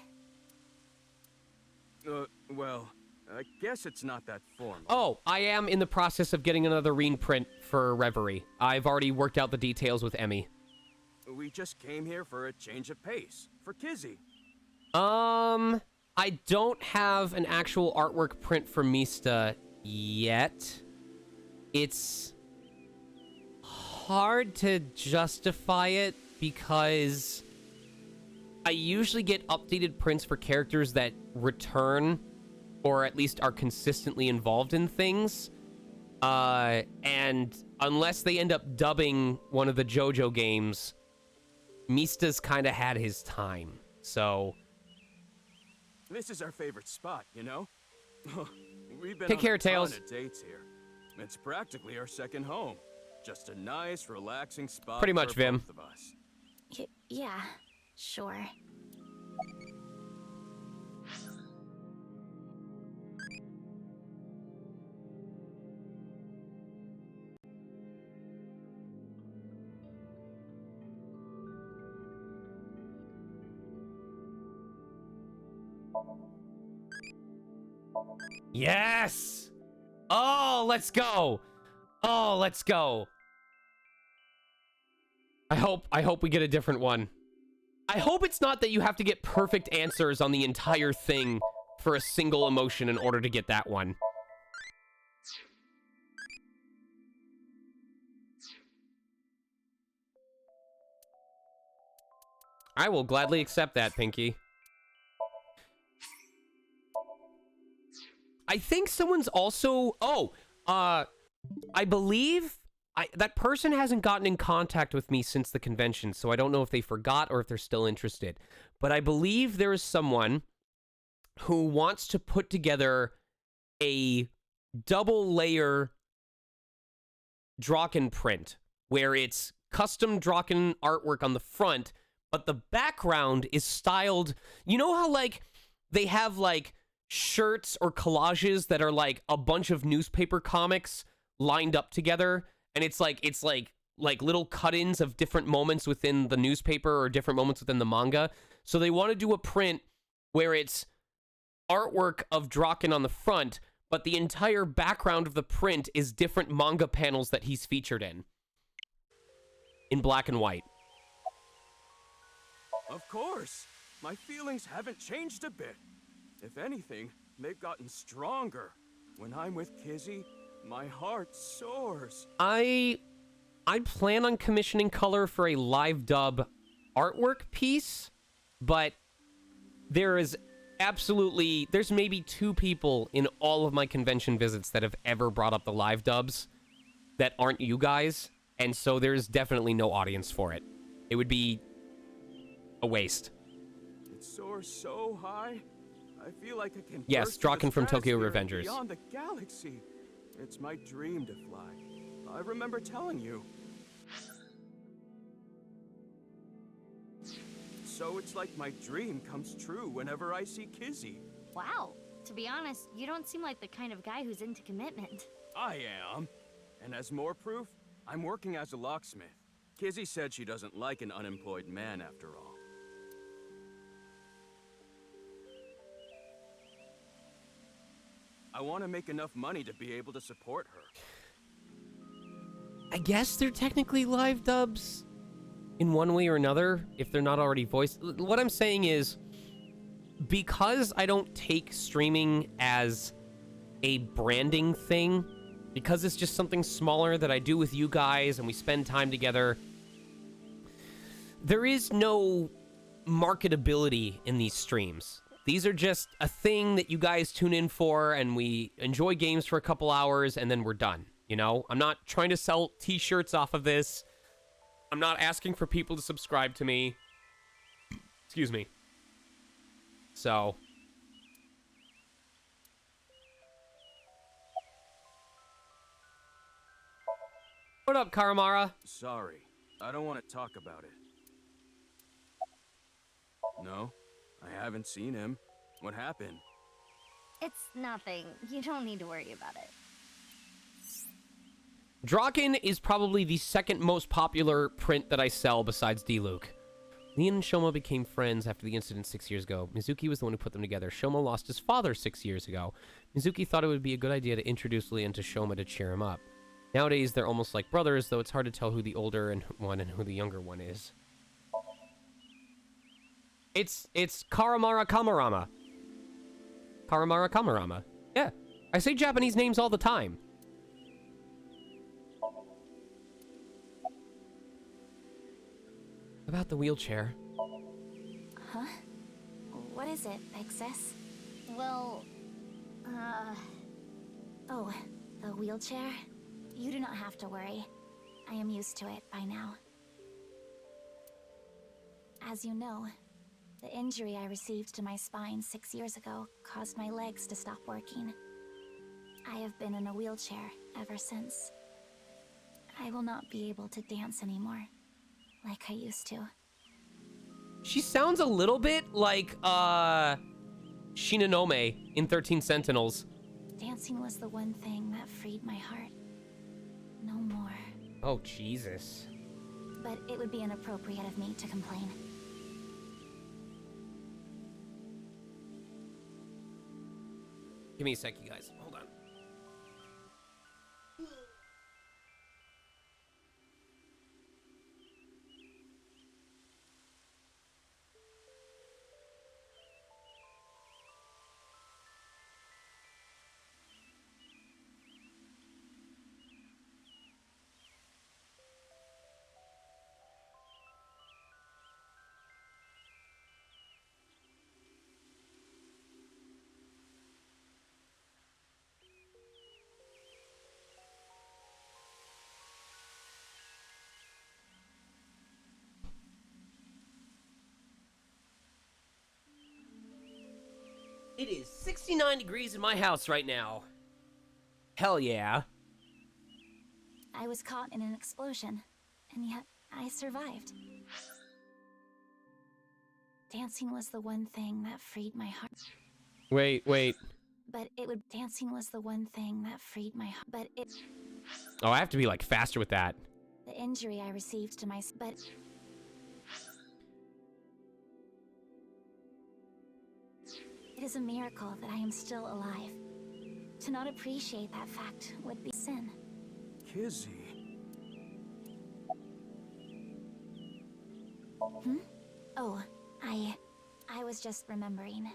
Well, I guess it's not that formal. Oh, I am in the process of getting another Reen print for Reverie. I've already worked out the details with Emmy. We just came here for a change of pace, for Kizzy. I don't have an actual artwork print for Mista yet. It's hard to justify it because I usually get updated prints for characters that return or at least are consistently involved in things. And unless they end up dubbing one of the JoJo games, Mista's kind of had his time. So This is our favorite spot, you know? We've been Take on care, a ton Tails. of dates here. It's practically our second home. Just a nice, relaxing spot Pretty much, for Vim. both of us. Yeah, sure. yes! Oh, let's go. Oh, let's go. I hope we get a different one. I hope it's not that you have to get perfect answers on the entire thing for a single emotion in order to get that one. I will gladly accept that, Pinky. I think someone's also... Oh, I believe... that person hasn't gotten in contact with me since the convention, so I don't know if they forgot or if they're still interested. But I believe there is someone who wants to put together a double-layer Draken print, where it's custom Draken artwork on the front, but the background is styled... You know how, like, they have, like, shirts or collages that are, like, a bunch of newspaper comics lined up together? And it's like little cut-ins of different moments within the newspaper or different moments within the manga. So they want to do a print where it's artwork of Draken on the front, but the entire background of the print is different manga panels that he's featured in black and white. Of course! My feelings haven't changed a bit. If anything, they've gotten stronger. When I'm with Kizzy, my heart soars. I plan on commissioning color for a live dub artwork piece, but there's maybe 2 people in all of my convention visits that have ever brought up the live dubs that aren't you guys, and so there's definitely no audience for it. It would be a waste. It soars so high, I feel like I can Yes, burst Draken into from Tokyo stratosphere and Revengers. Beyond the galaxy. It's my dream to fly. I remember telling you. So it's like my dream comes true whenever I see Kizzy. Wow. To be honest, you don't seem like the kind of guy who's into commitment. I am. And as more proof, I'm working as a locksmith. Kizzy said she doesn't like an unemployed man after all. I want to make enough money to be able to support her. I guess they're technically live dubs in one way or another, if they're not already voiced. What I'm saying is, because I don't take streaming as a branding thing, because it's just something smaller that I do with you guys and we spend time together, there is no marketability in these streams. These are just a thing that you guys tune in for, and we enjoy games for a couple hours, and then we're done. You know, I'm not trying to sell t-shirts off of this. I'm not asking for people to subscribe to me. Excuse me. So. What up, Karamara? Sorry, I don't want to talk about it. No, I haven't seen him. What happened? It's nothing. You don't need to worry about it. Draken is probably the second most popular print that I sell besides D-Luke. Leon and Shoma became friends after the incident 6 years ago. Mizuki was the one who put them together. Shoma lost his father 6 years ago. Mizuki thought it would be a good idea to introduce Leon to Shoma to cheer him up. Nowadays, they're almost like brothers, though it's hard to tell who the older one and who the younger one is. It's Karamara Kamarama. Karamara Kamarama. Yeah, I say Japanese names all the time. About the wheelchair. Huh? What is it, Big Sis? Well, Oh, the wheelchair? You do not have to worry. I am used to it by now. As you know, the injury I received to my spine 6 years ago caused my legs to stop working. I have been in a wheelchair ever since. I will not be able to dance anymore, like I used to. She sounds a little bit like, Shinonome in 13 Sentinels. Dancing was the one thing that freed my heart. No more. Oh, Jesus. But it would be inappropriate of me to complain. Give me a sec, you guys. Hold on. It is 69 degrees in my house right now. Hell yeah. I was caught in an explosion, and yet I survived. Dancing was the one thing that freed my heart. Wait. Dancing was the one thing that freed my heart. But it. Oh, I have to be, like, faster with that. The injury I received to my. But. It is a miracle that I am still alive. To not appreciate that fact would be sin. Kizzy. Oh, I was just remembering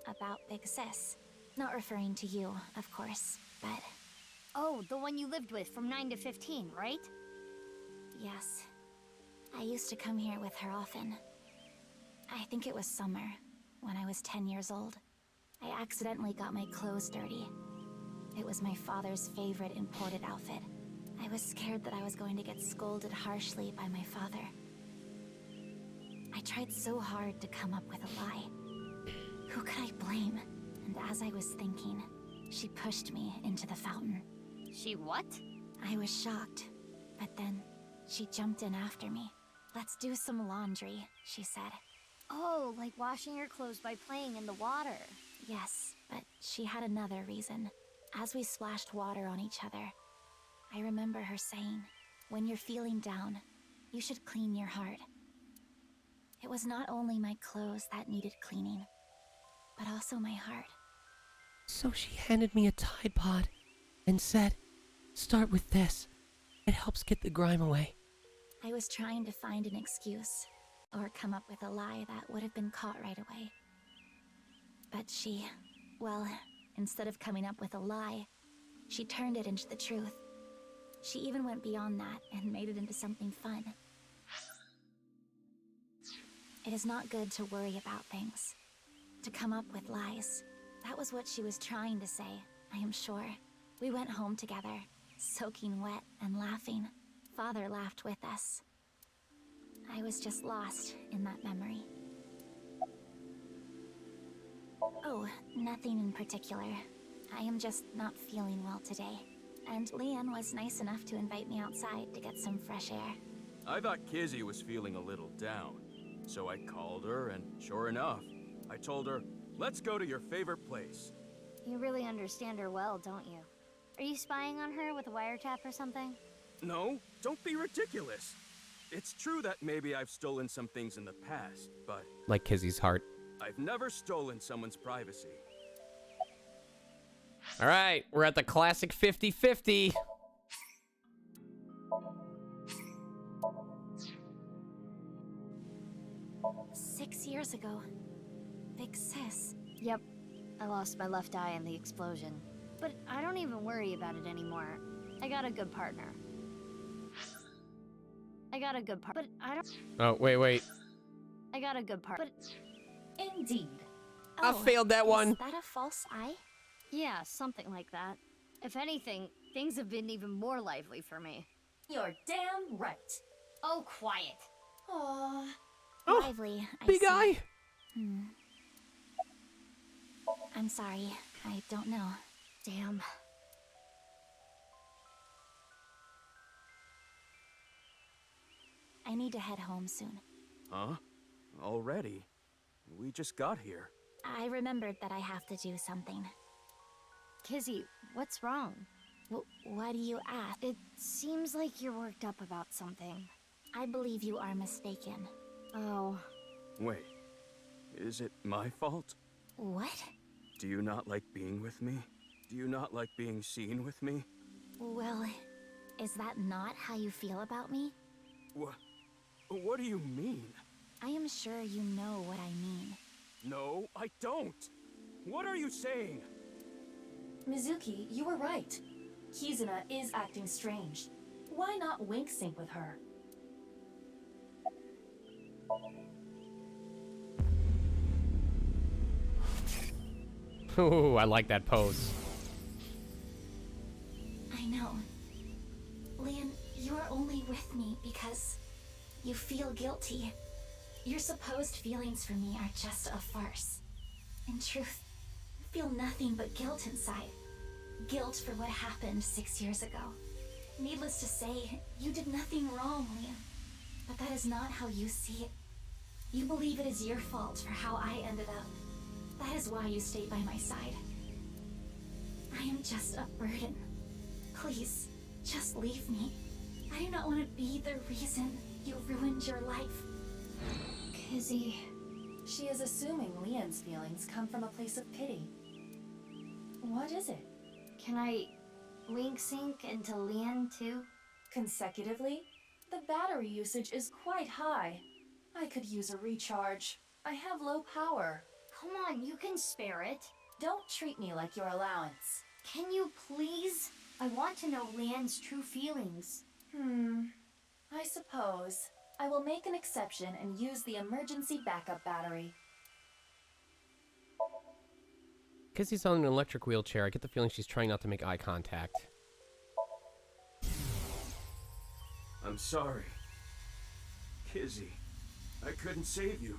about Big Sis. Not referring to you, of course, but... Oh, the one you lived with from 9 to 15, right? Yes. I used to come here with her often. I think it was summer, when I was 10 years old. I accidentally got my clothes dirty. It was my father's favorite imported outfit. I was scared that I was going to get scolded harshly by my father. I tried so hard to come up with a lie. Who could I blame? And as I was thinking, she pushed me into the fountain. She what? I was shocked, but then she jumped in after me. "Let's do some laundry," she said. Oh, like washing your clothes by playing in the water. Yes, but she had another reason. As we splashed water on each other, I remember her saying, "When you're feeling down, you should clean your heart." It was not only my clothes that needed cleaning, but also my heart. So she handed me a Tide Pod and said, "Start with this. It helps get the grime away." I was trying to find an excuse, or come up with a lie that would have been caught right away. But she, well, instead of coming up with a lie, she turned it into the truth. She even went beyond that and made it into something fun. It is not good to worry about things, to come up with lies. That was what she was trying to say, I am sure. We went home together, soaking wet and laughing. Father laughed with us. I was just lost in that memory. Oh, nothing in particular. I am just not feeling well today. And Leanne was nice enough to invite me outside to get some fresh air. I thought Kizzy was feeling a little down. So I called her, and sure enough, I told her, let's go to your favorite place. You really understand her well, don't you? Are you spying on her with a wiretap or something? No, don't be ridiculous. It's true that maybe I've stolen some things in the past, but... Like Kizzy's heart. I've never stolen someone's privacy. All right, we're at the classic 50-50. 6 years ago. Big sis. Yep. I lost my left eye in the explosion. But I don't even worry about it anymore. I got a good partner. But I don't... Oh, wait. I got a good partner. But indeed. I failed that one. Is that a false eye? Yeah, something like that. If anything, things have been even more lively for me. You're damn right. Oh, quiet. Aww. Lively, I Big see. eye. I'm sorry. I don't know. Damn. I need to head home soon. Huh? Already? We just got here. I remembered that I have to do something. Kizzy, what's wrong? What do you ask? It seems like you're worked up about something. I believe you are mistaken. Oh. Wait. Is it my fault? What? Do you not like being with me? Do you not like being seen with me? Well, is that not how you feel about me? What do you mean? I am sure you know what I mean. No, I don't. What are you saying? Mizuki, you were right. Kizuna is acting strange. Why not wink sync with her? Ooh, I like that pose. I know. Leon, you are only with me because you feel guilty. Your supposed feelings for me are just a farce. In truth, you feel nothing but guilt inside. Guilt for what happened 6 years ago. Needless to say, you did nothing wrong, Leon. But that is not how you see it. You believe it is your fault for how I ended up. That is why you stayed by my side. I am just a burden. Please, just leave me. I do not want to be the reason you ruined your life. Kizzy. She is assuming Leon's feelings come from a place of pity. What is it? Can I wink sync into Leanne too? Consecutively? The battery usage is quite high. I could use a recharge. I have low power. Come on, you can spare it. Don't treat me like your allowance. Can you please? I want to know Leanne's true feelings. I suppose. I will make an exception and use the emergency backup battery. Kizzy's on an electric wheelchair. I get the feeling she's trying not to make eye contact. I'm sorry. Kizzy, I couldn't save you.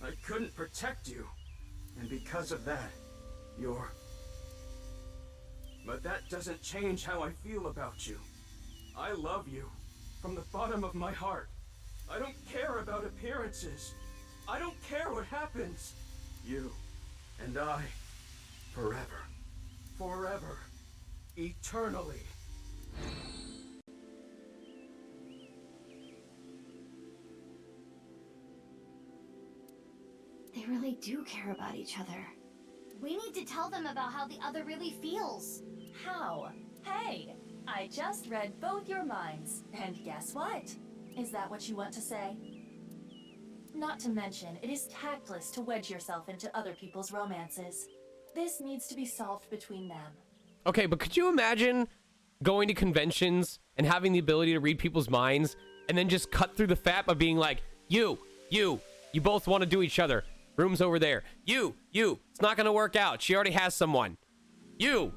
I couldn't protect you. And because of that, you're... But that doesn't change how I feel about you. I love you from the bottom of my heart. I don't care about appearances. I don't care what happens. You and I, forever, forever, eternally. They really do care about each other. We need to tell them about how the other really feels. How? Hey, I just read both your minds, and guess what? Is that what you want to say? Not to mention, it is tactless to wedge yourself into other people's romances. This needs to be solved between them. Okay, but could you imagine going to conventions and having the ability to read people's minds and then just cut through the fat by being like, you both want to do each other. Room's over there. You, it's not gonna work out. She already has someone. You,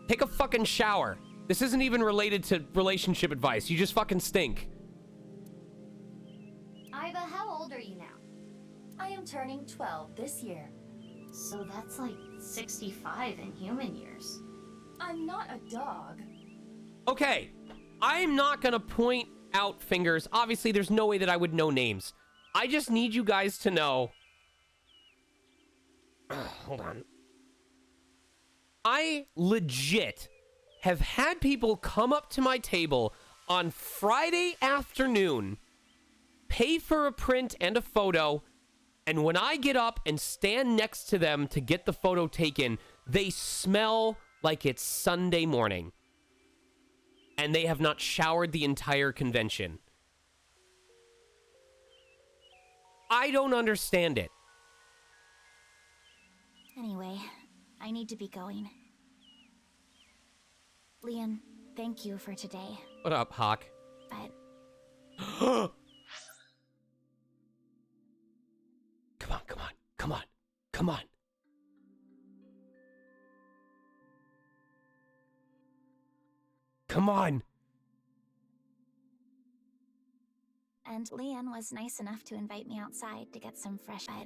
take a fucking shower. This isn't even related to relationship advice. You just fucking stink. Iva, how old are you now? I am turning 12 this year. So that's like 65 in human years. I'm not a dog. Okay, I'm not gonna point out fingers. Obviously, there's no way that I would know names. I just need you guys to know. Hold on. I legit have had people come up to my table on Friday afternoon, pay for a print and a photo, and when I get up and stand next to them to get the photo taken, they smell like it's Sunday morning. And they have not showered the entire convention. I don't understand it. Anyway, I need to be going. Leon, thank you for today. What up, Hawk? But Come on, come on, come on, come on. Come on. And Leon was nice enough to invite me outside to get some fresh air.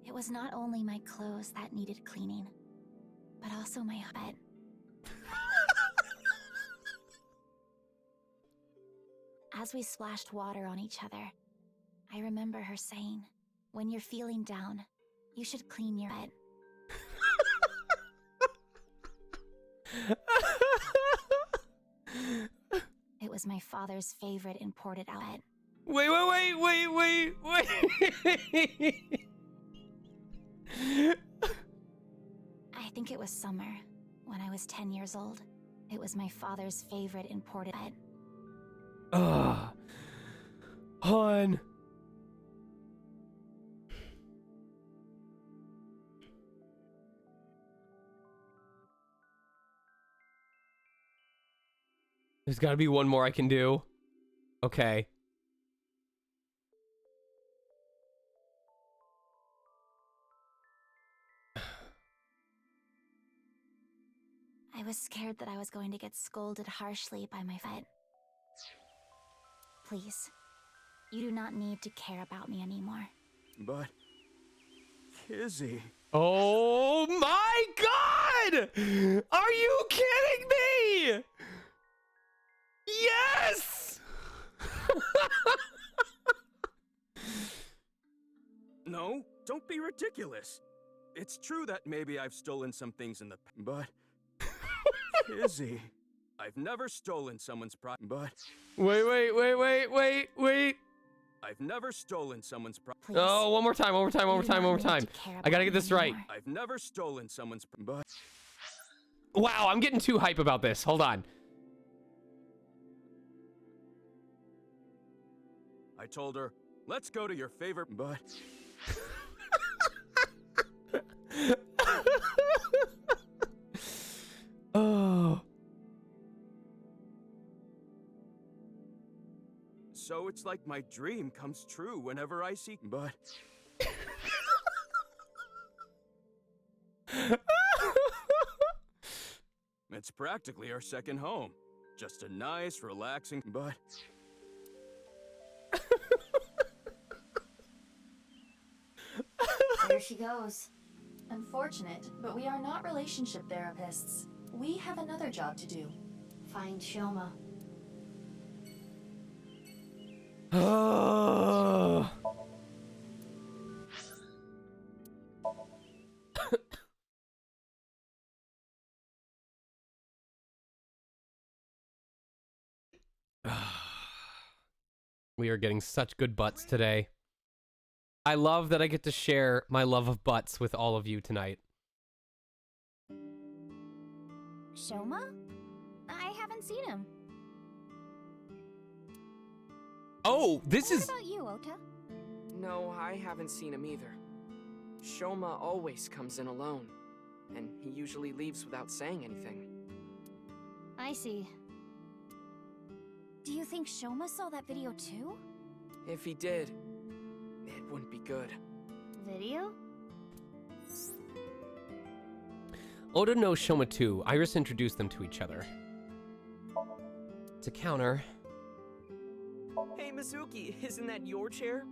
It was not only my clothes that needed cleaning, but also my bed. As we splashed water on each other, I remember her saying, when you're feeling down, you should clean your bed. It was my father's favorite imported outfit. Wait. I think it was summer, when I was 10 years old. It was my father's favorite imported bed. Ugh. Hon. There's got to be one more I can do. Okay. I was scared that I was going to get scolded harshly by my friend. Please, you do not need to care about me anymore. But... Kizzy... Oh my God! Are you kidding me? Yes! No, don't be ridiculous. It's true that maybe I've stolen some things in the past, but... Kizzy... I've never stolen someone's property, but... Wait. I've never stolen someone's property. Oh, one more time. I gotta get this right. I've never stolen someone's but... Wow, I'm getting too hype about this. Hold on. I told her, let's go to your favorite, but... Oh. So it's like my dream comes true whenever I see, but... It's practically our second home. Just a nice, relaxing, but... There she goes. Unfortunate, but we are not relationship therapists. We have another job to do. Find Shoma. Oh. We are getting such good butts today. I love that I get to share my love of butts with all of you tonight. Shoma? I haven't seen him. Oh, this What is... about you, Ota? No, I haven't seen him either. Shoma always comes in alone, and he usually leaves without saying anything. I see. Do you think Shoma saw that video too? If he did, it wouldn't be good. Video? Oda knows Shoma too. Iris introduced them to each other. It's a counter. Hey, Mizuki, isn't that your chair?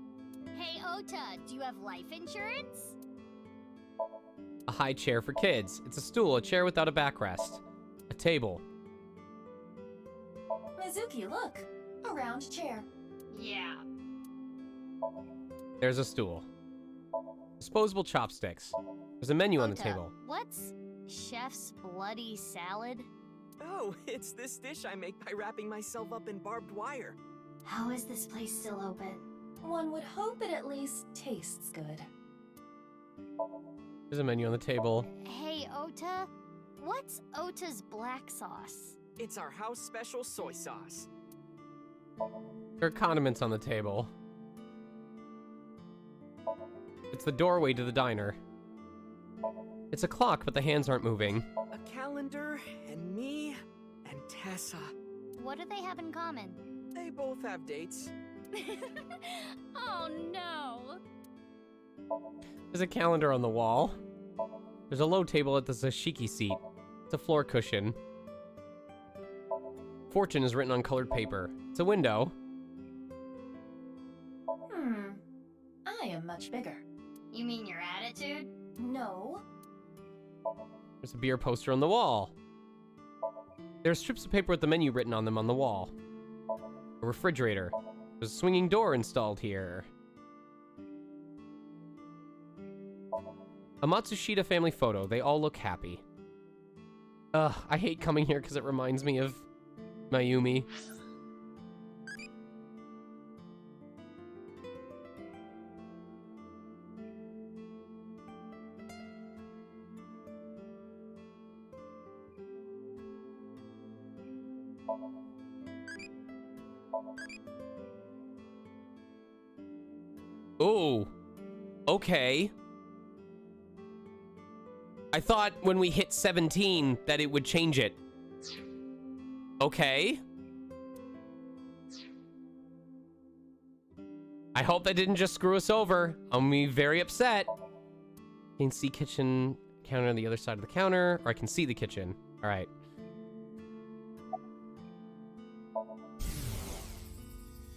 Hey, Ota, do you have life insurance? A high chair for kids. It's a stool, a chair without a backrest. A table. Mizuki, look! A round chair. Yeah. There's a stool. Disposable chopsticks. There's a menu on the Ota, table. What's chef's bloody salad? Oh, it's this dish I make by wrapping myself up in barbed wire. How is this place still open? One would hope it at least tastes good. There's a menu on the table. Hey, Ota, what's Ota's black sauce? It's our house special soy sauce. There are condiments on the table. It's the doorway to the diner. It's a clock, but the hands aren't moving. A calendar, and me, and Tessa. What do they have in common? They both have dates. Oh no! There's a calendar on the wall. There's a low table at the sashiki seat. It's a floor cushion. Fortune is written on colored paper. It's a window. I am much bigger. You mean your attitude? No. There's a beer poster on the wall. There are strips of paper with the menu written on them on the wall. A refrigerator. There's a swinging door installed here. A Matsushita family photo. They all look happy. Ugh, I hate coming here because it reminds me of Mayumi. Oh, okay. I thought when we hit 17 that it would change it. Okay. I hope that didn't just screw us over. I'm gonna be very upset. You can see kitchen counter on the other side of the counter, or I can see the kitchen. All right.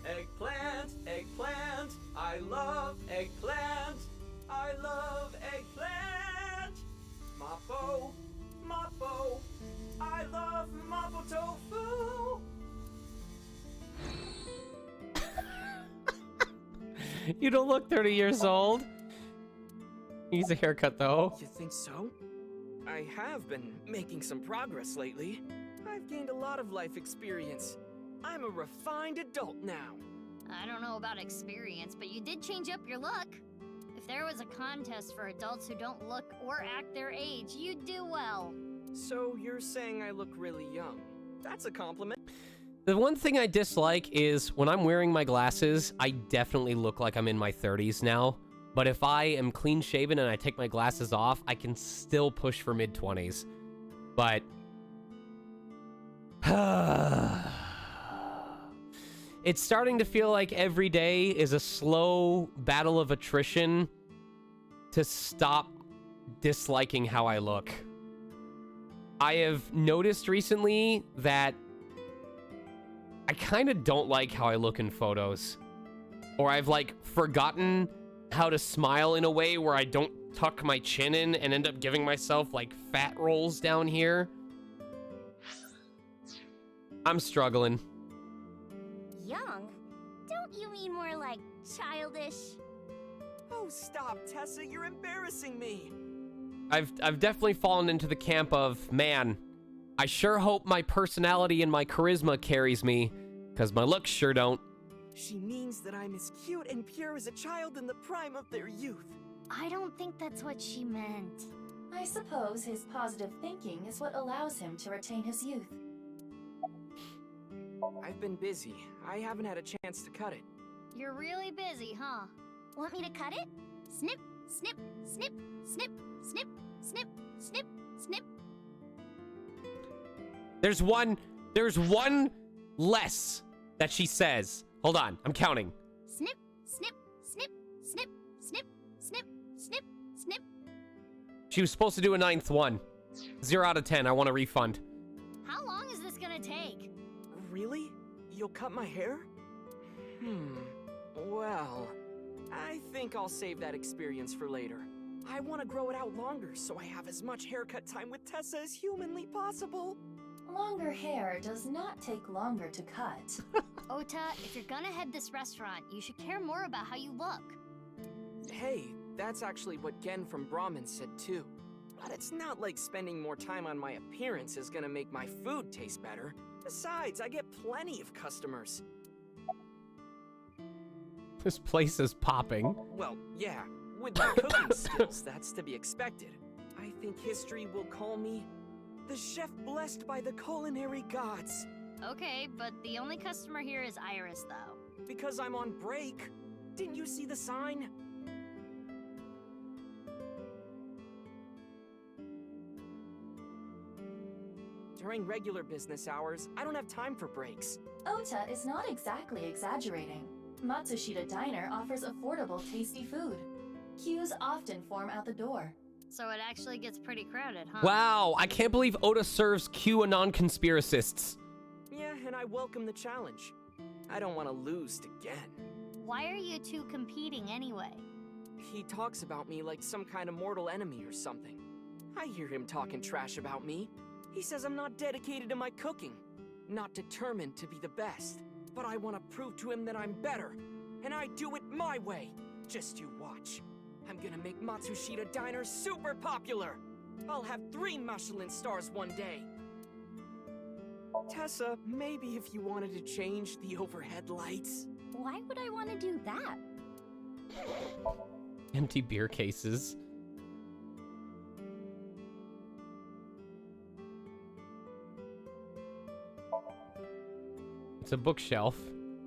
Eggplant, eggplant, I love eggplant. I love eggplant. Mapo, mapo, I love mapo tofu. You don't look 30 years old. Needs a haircut though. You think so? I have been making some progress lately. I've gained a lot of life experience. I'm a refined adult now. I don't know about experience, but you did change up your look. If there was a contest for adults who don't look or act their age, you'd do well. So you're saying I look really young? That's a compliment. The one thing I dislike is when I'm wearing my glasses, I definitely look like I'm in my 30s now. But if I am clean shaven and I take my glasses off, I can still push for mid-20s. But it's starting to feel like every day is a slow battle of attrition to stop disliking how I look. I have noticed recently that I kind of don't like how I look in photos. Or I've like forgotten how to smile in a way where I don't tuck my chin in and end up giving myself like fat rolls down here. I'm struggling. Young? Don't you mean more like childish? Oh, stop, Tessa, you're embarrassing me. I've definitely fallen into the camp of, man, I sure hope my personality and my charisma carries me, Because my looks sure don't. She means that I'm as cute and pure as a child in the prime of their youth. I don't think that's what she meant. I suppose his positive thinking is what allows him to retain his youth. I've been busy. I haven't had a chance to cut it. You're really busy, huh? Want me to cut it? Snip, snip, snip, snip, snip, snip, snip, snip. There's one less that she says. Hold on, I'm counting. Snip, snip, snip, snip, snip, snip, snip, snip. She was supposed to do a 9th one. 0 out of 10. I want a refund. How long is this gonna take? Really? You'll cut my hair? Well, I think I'll save that experience for later. I want to grow it out longer so I have as much haircut time with Tessa as humanly possible. Longer hair does not take longer to cut. Ota, if you're gonna head this restaurant, you should care more about how you look. Hey, that's actually what Gen from Brahmin said too. But it's not like spending more time on my appearance is gonna make my food taste better. Besides, I get plenty of customers. This place is popping. Well, yeah, with my cooking skills, that's to be expected. I think history will call me the chef blessed by the culinary gods. Okay, but the only customer here is Iris, though. Because I'm on break. Didn't you see the sign? During regular business hours, I don't have time for breaks. Ota is not exactly exaggerating. Matsushita Diner offers affordable, tasty food. Queues often form out the door. So it actually gets pretty crowded, huh? Wow, I can't believe Ota serves QAnon conspiracists. Yeah, and I welcome the challenge. I don't want to lose to Gen. Why are you two competing anyway? He talks about me like some kind of mortal enemy or something. I hear him talking trash about me. He says I'm not dedicated to my cooking, not determined to be the best. But I want to prove to him that I'm better, and I do it my way. Just you watch. I'm gonna make Matsushita Diner super popular. I'll have 3 Michelin stars one day. Tessa, maybe if you wanted to change the overhead lights. Why would I want to do that? Empty beer cases. It's a bookshelf.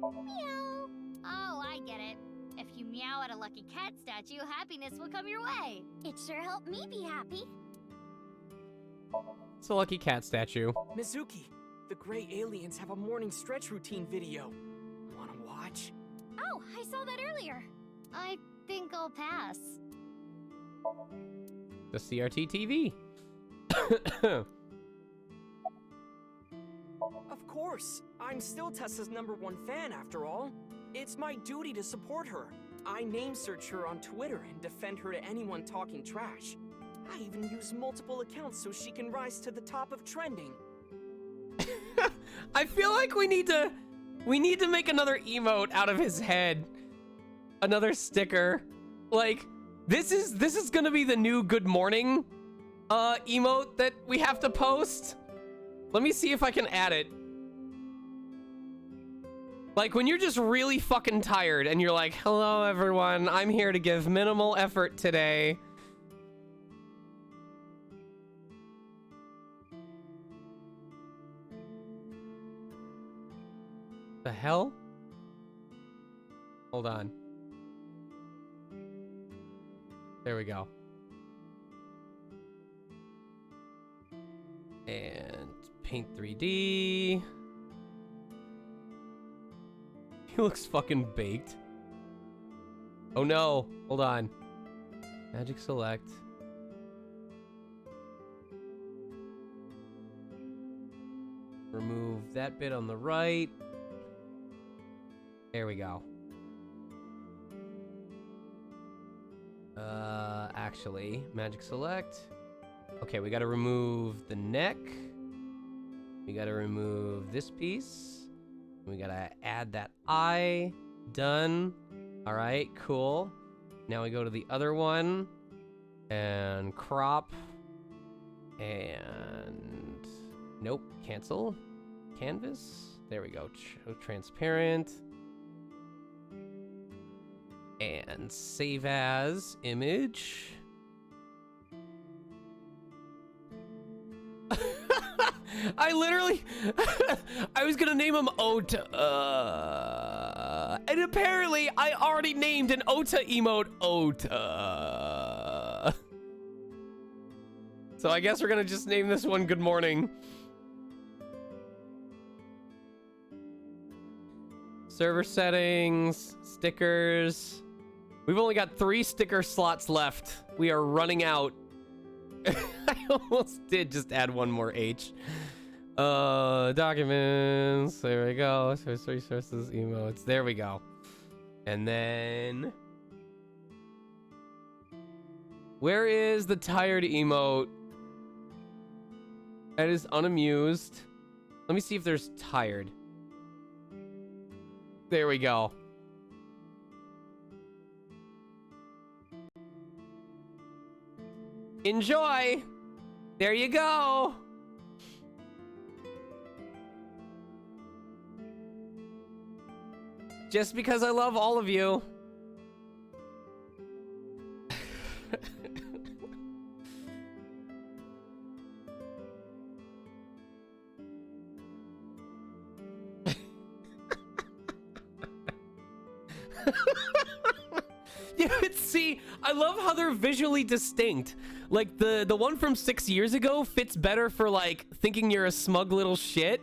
Meow. Oh, I get it. If you meow at a lucky cat statue, happiness will come your way. It sure helped me be happy. It's a lucky cat statue. Mizuki, the gray aliens have a morning stretch routine video. Wanna watch? Oh, I saw that earlier. I think I'll pass. The CRT TV. Of course. I'm still Tessa's #1 fan after all. It's my duty to support her. I name search her on Twitter and defend her to anyone talking trash. I even use multiple accounts so she can rise to the top of trending. I feel like we need to make another emote out of his head. Another sticker. Like, this is gonna be the new good morning emote that we have to post. Let me see if I can add it. Like, when you're just really fucking tired and you're like, hello everyone, I'm here to give minimal effort today. The hell? Hold on. There we go. And paint 3D. He looks fucking baked. Oh no, hold on. Magic select. Remove that bit on the right. There we go. Actually, magic select. Okay, we gotta remove the neck. We gotta remove this piece. We gotta add that eye. Done. All right, cool. Now we go to the other one and crop and nope, cancel. Canvas. There we go. Transparent. And save as image. I literally, I was gonna name him Ota. And apparently I already named an Ota emote Ota. So I guess we're gonna just name this one Good Morning. Server settings, stickers. We've only got 3 sticker slots left. We are running out. I almost did just add one more H. Documents. There we go. Source resources, emotes. There we go. And then... where is the tired emote? That is unamused. Let me see if there's tired. There we go. Enjoy! There you go! Just because I love all of you. Yeah, see, I love how they're visually distinct. Like, the one from 6 years ago fits better for, like, thinking you're a smug little shit.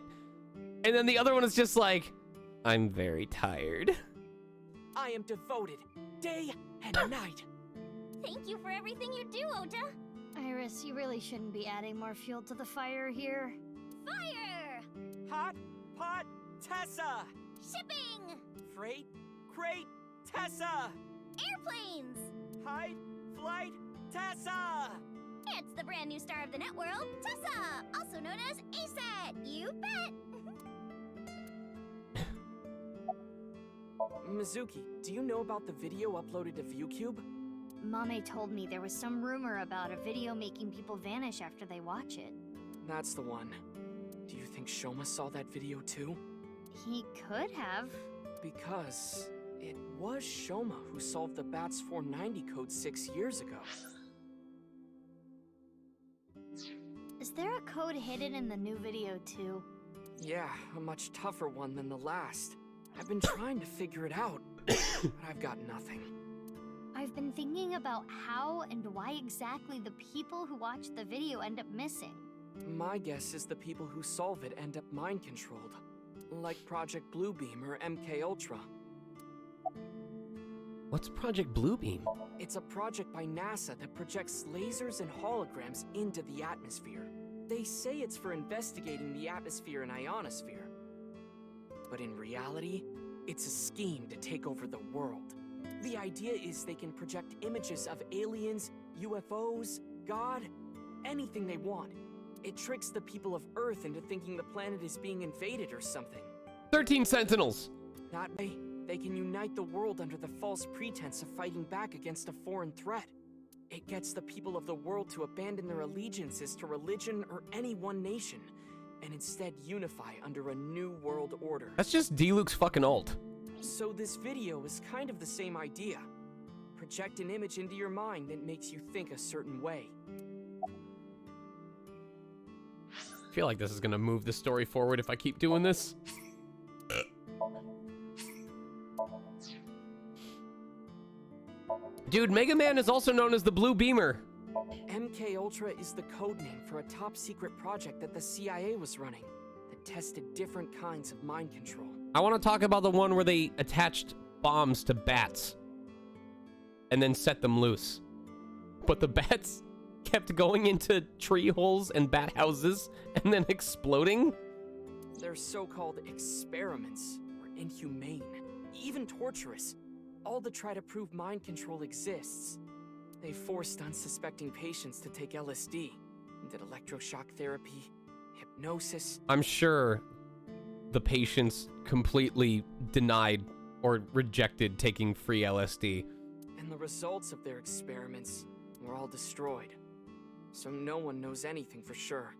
And then the other one is just like, I'm very tired. I am devoted, day and night. Thank you for everything you do, Ota. Iris, you really shouldn't be adding more fuel to the fire here. Fire! Hot pot Tessa! Shipping! Freight crate Tessa! Airplanes! Hide flight Tessa! It's the brand new star of the networld, Tessa, also known as ASAT. You bet! Mizuki, do you know about the video uploaded to ViewCube? Mame told me there was some rumor about a video making people vanish after they watch it. That's the one. Do you think Shoma saw that video too? He could have. Because it was Shoma who solved the BATS 490 code 6 years ago. Is there a code hidden in the new video too? Yeah, a much tougher one than the last. I've been trying to figure it out, but I've got nothing. I've been thinking about how and why exactly the people who watch the video end up missing. My guess is the people who solve it end up mind-controlled. Like Project Bluebeam or MK Ultra. What's Project Bluebeam? It's a project by NASA that projects lasers and holograms into the atmosphere. They say it's for investigating the atmosphere and ionosphere. But in reality, it's a scheme to take over the world. The idea is they can project images of aliens, UFOs, God, anything they want. It tricks the people of Earth into thinking the planet is being invaded or something. 13 Sentinels! That way, they can unite the world under the false pretense of fighting back against a foreign threat. It gets the people of the world to abandon their allegiances to religion or any one nation, and instead unify under a new world order. That's just D-Luke's fucking ult. So this video is kind of the same idea. Project an image into your mind that makes you think a certain way. I feel like this is gonna move the story forward if I keep doing this. Dude, Mega Man is also known as the Blue Beamer. MK Ultra is the codename for a top-secret project that the CIA was running that tested different kinds of mind control. I want to talk about the one where they attached bombs to bats and then set them loose. But the bats kept going into tree holes and bat houses and then exploding. They're so-called experiments are inhumane, even torturous, all to try to prove mind control exists. They forced unsuspecting patients to take LSD, did electroshock therapy, hypnosis. I'm sure the patients completely denied or rejected taking free LSD. And the results of their experiments were all destroyed. So no one knows anything for sure.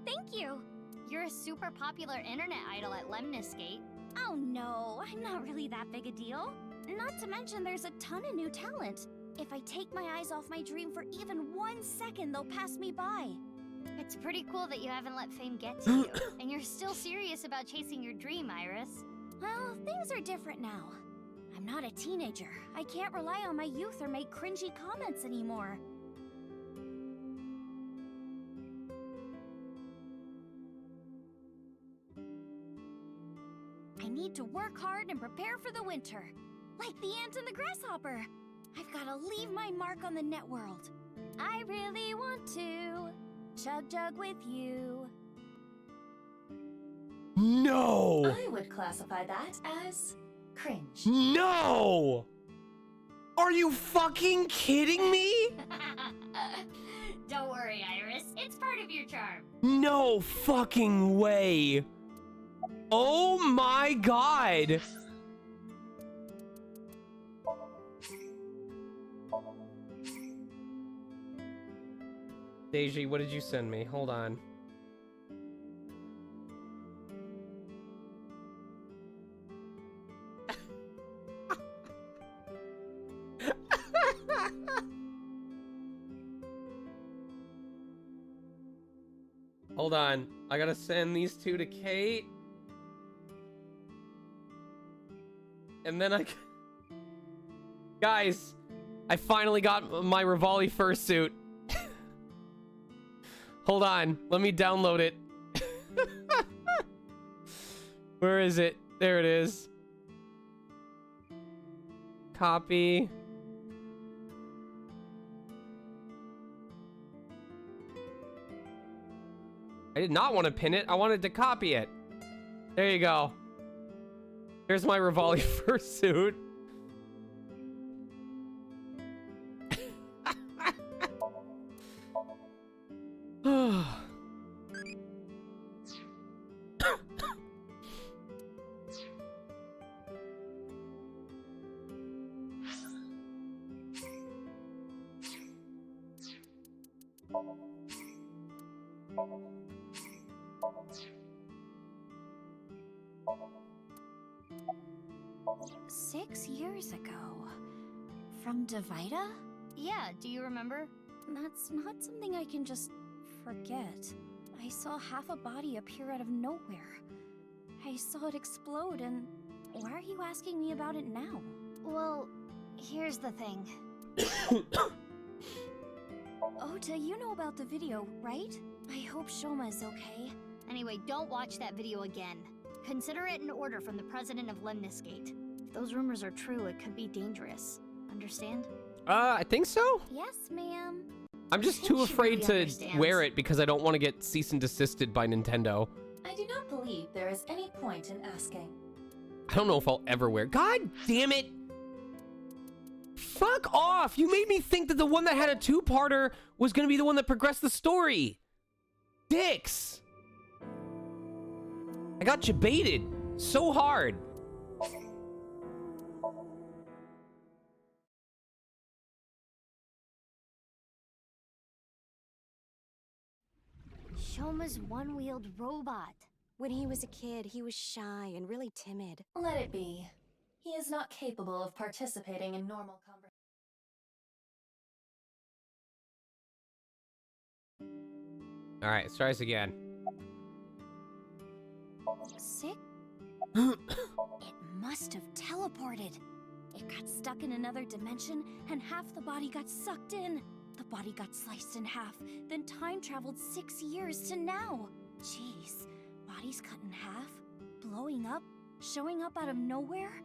Thank you. You're a super popular internet idol at Lemniscate. Oh no, I'm not really that big a deal. Not to mention there's a ton of new talent. If I take my eyes off my dream for even 1 second, they'll pass me by. It's pretty cool that you haven't let fame get to you, and you're still serious about chasing your dream, Iris. Well, things are different now. I'm not a teenager. I can't rely on my youth or make cringy comments anymore. I need to work hard and prepare for the winter. Like the ant and the grasshopper. I've got to leave my mark on the net world. I really want to chug jug with you. No! I would classify that as cringe. No! Are you fucking kidding me? Don't worry, Iris. It's part of your charm. No fucking way. Oh my god. Deji, what did you send me? Hold on. Hold on. I gotta send these two to Kate. And then Guys, I finally got my Rivali fursuit. Hold on. Let me download it. Where is it? There it is. Copy. I did not want to pin it. I wanted to copy it. There you go. Here's my Rivali fursuit. Six years ago. From Davida? Yeah, do you remember? That's not something I can just forget. I saw half a body appear out of nowhere. I saw it explode, and why are you asking me about it now? Well, here's the thing. Ota, you know about the video, right? I hope Shoma's okay. Anyway, don't watch that video again. Consider it an order from the president of Lemniscate. If those rumors are true, it could be dangerous. Understand? I think so. Yes, ma'am. I'm just too afraid to wear it because I don't want to get cease and desisted by Nintendo. I do not believe there is any point in asking. I don't know if I'll ever wear. God damn it! Fuck off! You made me think that the one that had a two-parter was gonna be the one that progressed the story. Dicks! I got you baited so hard. Shoma's one-wheeled robot. When he was a kid, he was shy and really timid. Let it be. He is not capable of participating in normal conversation. All right, let's try this again. Sick? It must have teleported. It got stuck in another dimension, and half the body got sucked in. The body got sliced in half, then time traveled 6 years to now. Jeez, bodies cut in half, blowing up, showing up out of nowhere?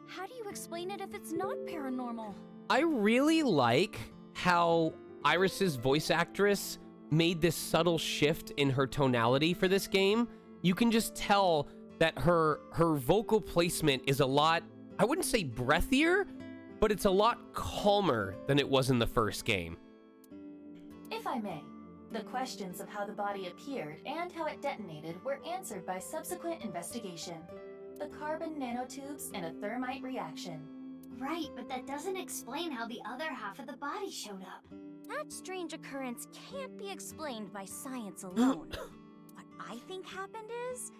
How do you explain it if it's not paranormal? I really like how Iris's voice actress made this subtle shift in her tonality for this game. You can just tell that her vocal placement is a lot, I wouldn't say breathier, but it's a lot calmer than it was in the first game. If I may, the questions of how the body appeared and how it detonated were answered by subsequent investigation. The carbon nanotubes and a thermite reaction. Right, but that doesn't explain how the other half of the body showed up. That strange occurrence can't be explained by science alone. What I think happened is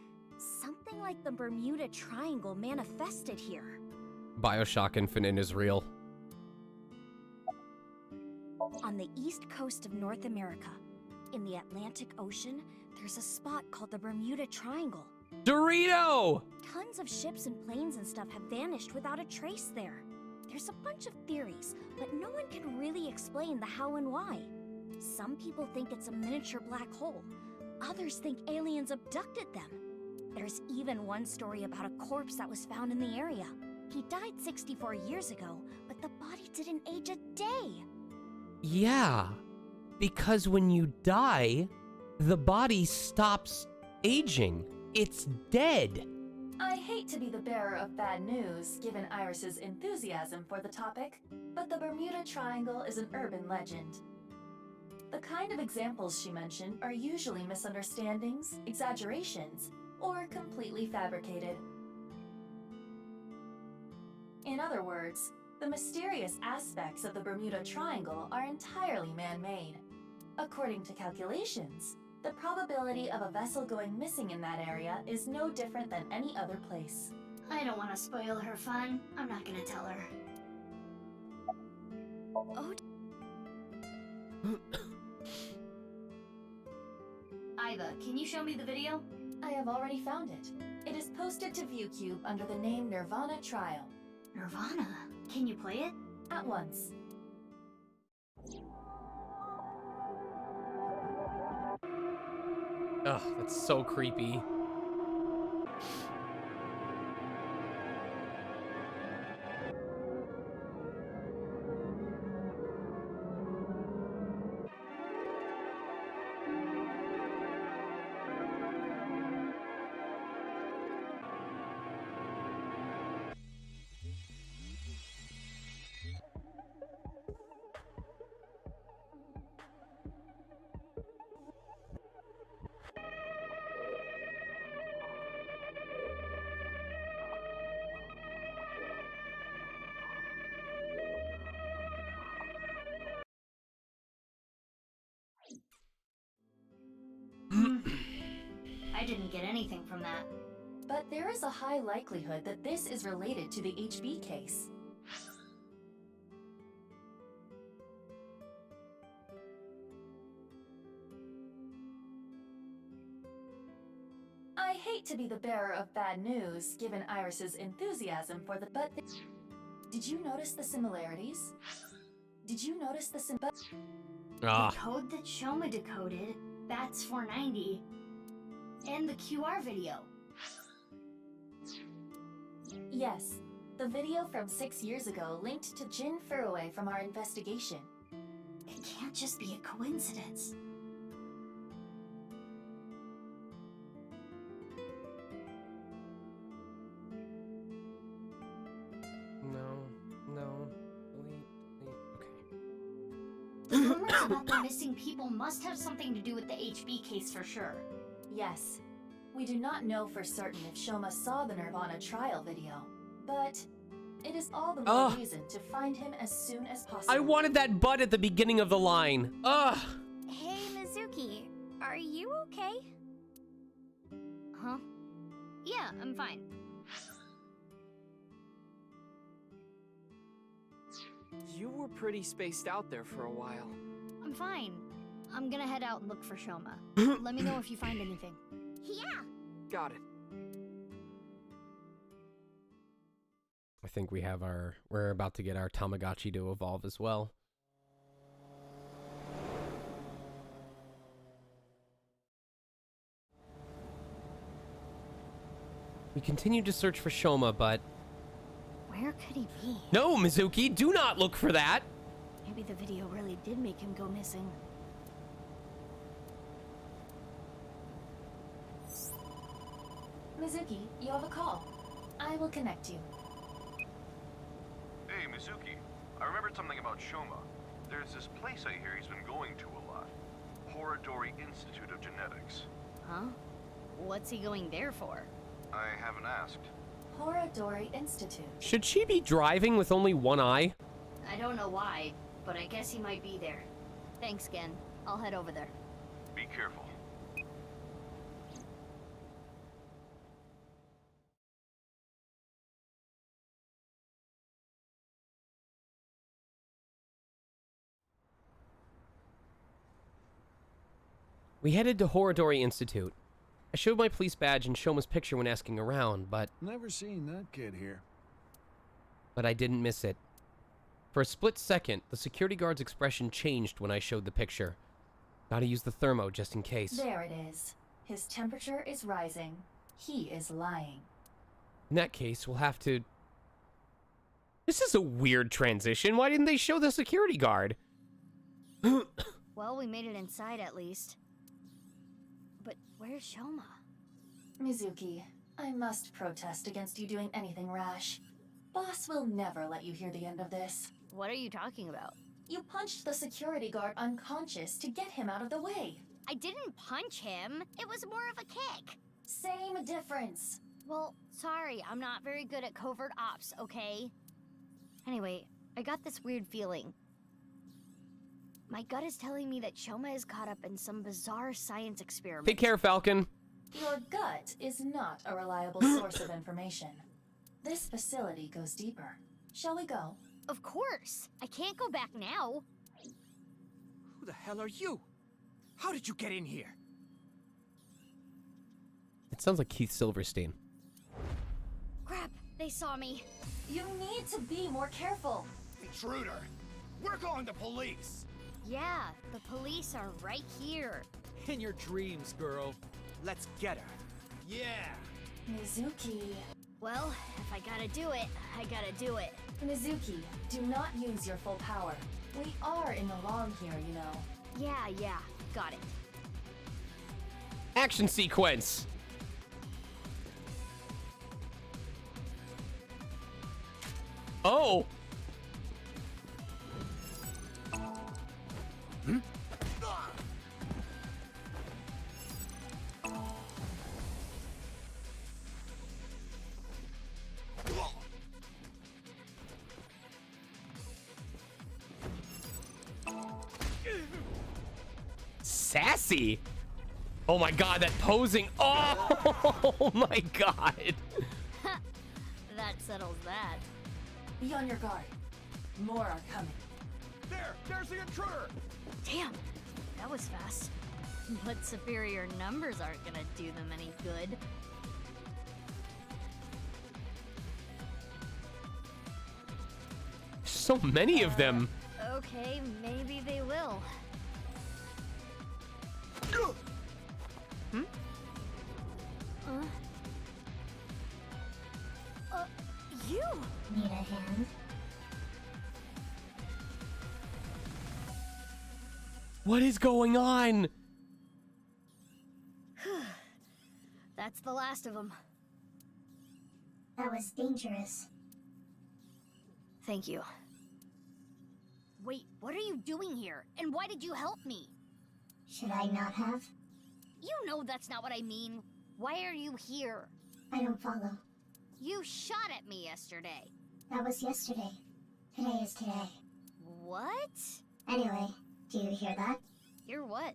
something like the Bermuda Triangle manifested here. Bioshock Infinite is real. On the east coast of North America, in the Atlantic Ocean, there's a spot called the Bermuda Triangle. Dorito! Tons of ships and planes and stuff have vanished without a trace there. There's a bunch of theories, but no one can really explain the how and why. Some people think it's a miniature black hole. Others think aliens abducted them. There's even one story about a corpse that was found in the area. He died 64 years ago, but the body didn't age a day. Yeah, because when you die, the body stops aging. It's dead. I hate to be the bearer of bad news, given Iris's enthusiasm for the topic, but the Bermuda Triangle is an urban legend. The kind of examples she mentioned are usually misunderstandings, exaggerations, or completely fabricated. In other words, the mysterious aspects of the Bermuda Triangle are entirely man-made. According to calculations, the probability of a vessel going missing in that area is no different than any other place. I don't want to spoil her fun. I'm not gonna tell her. Oh. Iva, can you show me the video? I have already found it. It is posted to ViewCube under the name Nirvana Trial. Nirvana? Can you play it? At once. Ugh, that's so creepy. I didn't get anything from that. But there is a high likelihood that this is related to the HB case. I hate to be the bearer of bad news, given Iris's enthusiasm for the but. Did you notice the similarities? Did you notice the The code that Shoma decoded, Bats 490, and the QR video. Yes, the video from 6 years ago linked to Jin Furue from our investigation. It can't just be a coincidence. No. The rumors about the missing people must have something to do with the HB case for sure. Yes. We do not know for certain if Shoma saw the Nirvana trial video, but it is all the more reason to find him as soon as possible. I wanted that butt at the beginning of the line. Ugh. Hey, Mizuki, are you okay? Huh? Yeah, I'm fine. You were pretty spaced out there for a while. I'm fine. I'm gonna head out and look for Shoma. Let me know if you find anything. Yeah. Got it. I think we're about to get our Tamagotchi to evolve as well. We continue to search for Shoma, but... Where could he be? No, Mizuki, do not look for that! Maybe the video really did make him go missing. Mizuki, you have a call. I will connect you. Hey, Mizuki. I remembered something about Shoma. There's this place I hear he's been going to a lot. Horodori Institute of Genetics. Huh? What's he going there for? I haven't asked. Horodori Institute. Should she be driving with only one eye? I don't know why, but I guess he might be there. Thanks, Gen. I'll head over there. Be careful. We headed to Horodori Institute. I showed my police badge and Shoma's picture when asking around, but Never seen that kid here. I didn't miss it. For a split second, the security guard's expression changed when I showed the picture. Gotta use the thermo just in case. There it is. His temperature is rising. He is lying. In that case, we'll have to... This is a weird transition. Why didn't they show the security guard? Well, we made it inside at least. But where's Shoma? Mizuki, I must protest against you doing anything rash. Boss will never let you hear the end of this. What are you talking about? You punched the security guard unconscious to get him out of the way. I didn't punch him. It was more of a kick. Same difference. Well, sorry, I'm not very good at covert ops, okay? Anyway, I got this weird feeling. My gut is telling me that Shoma is caught up in some bizarre science experiment. Take care, Falcon. Your gut is not a reliable source of information. This facility goes deeper. Shall we go? Of course. I can't go back now. Who the hell are you? How did you get in here? It sounds like Keith Silverstein. Crap, they saw me. You need to be more careful. Intruder! We're calling the police! Yeah, the police are right here. In your dreams, girl. Let's get her. Yeah! Mizuki. Well, if I gotta do it, I gotta do it. Mizuki, do not use your full power. We are in the wrong here, you know. Yeah, got it. Action sequence. Oh. Sassy. Oh my god, that posing. Oh my god. That settles that. Be on your guard. More are coming. There's the intruder! Damn, that was fast. But superior numbers aren't gonna do them any good. So many of them. Okay, maybe they will. Hmm? You! Need a hand? What is going on? That's the last of them. That was dangerous. Thank you. Wait, what are you doing here? And why did you help me? Should I not have? You know that's not what I mean. Why are you here? I don't follow. You shot at me yesterday. That was yesterday. Today is today. What? Anyway, do you hear that? You're what?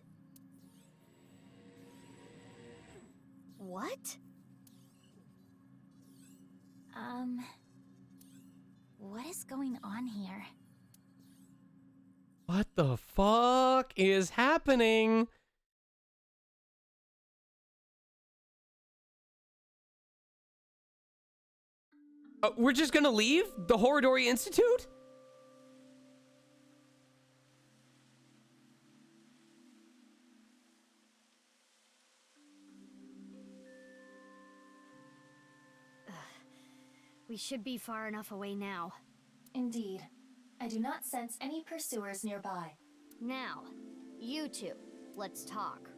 What? What is going on here? What the fuck is happening? We're just gonna leave the Horodori Institute? We should be far enough away now. Indeed. I do not sense any pursuers nearby. Now, you two, let's talk.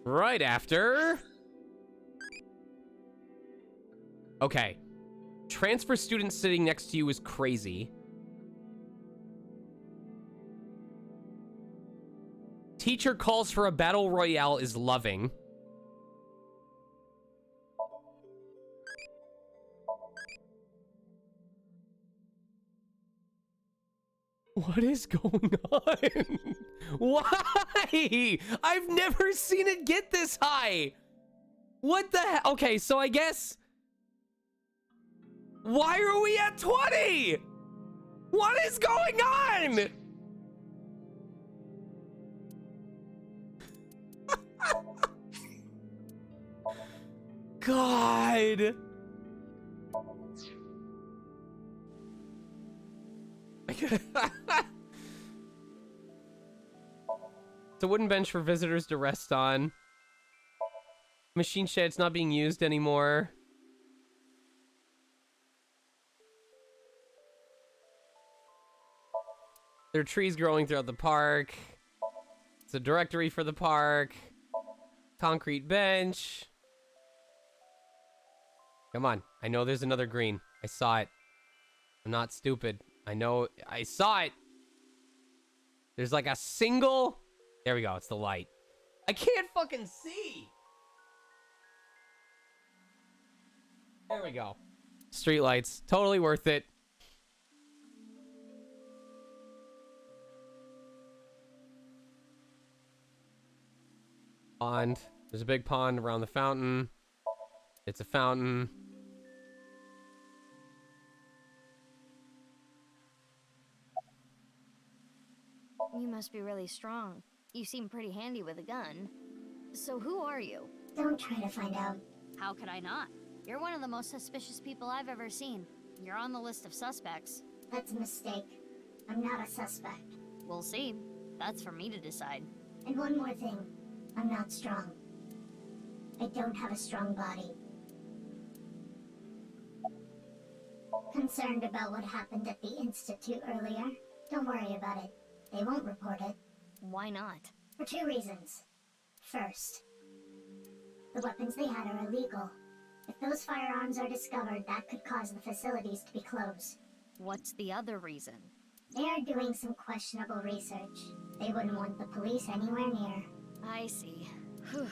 Right after... Okay. Transfer student sitting next to you is crazy. Teacher calls for a battle royale is loving. What is going on? Why? I've never seen it get this high. What the hell? Okay, so I guess... Why are we at 20? What is going on? God. It's a wooden bench for visitors to rest on. Machine shed's not being used anymore. There are trees growing throughout the park. It's a directory for the park. Concrete bench. Come on. I know there's another green. I saw it. I'm not stupid. I know. I saw it. There's like a single... There we go. It's the light. I can't fucking see. There we go. Street lights. Totally worth it. Pond. There's a big pond around the fountain. It's a fountain. You must be really strong. You seem pretty handy with a gun. So who are you? Don't try to find out. How could I not? You're one of the most suspicious people I've ever seen. You're on the list of suspects. That's a mistake. I'm not a suspect. We'll see. That's for me to decide. And one more thing. I'm not strong. I don't have a strong body. Concerned about what happened at the Institute earlier? Don't worry about it. They won't report it. Why not? For two reasons. First, the weapons they had are illegal. If those firearms are discovered, that could cause the facilities to be closed. What's the other reason? They are doing some questionable research. They wouldn't want the police anywhere near. I see. Whew.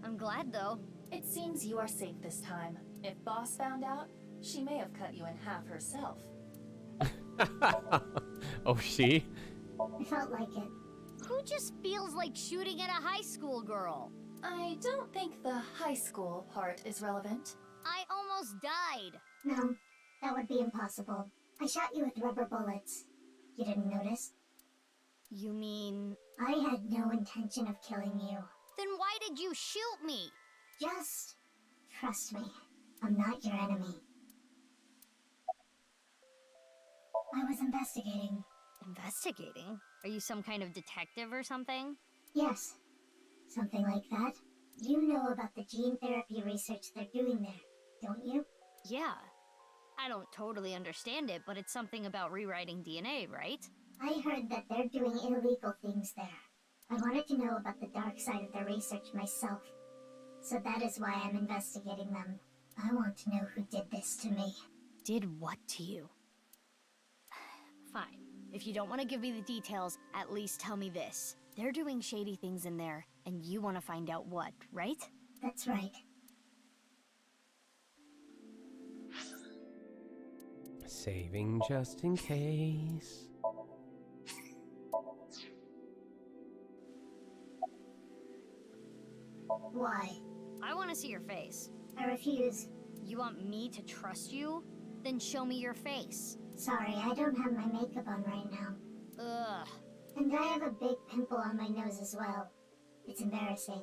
I'm glad, though. It seems you are safe this time. If Boss found out, she may have cut you in half herself. Oh, she? I felt like it. Who just feels like shooting at a high school girl? I don't think the high school part is relevant. I almost died. No, that would be impossible. I shot you with rubber bullets. You didn't notice? You mean... I had no intention of killing you. Then why did you shoot me? Just trust me. I'm not your enemy. I was investigating. Investigating? Are you some kind of detective or something? Yes. Something like that. You know about the gene therapy research they're doing there, don't you? Yeah. I don't totally understand it, but it's something about rewriting DNA, right? I heard that they're doing illegal things there. I wanted to know about the dark side of their research myself. So that is why I'm investigating them. I want to know who did this to me. Did what to you? Fine. If you don't want to give me the details, at least tell me this. They're doing shady things in there, and you want to find out what, right? That's right. Saving just in case. Why? I want to see your face. I refuse. You want me to trust you? Then show me your face. Sorry, I don't have my makeup on right now. Ugh. And I have a big pimple on my nose as well. It's embarrassing.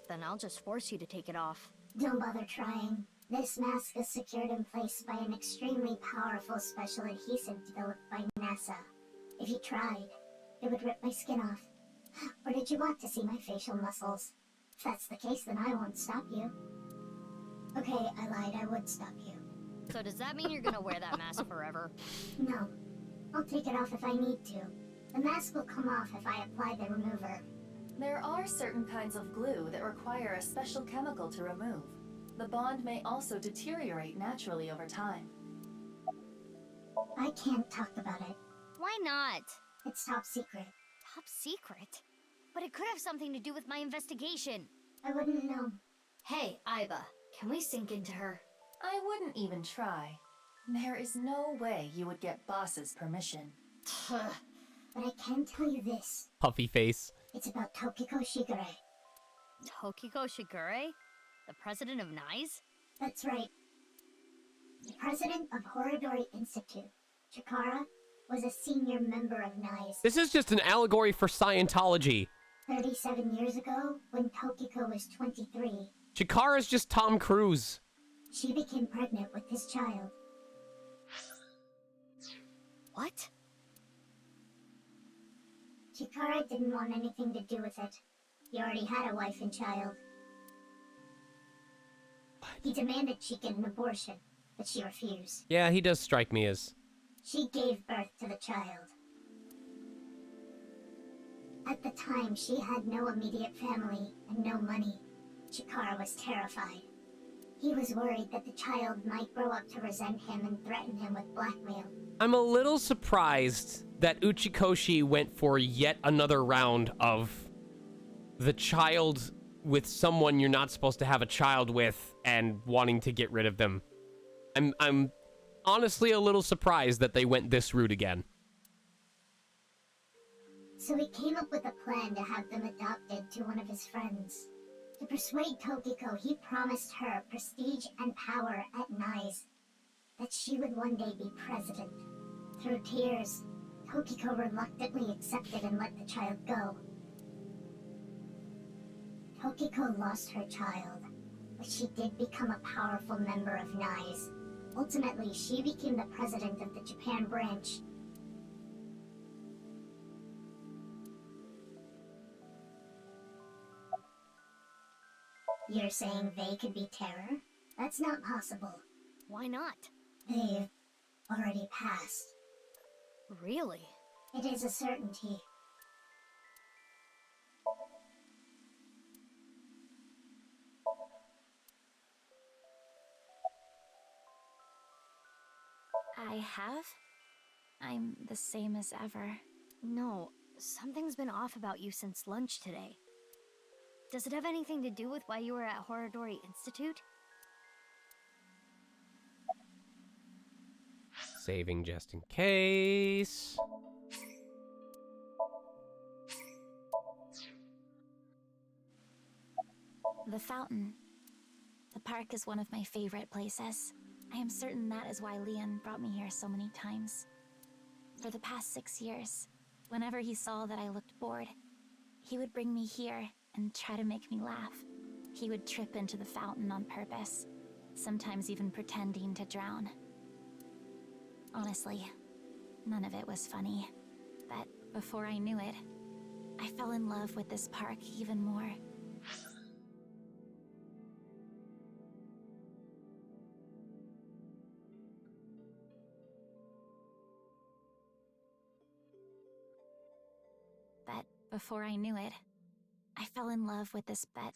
Then I'll just force you to take it off. Don't bother trying. This mask is secured in place by an extremely powerful special adhesive developed by NASA. If you tried, it would rip my skin off. Or did you want to see my facial muscles? If that's the case, then I won't stop you. Okay, I lied. I would stop you. So does that mean you're gonna wear that mask forever? No. I'll take it off if I need to. The mask will come off if I apply the remover. There are certain kinds of glue that require a special chemical to remove. The bond may also deteriorate naturally over time. I can't talk about it. Why not? It's top secret. Top secret? But it could have something to do with my investigation. I wouldn't know. Hey, Aiba, can we sink into her? I wouldn't even try. There is no way you would get Boss's permission. But I can tell you this. Puffy face. It's about Tokiko Shigure. Tokiko Shigure? The president of NICE? That's right. The president of Horadori Institute, Chikara, was a senior member of NICE. This is just an allegory for Scientology. 37 years ago, when Tokiko was 23, Chikara's just Tom Cruise. she became pregnant with his child. What? Chikara didn't want anything to do with it. He already had a wife and child. He demanded she get an abortion, but she refused. Yeah, he does strike me as... She gave birth to the child. At the time, she had no immediate family and no money. Chikara was terrified. He was worried that the child might grow up to resent him and threaten him with blackmail. I'm a little surprised that Uchikoshi went for yet another round of the child with someone you're not supposed to have a child with and wanting to get rid of them. I'm honestly a little surprised that they went this route again. So he came up with a plan to have them adopted to one of his friends. To persuade Tokiko, he promised her prestige and power at NICE, that she would one day be president. Through tears, Tokiko reluctantly accepted and let the child go. Tokiko lost her child, but she did become a powerful member of NICE. Ultimately, she became the president of the Japan branch. You're saying they could be terror? That's not possible. Why not? They've already passed. Really? It is a certainty. I have? I'm the same as ever. No, something's been off about you since lunch today. Does it have anything to do with why you were at Horadori Institute? Saving just in case. The fountain. The park is one of my favorite places. I am certain that is why Leon brought me here so many times. For the past 6 years, whenever he saw that I looked bored, he would bring me here and try to make me laugh. He would trip into the fountain on purpose, sometimes even pretending to drown. Honestly, none of it was funny, but before I knew it, I fell in love with this park even more. But before I knew it, I fell in love with this bet.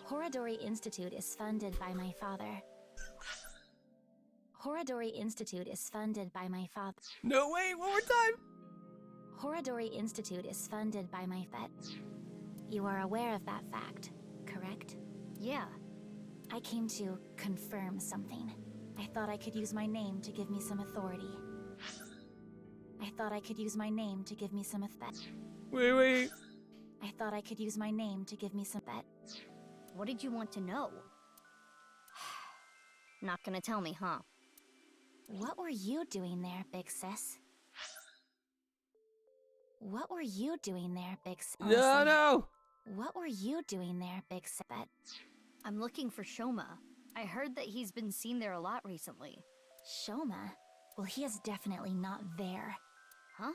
Horadori Institute is funded by my father. Horadori Institute is funded by my father. No, wait, one more time! Horadori Institute is funded by my bet. You are aware of that fact, correct? Yeah. I came to confirm something. I thought I could use my name to give me some authority. I thought I could use my name to give me some authority. Wait. I thought I could use my name to give me some bet. What did you want to know? Not gonna tell me, huh? What were you doing there, big sis? What were you doing there, big sis? No! What were you doing there, big sis? I'm looking for Shoma. I heard that he's been seen there a lot recently. Shoma? Well, he is definitely not there. Huh?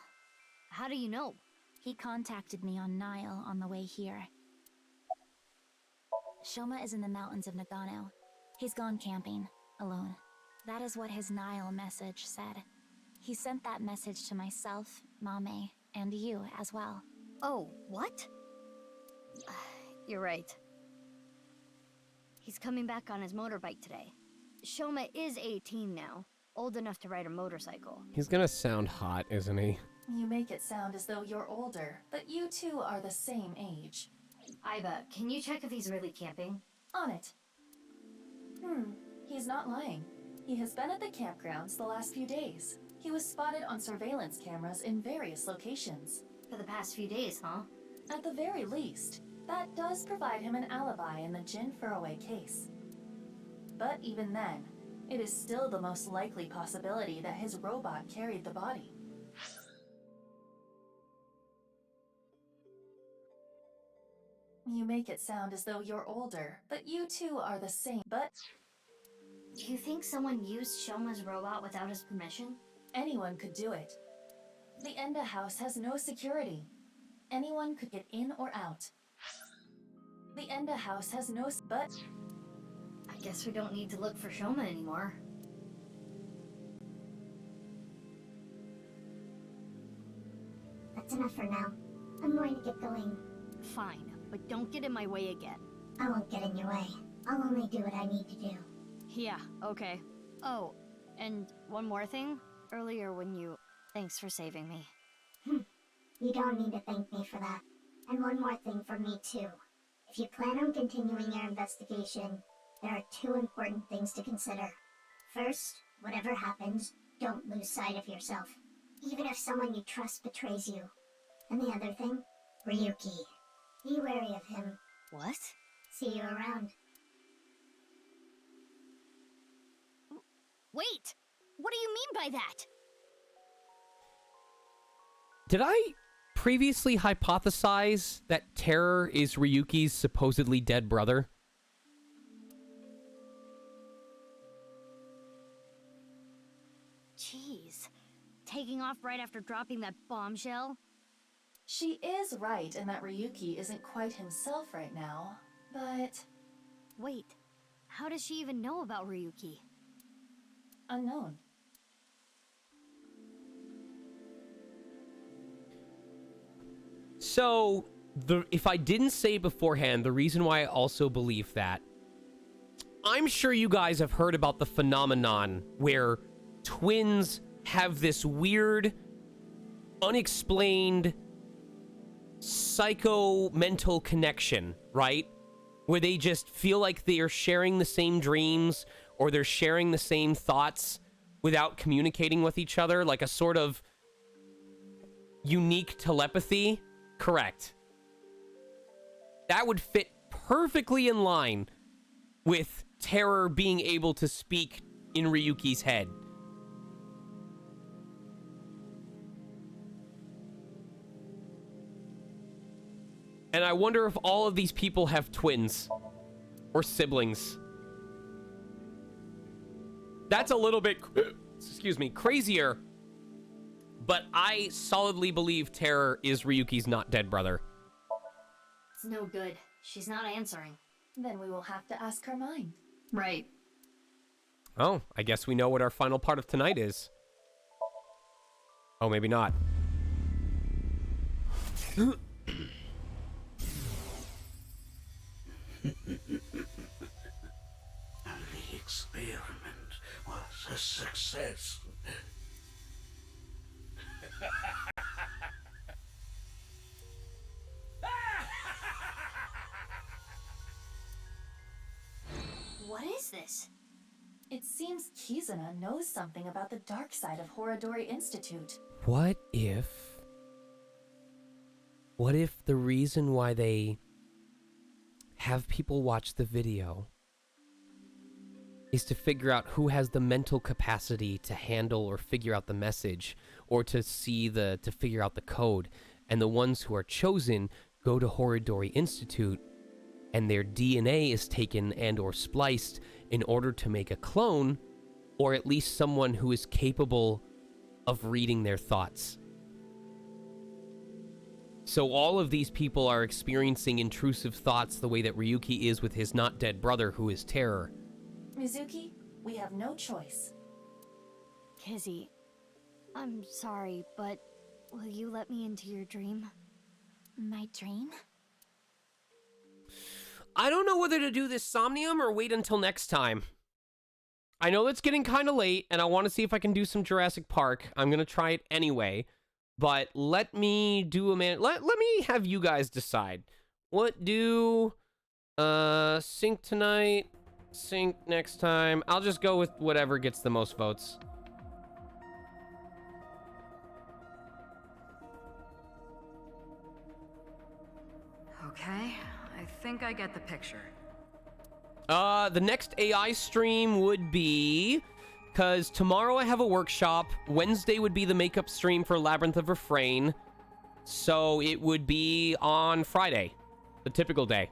How do you know? He contacted me on Nile on the way here. Shoma is in the mountains of Nagano. He's gone camping, alone. That is what his Nile message said. He sent that message to myself, Mame, and you as well. Oh, what? You're right. He's coming back on his motorbike today. Shoma is 18 now, old enough to ride a motorcycle. He's gonna sound hot, isn't he? You make it sound as though you're older, but you two are the same age. Iva, can you check if he's really camping? On it. He's not lying. He has been at the campgrounds the last few days. He was spotted on surveillance cameras in various locations. For the past few days, huh? At the very least, that does provide him an alibi in the Jin Furroway case. But even then, it is still the most likely possibility that his robot carried the body. You make it sound as though you're older, but you two are the same, but... Do you think someone used Shoma's robot without his permission? Anyone could do it. The Enda house has no security. Anyone could get in or out. The Enda house has no but... I guess we don't need to look for Shoma anymore. That's enough for now. I'm going to get going. Fine, but don't get in my way again. I won't get in your way. I'll only do what I need to do. Yeah, okay. Oh, and one more thing. Earlier when you... Thanks for saving me. You don't need to thank me for that. And one more thing for me too. If you plan on continuing your investigation, there are two important things to consider. First, whatever happens, don't lose sight of yourself. Even if someone you trust betrays you. And the other thing, Ryuki. Be wary of him. What? See you around. Wait! What do you mean by that? Did I previously hypothesize that Terror is Ryuki's supposedly dead brother? Jeez. Taking off right after dropping that bombshell? She is right in that Ryuki isn't quite himself right now, but... Wait, how does she even know about Ryuki? Unknown. So, if I didn't say beforehand, the reason why I also believe that, I'm sure you guys have heard about the phenomenon where twins have this weird, unexplained, psycho-mental connection, right? Where they just feel like they are sharing the same dreams or they're sharing the same thoughts without communicating with each other, like a sort of unique telepathy. Correct. That would fit perfectly in line with Terror being able to speak in Ryuki's head. And I wonder if all of these people have twins or siblings. That's a little bit, excuse me, crazier. But I solidly believe Terror is Ryuki's not dead brother. It's no good. She's not answering. Then we will have to ask her mind. Right. Oh, I guess we know what our final part of tonight is. Oh, maybe not. The experiment was a success. What is this? It seems Kizuna knows something about the dark side of Horadori Institute. What if the reason why they have people watch the video is to figure out who has the mental capacity to handle or figure out the message, or to figure out the code, and the ones who are chosen go to Horadori Institute and their DNA is taken and or spliced in order to make a clone, or at least someone who is capable of reading their thoughts. So all of these people are experiencing intrusive thoughts the way that Ryuki is with his not dead brother, who is Terror. Mizuki, we have no choice. Kizzy, I'm sorry, but will you let me into your dream? My dream? I don't know whether to do this Somnium or wait until next time. I know it's getting kind of late, and I want to see if I can do some Jurassic Park. I'm going to try it anyway. But let me do let me have you guys decide. What do sync tonight? sync next time. I'll just go with whatever gets the most votes. Okay, I think I get the picture. The next AI stream would be, because tomorrow I have a workshop. Wednesday would be the makeup stream for Labyrinth of Refrain. So it would be on Friday, the typical day.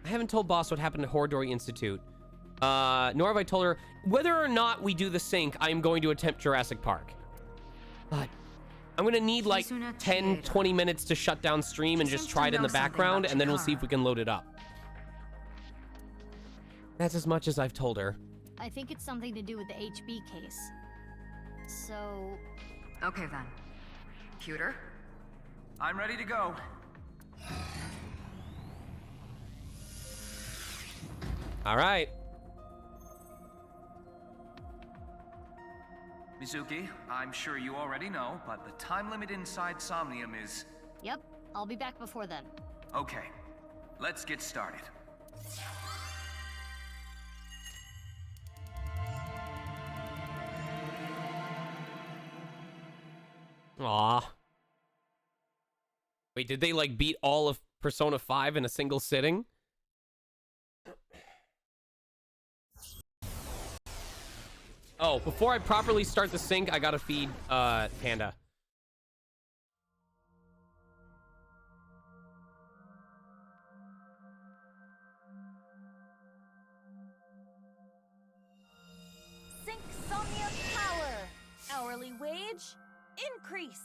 I haven't told Boss what happened at Horadori Institute. Nor have I told her whether or not we do the sync. I am going to attempt Jurassic Park. But I'm gonna need like 10, 20 minutes to shut down stream and just try it in the background, and then we'll see if we can load it up. That's as much as I've told her. I think it's something to do with the HB case. So... Okay then. Computer? I'm ready to go. All right. Mizuki, I'm sure you already know, but the time limit inside Somnium is... Yep, I'll be back before then. Okay, let's get started. Aw. Wait, did they like beat all of Persona 5 in a single sitting? Oh, before I properly start the sync, I gotta feed Panda. Sync Somnium power. Hourly wage increase.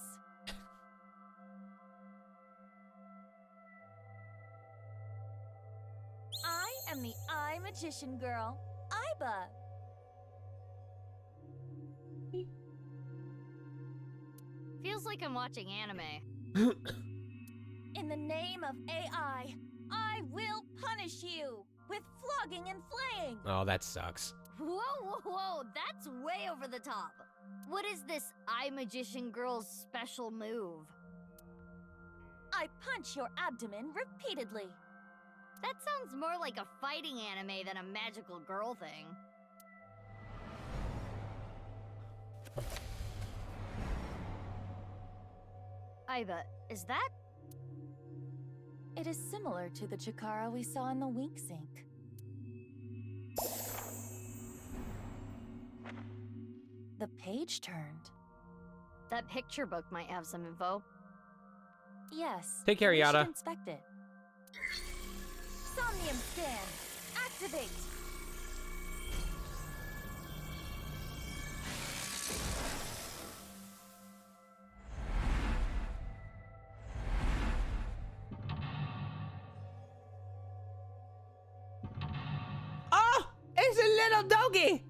I am the Eye Magician Girl, Iba. Feels like I'm watching anime. In the name of AI, I will punish you with flogging and flaying. Oh, that sucks. Whoa, whoa, whoa, that's way over the top. What is this Eye Magician Girl's special move? I punch your abdomen repeatedly. That sounds more like a fighting anime than a magical girl thing. Iba, is that? It is similar to the Chikara we saw in the Wink Sync. The page turned. That picture book might have some info. Yes. Take care, we should Yada. inspect it. Somnium scan. Activate. Oh, it's a little doggy.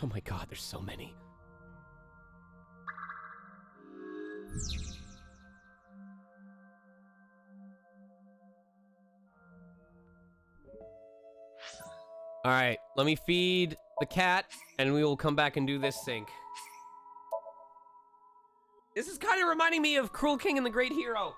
Oh my god, there's so many. All right, let me feed the cat, and we will come back and do this sync. This is kind of reminding me of Cruel King and the Great Hero.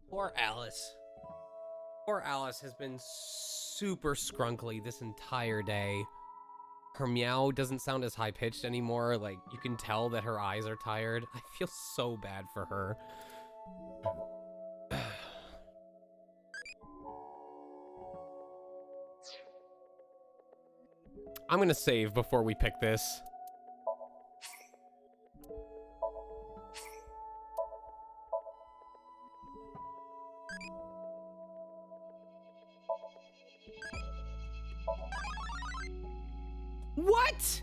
Poor Alice. Poor Alice has been super scrunkly this entire day. Her meow doesn't sound as high-pitched anymore. Like, you can tell that her eyes are tired. I feel so bad for her. I'm gonna save before we pick this. What?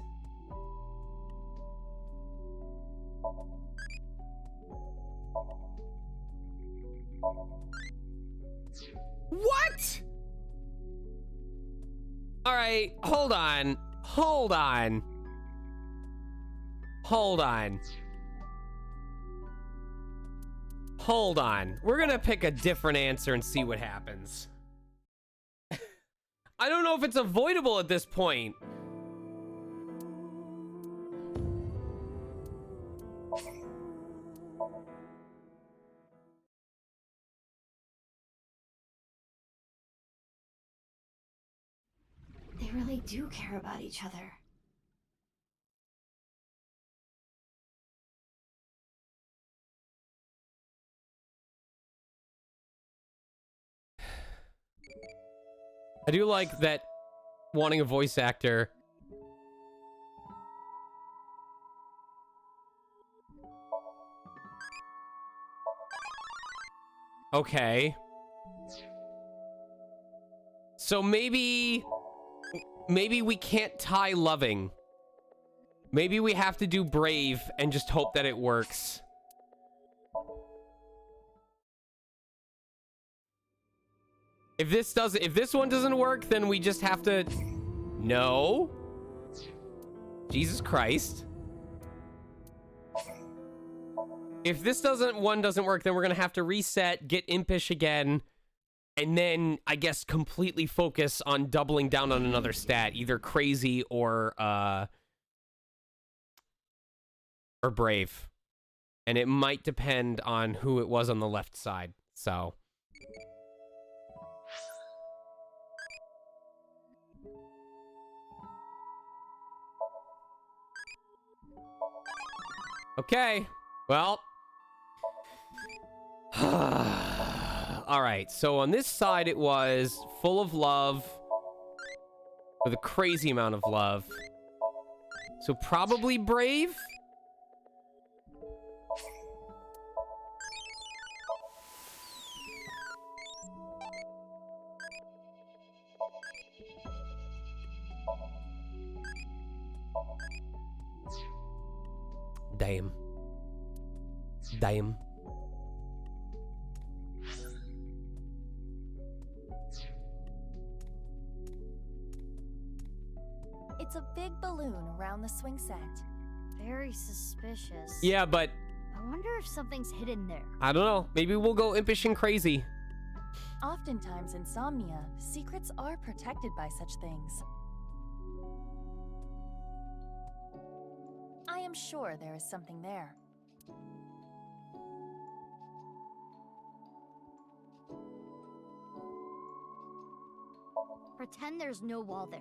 What? All right, hold on. Hold on. Hold on. Hold on. We're gonna pick a different answer and see what happens. I don't know if it's avoidable at this point. They really do care about each other. I do like that wanting a voice actor. Okay. So maybe we can't tie loving. Maybe we have to do brave and just hope that it works. If this one doesn't work, then we just have to... No. Jesus Christ. If this one doesn't work, then we're gonna have to reset, get impish again, and then, I guess, completely focus on doubling down on another stat, either crazy or brave. And it might depend on who it was on the left side, so... Okay, well. All right, so on this side it was full of love with a crazy amount of love. So probably brave? Damn. Damn. It's a big balloon around the swing set. Very suspicious. Yeah, but... I wonder if something's hidden there. I don't know. Maybe we'll go impish and crazy. Oftentimes in Somnia, secrets are protected by such things. I am sure there is something there. Pretend there's no wall there.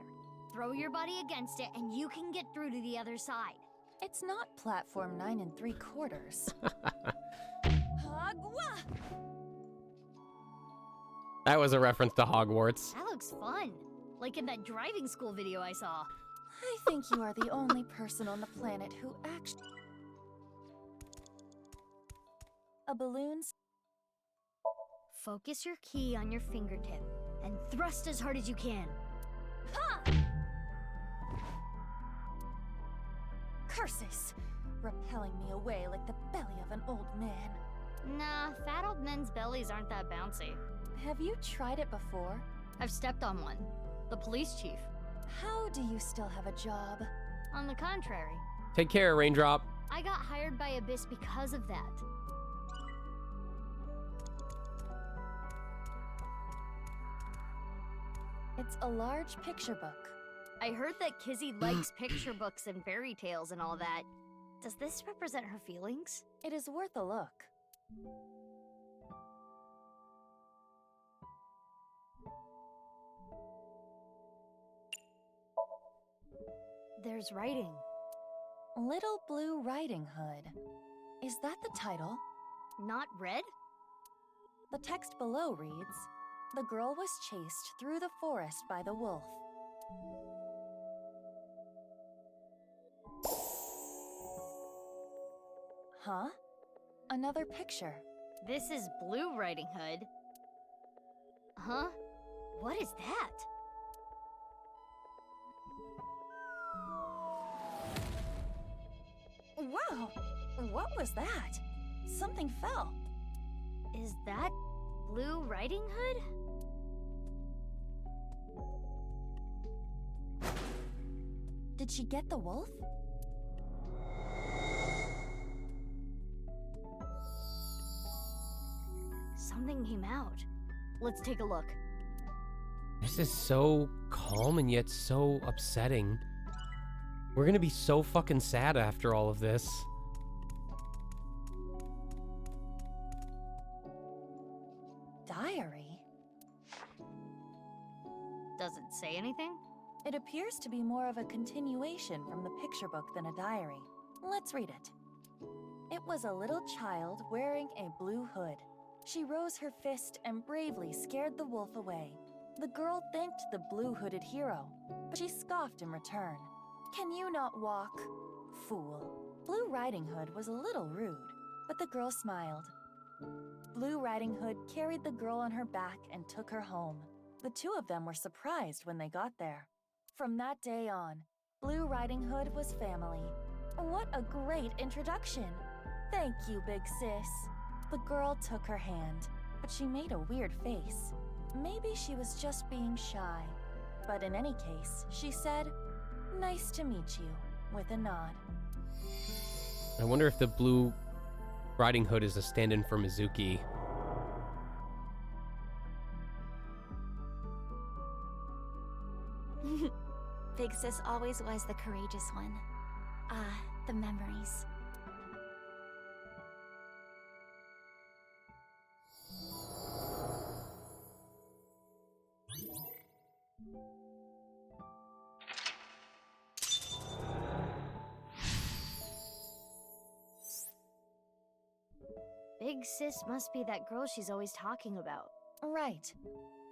Throw your body against it and you can get through to the other side. It's not platform 9 3/4. That was a reference to Hogwarts. That looks fun. Like in that driving school video I saw. I think you are the only person on the planet who actually... A balloon... Focus your key on your fingertip and thrust as hard as you can. Ha! Curses! Repelling me away like the belly of an old man. Nah, fat old men's bellies aren't that bouncy. Have you tried it before? I've stepped on one. The police chief. How do you still have a job? On the contrary. Take care, Raindrop. I got hired by Abyss because of that. It's a large picture book. I heard that Kizzy likes picture books and fairy tales and all that. Does this represent her feelings? It is worth a look. There's writing. Little Blue Riding Hood. Is that the title? Not red? The text below reads, "The girl was chased through the forest by the wolf." Huh? Another picture. This is Blue Riding Hood. Huh? What is that? Wow! What was that? Something fell. Is that Blue Riding Hood? Did she get the wolf? Something came out. Let's take a look. This is so calm and yet so upsetting. We're gonna be so fucking sad after all of this. Diary? Does it say anything? It appears to be more of a continuation from the picture book than a diary. Let's read it. It was a little child wearing a blue hood. She rose her fist and bravely scared the wolf away. The girl thanked the blue-hooded hero, but she scoffed in return. "Can you not walk? Fool." Blue Riding Hood was a little rude, but the girl smiled. Blue Riding Hood carried the girl on her back and took her home. The two of them were surprised when they got there. From that day on, Blue Riding Hood was family. What a great introduction! Thank you, big sis. The girl took her hand, but she made a weird face. Maybe she was just being shy. But in any case, she said, "Nice to meet you," with a nod. I wonder if the Blue Riding Hood is a stand-in for Mizuki. Big Sis always was the courageous one. Ah, the memories. Big Sis must be that girl she's always talking about. Right.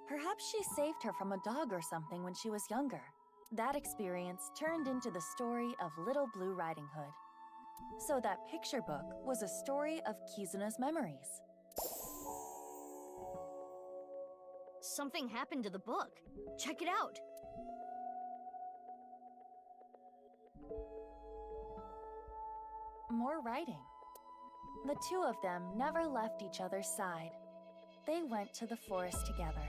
Perhaps she saved her from a dog or something when she was younger. That experience turned into the story of Little Blue Riding Hood. So that picture book was a story of Kizuna's memories. Something happened to the book. Check it out. More writing. The two of them never left each other's side. They went to the forest together.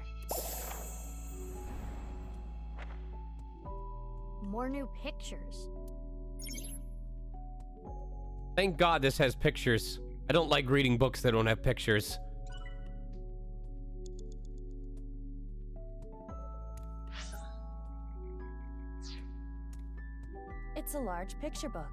More new pictures. Thank God this has pictures. I don't like reading books that don't have pictures. It's a large picture book.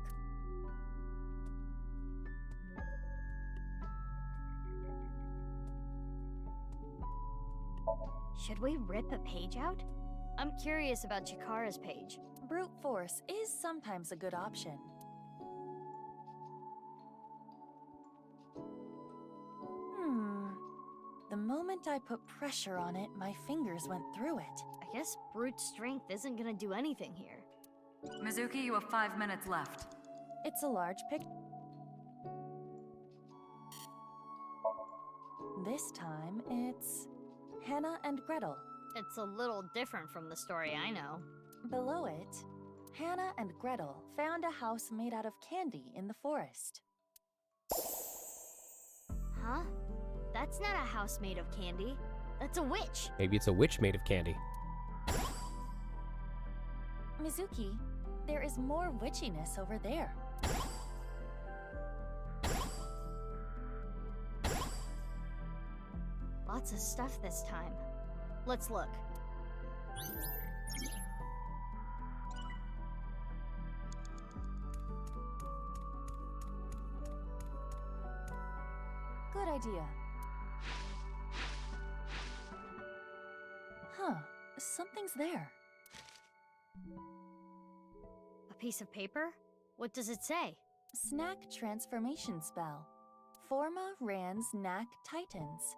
Should we rip a page out? I'm curious about Chikara's page. Brute force is sometimes a good option. The moment I put pressure on it, my fingers went through it. I guess brute strength isn't gonna do anything here. Mizuki, you have 5 minutes left. It's a large picture. This time, it's Hannah and Gretel. It's a little different from the story I know. Below it, Hannah and Gretel found a house made out of candy in the forest. Huh? That's not a house made of candy. That's a witch. Maybe it's a witch made of candy. Mizuki, there is more witchiness over there. Lots of stuff this time. Let's look. Good idea. Huh. Something's there. A piece of paper? What does it say? Snack transformation spell. Forma Rans Knack Titans.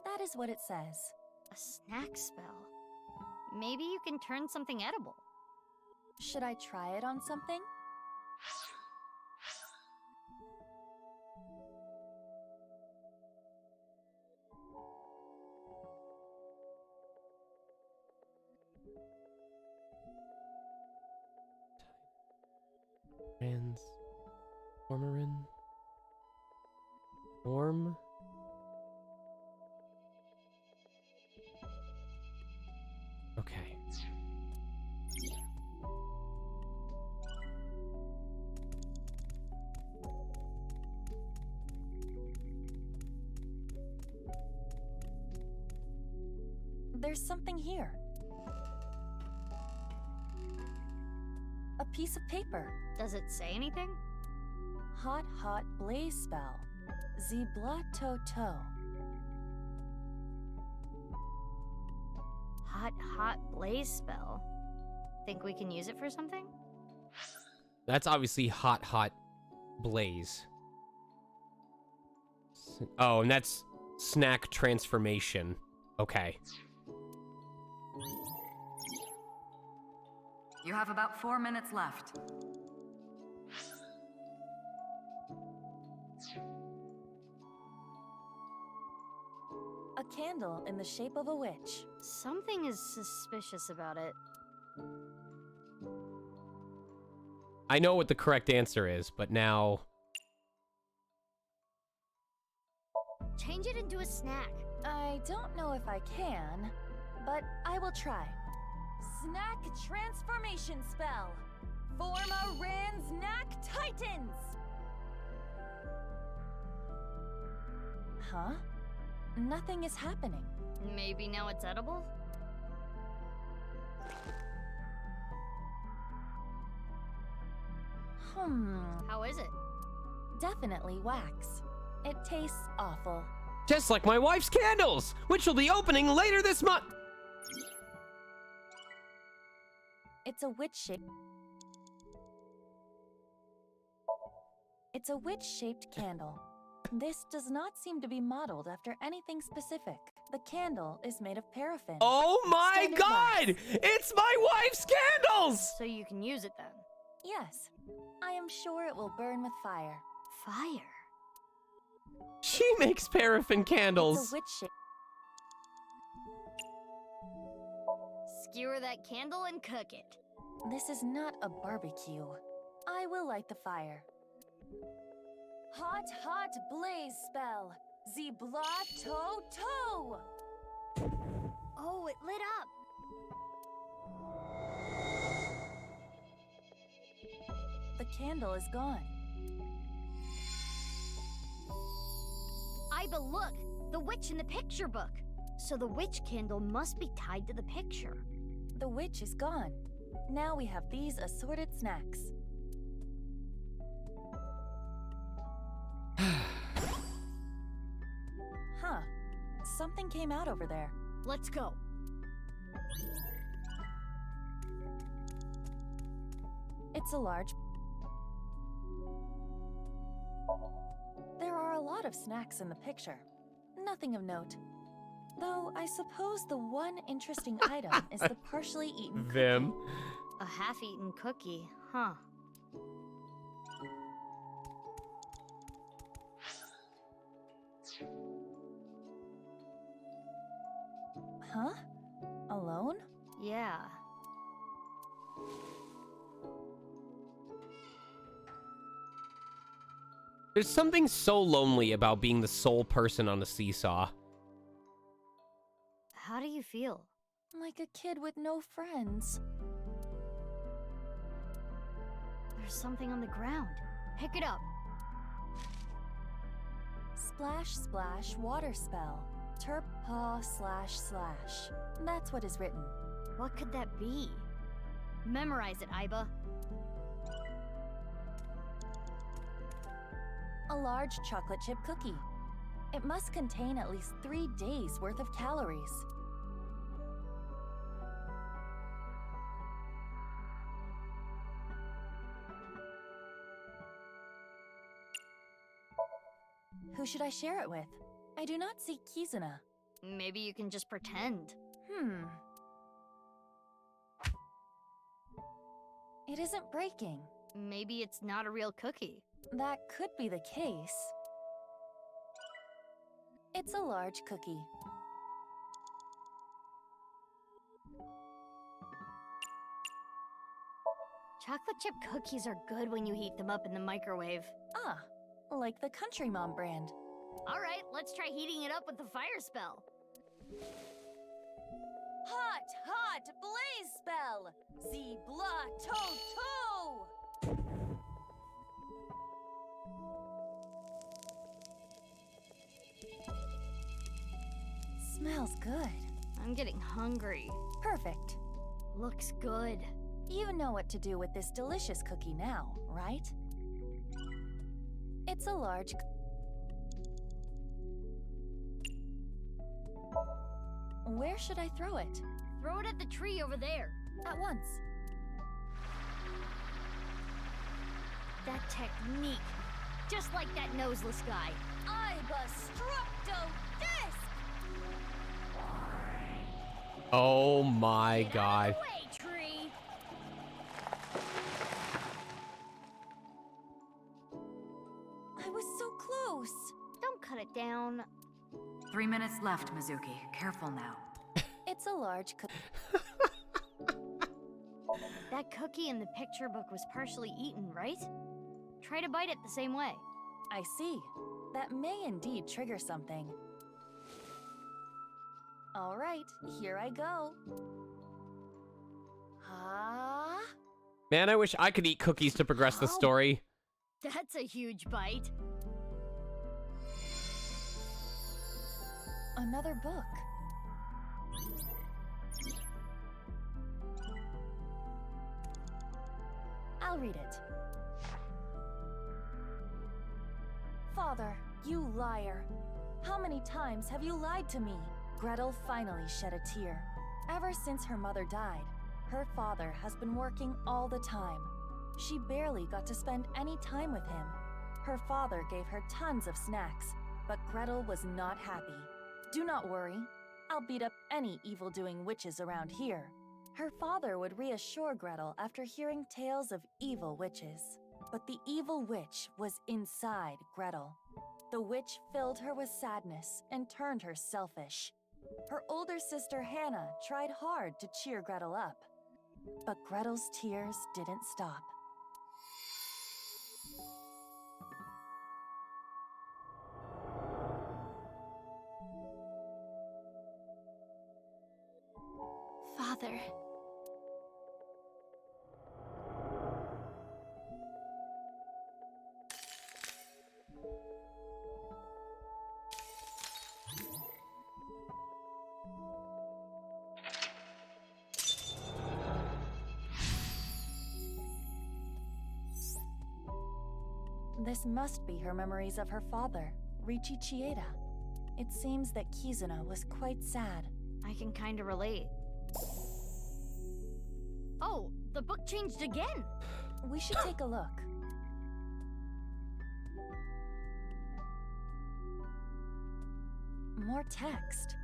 That is what it says. A snack spell. Maybe you can turn something edible. Should I try it on something? Transformerin? Form? Okay. There's something here. A piece of paper. Does it say anything? Hot, hot blaze spell. Zibla to to. Hot, hot blaze spell. Think we can use it for something? That's obviously hot, hot blaze. Oh, and that's snack transformation. Okay. You have about 4 minutes left. A candle in the shape of a witch. Something is suspicious about it. I know what the correct answer is, but now... Change it into a snack. I don't know if I can, but I will try. Snack transformation spell. Forma Rans Knack Titans. Huh? Nothing is happening. Maybe now it's edible? How is it? Definitely wax. It tastes awful. Just like my wife's candles, which will be opening later this month. It's a witch-shaped... It's a witch-shaped candle. This does not seem to be modeled after anything specific. The candle is made of paraffin. Oh my Standard god! wax. It's my wife's candles! So you can use it then? Yes. I am sure it will burn with fire. Fire? She makes paraffin candles. It's a witch-shaped... Skewer that candle and cook it. This is not a barbecue. I will light the fire. Hot, hot blaze spell. Zibla to to. Oh, it lit up. The candle is gone. Iba, look! The witch in the picture book. So the witch candle must be tied to the picture. The witch is gone. Now we have these assorted snacks. Huh. Something came out over there. Let's go. It's a large... There are a lot of snacks in the picture. Nothing of note. Though I suppose the one interesting item is the partially eaten cookie. Them. A half-eaten cookie, huh? Huh? Alone? Yeah. There's something so lonely about being the sole person on the seesaw. How do you feel? Like a kid with no friends. There's something on the ground. Pick it up. Splash, splash, water spell. Terp paw slash slash. That's what is written. What could that be? Memorize it, Iba. A large chocolate chip cookie. It must contain at least 3 days' worth of calories. Who should I share it with? I do not see Kizuna. Maybe you can just pretend. It isn't breaking. Maybe it's not a real cookie. That could be the case. It's a large cookie. Chocolate chip cookies are good when you heat them up in the microwave. Ah, like the Country Mom brand. Alright, let's try heating it up with the fire spell. Hot, hot blaze spell! Z blah to to! Smells good. I'm getting hungry. Perfect. Looks good. You know what to do with this delicious cookie now, right? It's a large... Where should I throw it? Throw it at the tree over there. At once. That technique. Just like that noseless guy. Ibastructo disc! Oh my god. Away, tree! I was so close. Don't cut it down. 3 minutes left, Mizuki. Careful now. It's a large cookie. That cookie in the picture book was partially eaten, right? Try to bite it the same way. I see. That may indeed trigger something. All right, here I go. Ah. Man, I wish I could eat cookies to progress the story. That's a huge bite. Another book. I'll read it. Father, you liar. How many times have you lied to me? Gretel finally shed a tear. Ever since her mother died, her father has been working all the time. She barely got to spend any time with him. Her father gave her tons of snacks, but Gretel was not happy. Do not worry. I'll beat up any evil-doing witches around here. Her father would reassure Gretel after hearing tales of evil witches. But the evil witch was inside Gretel. The witch filled her with sadness and turned her selfish. Her older sister Hannah tried hard to cheer Gretel up. But Gretel's tears didn't stop. Father. This must be her memories of her father, Richi Chieda. It seems that Kizuna was quite sad. I can kinda relate. Oh, the book changed again! We should take a look. More text.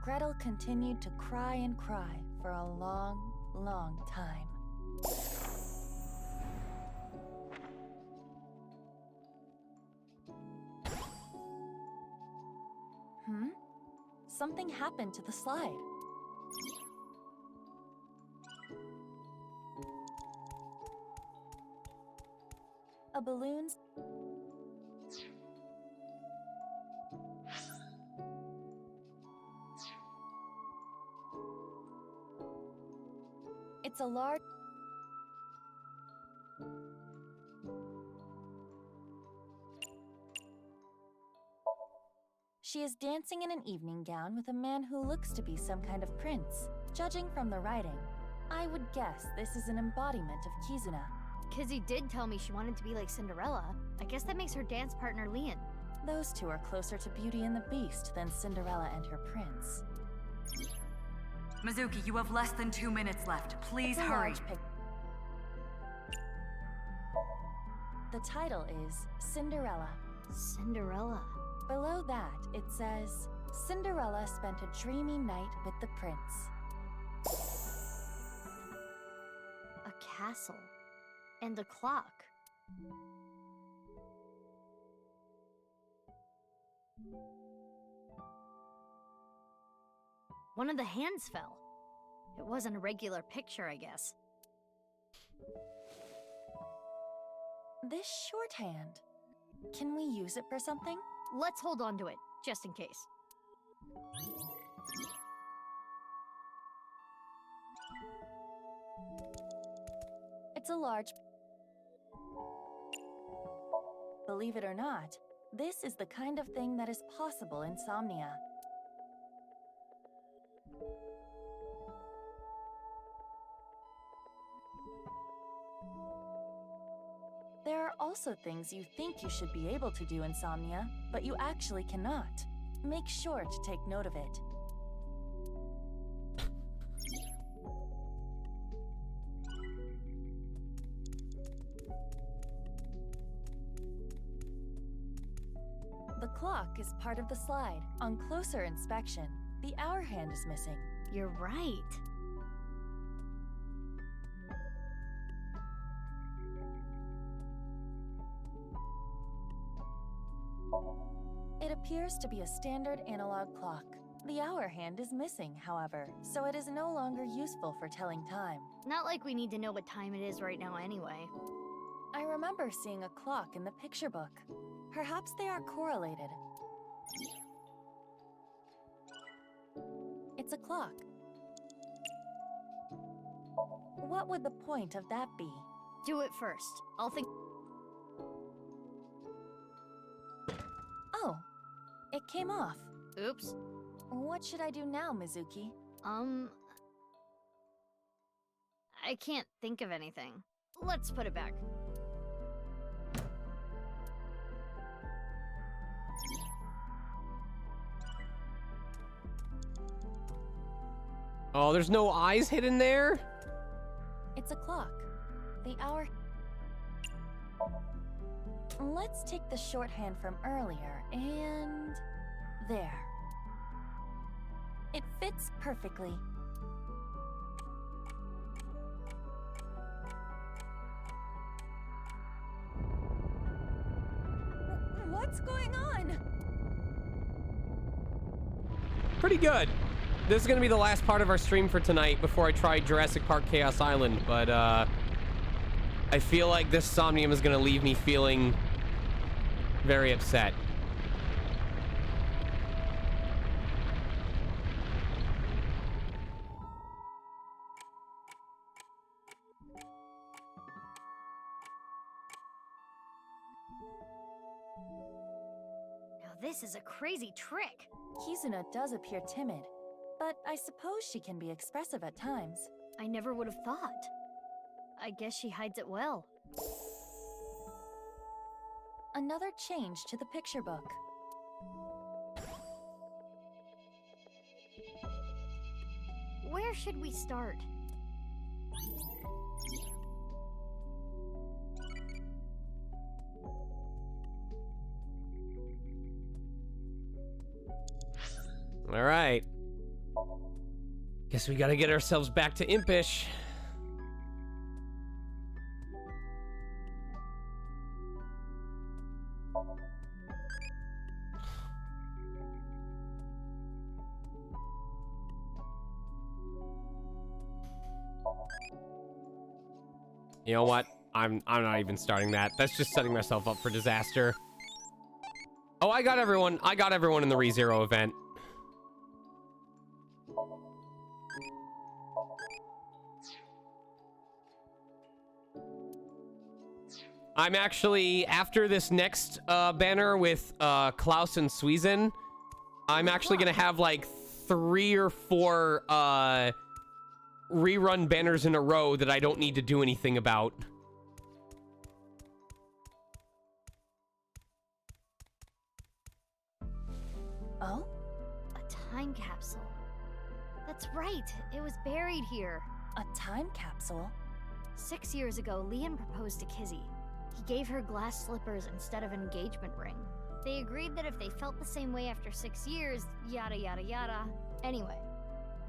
Gretel continued to cry and cry for a long, long time. Something happened to the slide. A balloon's... It's a large... She is dancing in an evening gown with a man who looks to be some kind of prince. Judging from the writing, I would guess this is an embodiment of Kizuna. Kizzy did tell me she wanted to be like Cinderella. I guess that makes her dance partner Leon. Those two are closer to Beauty and the Beast than Cinderella and her prince. Mizuki, you have less than 2 minutes left. Please It's a hurry. large The title is Cinderella. Cinderella. Below that, it says, Cinderella spent a dreamy night with the prince. A castle. And a clock. One of the hands fell. It wasn't a regular picture, I guess. This shorthand. Can we use it for something? Let's hold on to it, just in case. It's a large... Believe it or not, this is the kind of thing that is possible in Somnia. There are also things you think you should be able to do in Somnia, but you actually cannot. Make sure to take note of it. The clock is part of the slide. On closer inspection, the hour hand is missing. You're right. It appears to be a standard analog clock. The hour hand is missing, however, so it is no longer useful for telling time. Not like we need to know what time it is right now anyway. I remember seeing a clock in the picture book. Perhaps they are correlated. It's a clock. What would the point of that be? Do it first. I'll think... Oh, it came off. Oops. What should I do now, Mizuki? I can't think of anything. Let's put it back. Oh, there's no eyes hidden there? It's a clock. The hour... Let's take the shorthand from earlier, and... there. It fits perfectly. What's going on? Pretty good. This is going to be the last part of our stream for tonight before I try Jurassic Park Chaos Island, but I feel like this Somnium is going to leave me feeling very upset. Now this is a crazy trick. Kizuna does appear timid, but I suppose she can be expressive at times. I never would have thought. I guess she hides it well. Another change to the picture book. Where should we start? All right. Guess we gotta get ourselves back to Impish. You know what? I'm not even starting that. That's just setting myself up for disaster. Oh, I got everyone in the ReZero event. I'm actually, after this next banner with Klaus and Suizen, I'm actually gonna have like 3 or 4 rerun banners in a row that I don't need to do anything about. Oh? A time capsule. That's right, it was buried here. A time capsule? 6 years ago, Leon proposed to Kizzy. He gave her glass slippers instead of an engagement ring. They agreed that if they felt the same way after 6 years, yada yada yada. Anyway,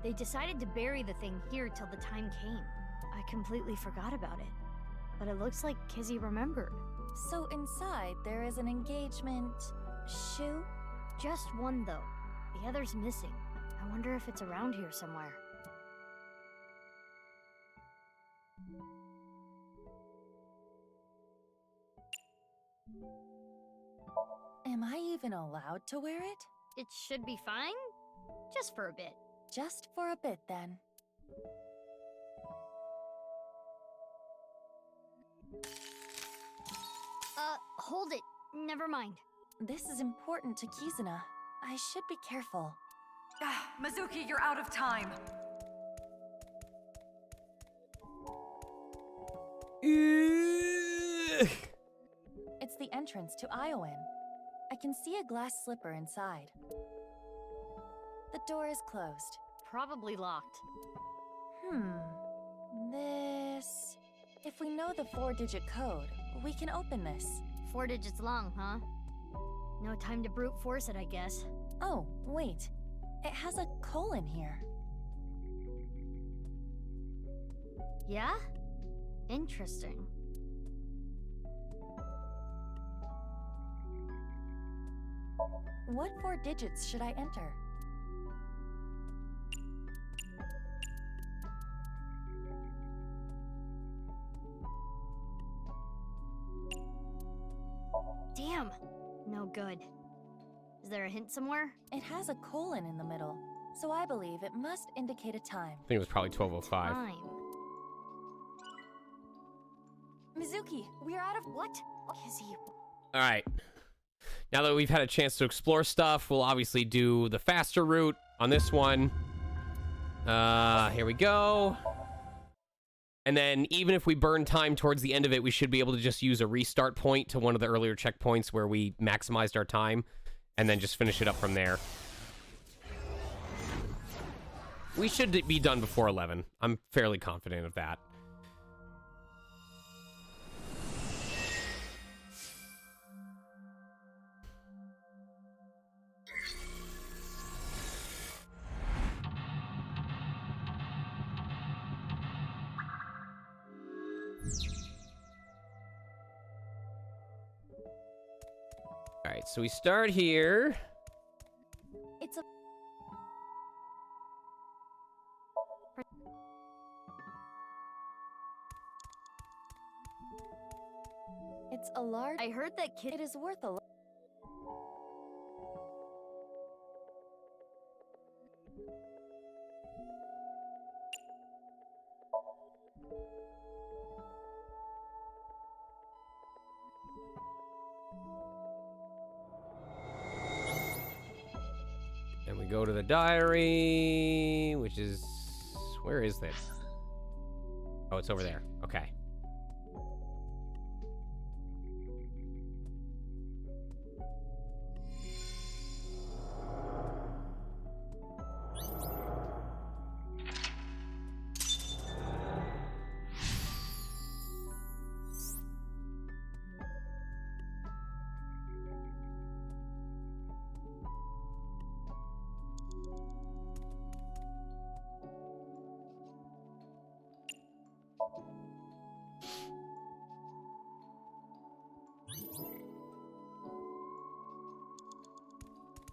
they decided to bury the thing here till the time came. I completely forgot about it. But it looks like Kizzy remembered. So inside there is an engagement shoe? Just one though. The other's missing. I wonder if it's around here somewhere. Am I even allowed to wear it? It should be fine. Just for a bit. Just for a bit, then. Hold it. Never mind. This is important to Kizuna. I should be careful. Mizuki, you're out of time. It's the entrance to Iowan. I can see a glass slipper inside. The door is closed. Probably locked. This... If we know the 4-digit code, we can open this. 4 digits long, huh? No time to brute force it, I guess. Oh, wait. It has a colon here. Yeah? Interesting. What 4 digits should I enter? Damn! No good. Is there a hint somewhere? It has a colon in the middle, so I believe it must indicate a time. I think it was probably 12:05. Time. Mizuki, we're out of... What? Kizzy. All right. Now that we've had a chance to explore stuff, we'll obviously do the faster route on this one. Here we go. And then even if we burn time towards the end of it, we should be able to just use a restart point to one of the earlier checkpoints where we maximized our time, and then just finish it up from there. We should be done before 11. I'm fairly confident of that. All right, so we start here. It's a... It's a large... I heard that kid... It is worth a lot. And we go to the diary, which is... Where is this? Oh, it's over there. Okay.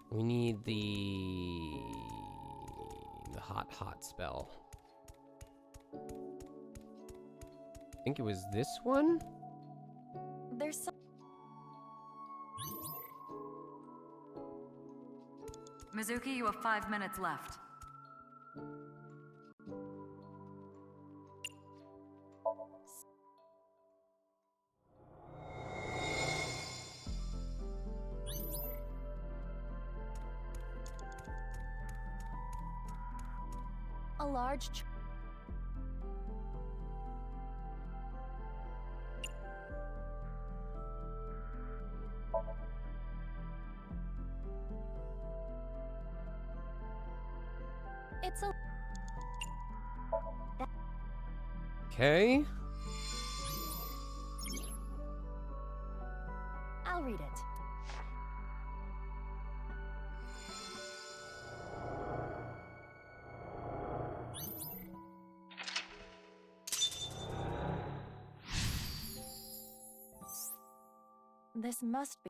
We need the hot spell. I think it was this one? There's some... Mizuki, you have 5 minutes left. A large... It's a... Okay. I'll read it. This must be...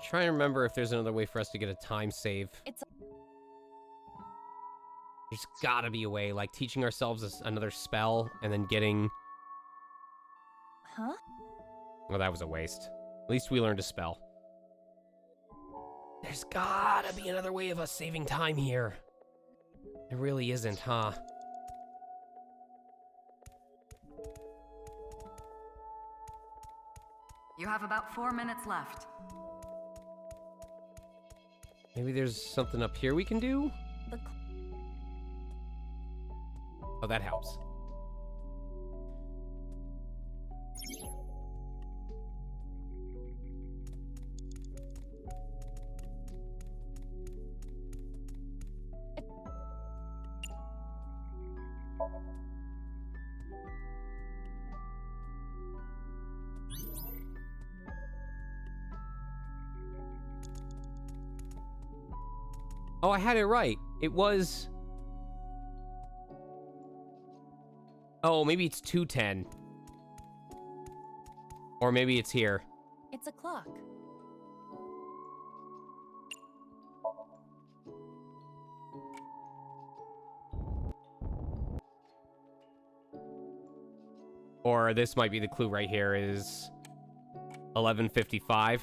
Try and remember if there's another way for us to get a time save. It's... There's gotta be a way, like teaching ourselves another spell and then getting... Huh? Well, that was a waste. At least we learned a spell. There's gotta be another way of us saving time here. There really isn't, huh? You have about 4 minutes left. Maybe there's something up here we can do? Oh, that helps. Oh, I had it right. It was... Oh, maybe it's 2:10. Or maybe it's here. It's a clock. Or this might be the clue right here is 11:55.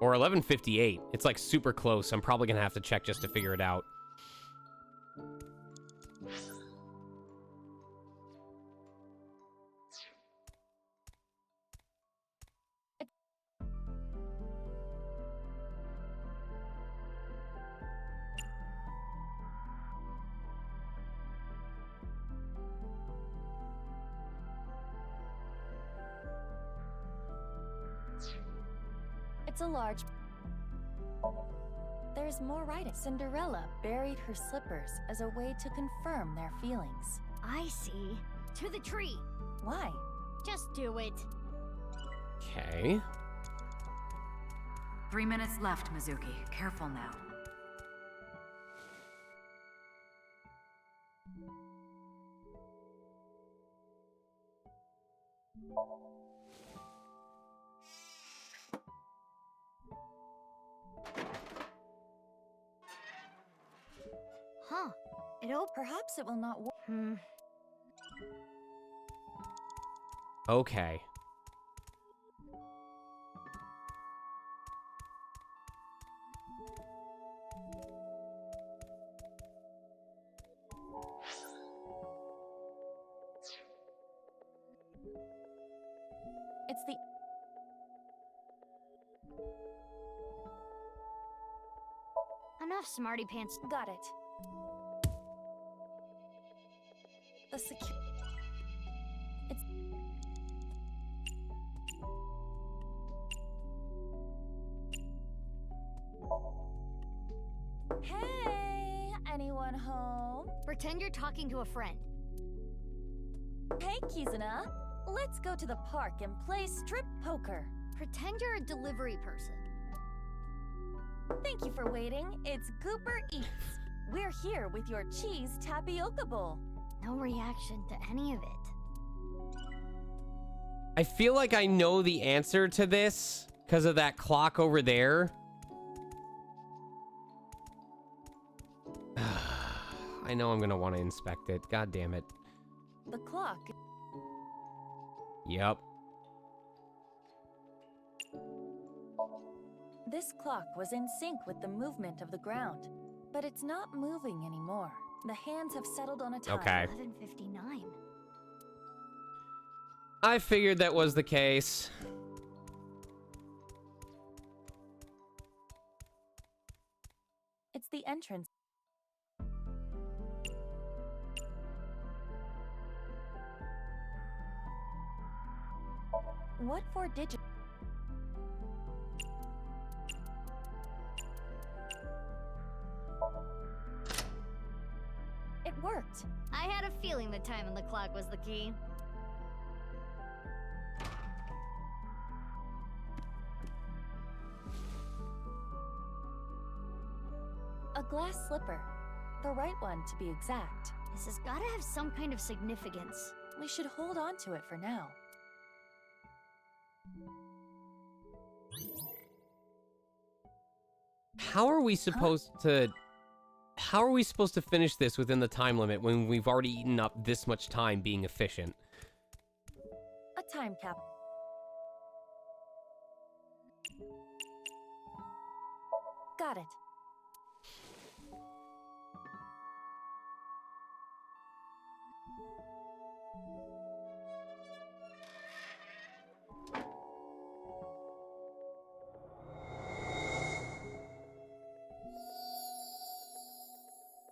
Or 11:58. It's like super close. I'm probably gonna have to check just to figure it out. It's a large... There's more writing. Cinderella buried her slippers as a way to confirm their feelings. I see. To the tree. Why? Just do it. Okay. 3 minutes left, Mizuki. Careful now. Huh. It'll... Perhaps it will not work. Okay. It's the... Enough, smarty pants. Got it. The secure... It's... Hey! Anyone home? Pretend you're talking to a friend. Hey, Kizuna. Let's go to the park and play strip poker. Pretend you're a delivery person. Thank you for waiting. It's Gooper Eats. We're here with your cheese tapioca bowl. No reaction to any of it. I feel like I know the answer to this because of that clock over there. I know I'm going to want to inspect it. God damn it. The clock. Yep. This clock was in sync with the movement of the ground, but it's not moving anymore. The hands have settled on a time. Okay. 11:59. I figured that was the case. It's the entrance. What 4 digits? clock was the key. A glass slipper. The right one, to be exact. This has gotta have some kind of significance. We should hold on to it for now. How are we supposed to... How are we supposed to finish this within the time limit when we've already eaten up this much time being efficient? A time cap. Got it.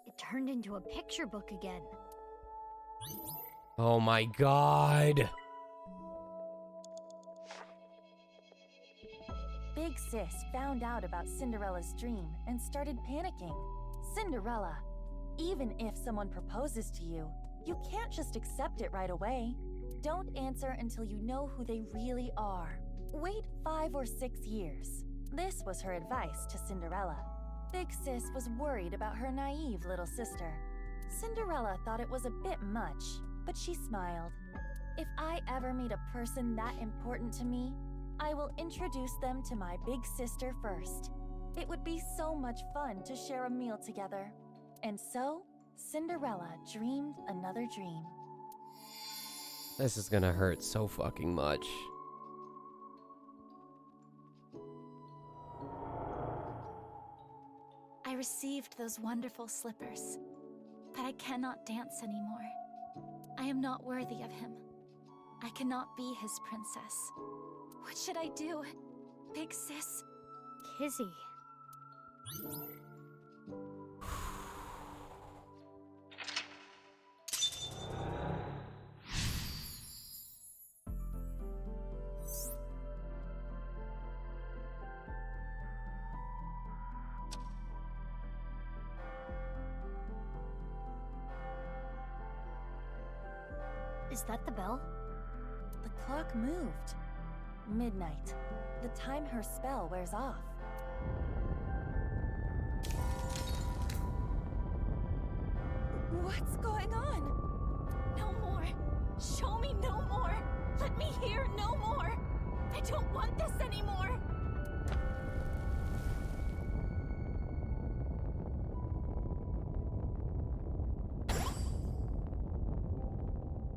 It turned into a picture book again. Oh my god. Big Sis found out about Cinderella's dream and started panicking. Cinderella, even if someone proposes to you, you can't just accept it right away. Don't answer until you know who they really are. Wait 5 or 6 years. This was her advice to Cinderella. Big Sis was worried about her naive little sister. Cinderella thought it was a bit much, but she smiled. If I ever meet a person that important to me, I will introduce them to my big sister first. It would be so much fun to share a meal together. And so, Cinderella dreamed another dream. This is gonna hurt so fucking much. I received those wonderful slippers, but I cannot dance anymore. I am not worthy of him. I cannot be his princess. What should I do, Big Sis? Kizzy. Is that the bell? The clock moved. Midnight. The time her spell wears off. What's going on? No more. Show me no more. Let me hear no more. I don't want this anymore.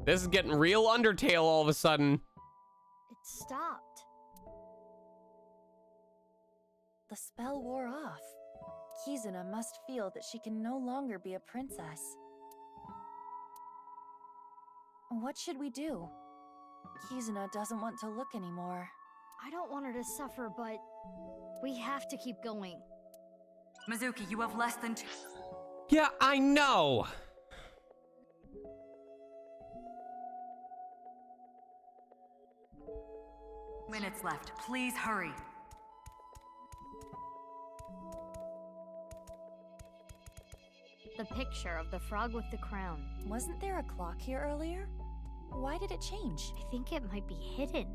This is getting real Undertale all of a sudden. It stopped. The spell wore off. Kizuna must feel that she can no longer be a princess. What should we do? Kizuna doesn't want to look anymore. I don't want her to suffer, but we have to keep going. Mizuki, you have less than 2... Yeah, I know. Minutes left. Please hurry. The picture of the frog with the crown. Wasn't there a clock here earlier? Why did it change? I think it might be hidden.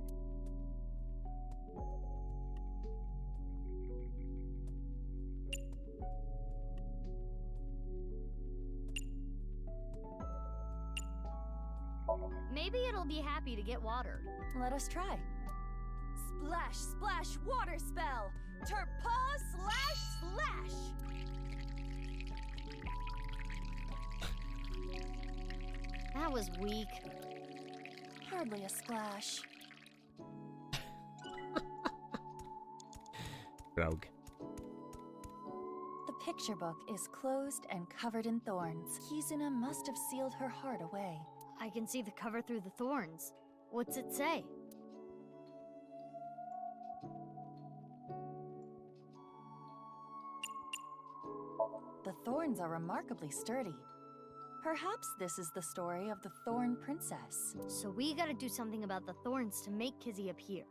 Maybe it'll be happy to get watered. Let us try. Splash, splash, water spell! Terpa slash slash! That was weak. Hardly a splash. Rogue. The picture book is closed and covered in thorns. Kizuna must have sealed her heart away. I can see the cover through the thorns. What's it say? The thorns are remarkably sturdy. Perhaps this is the story of the Thorn Princess. So we gotta do something about the thorns to make Kizzy appear.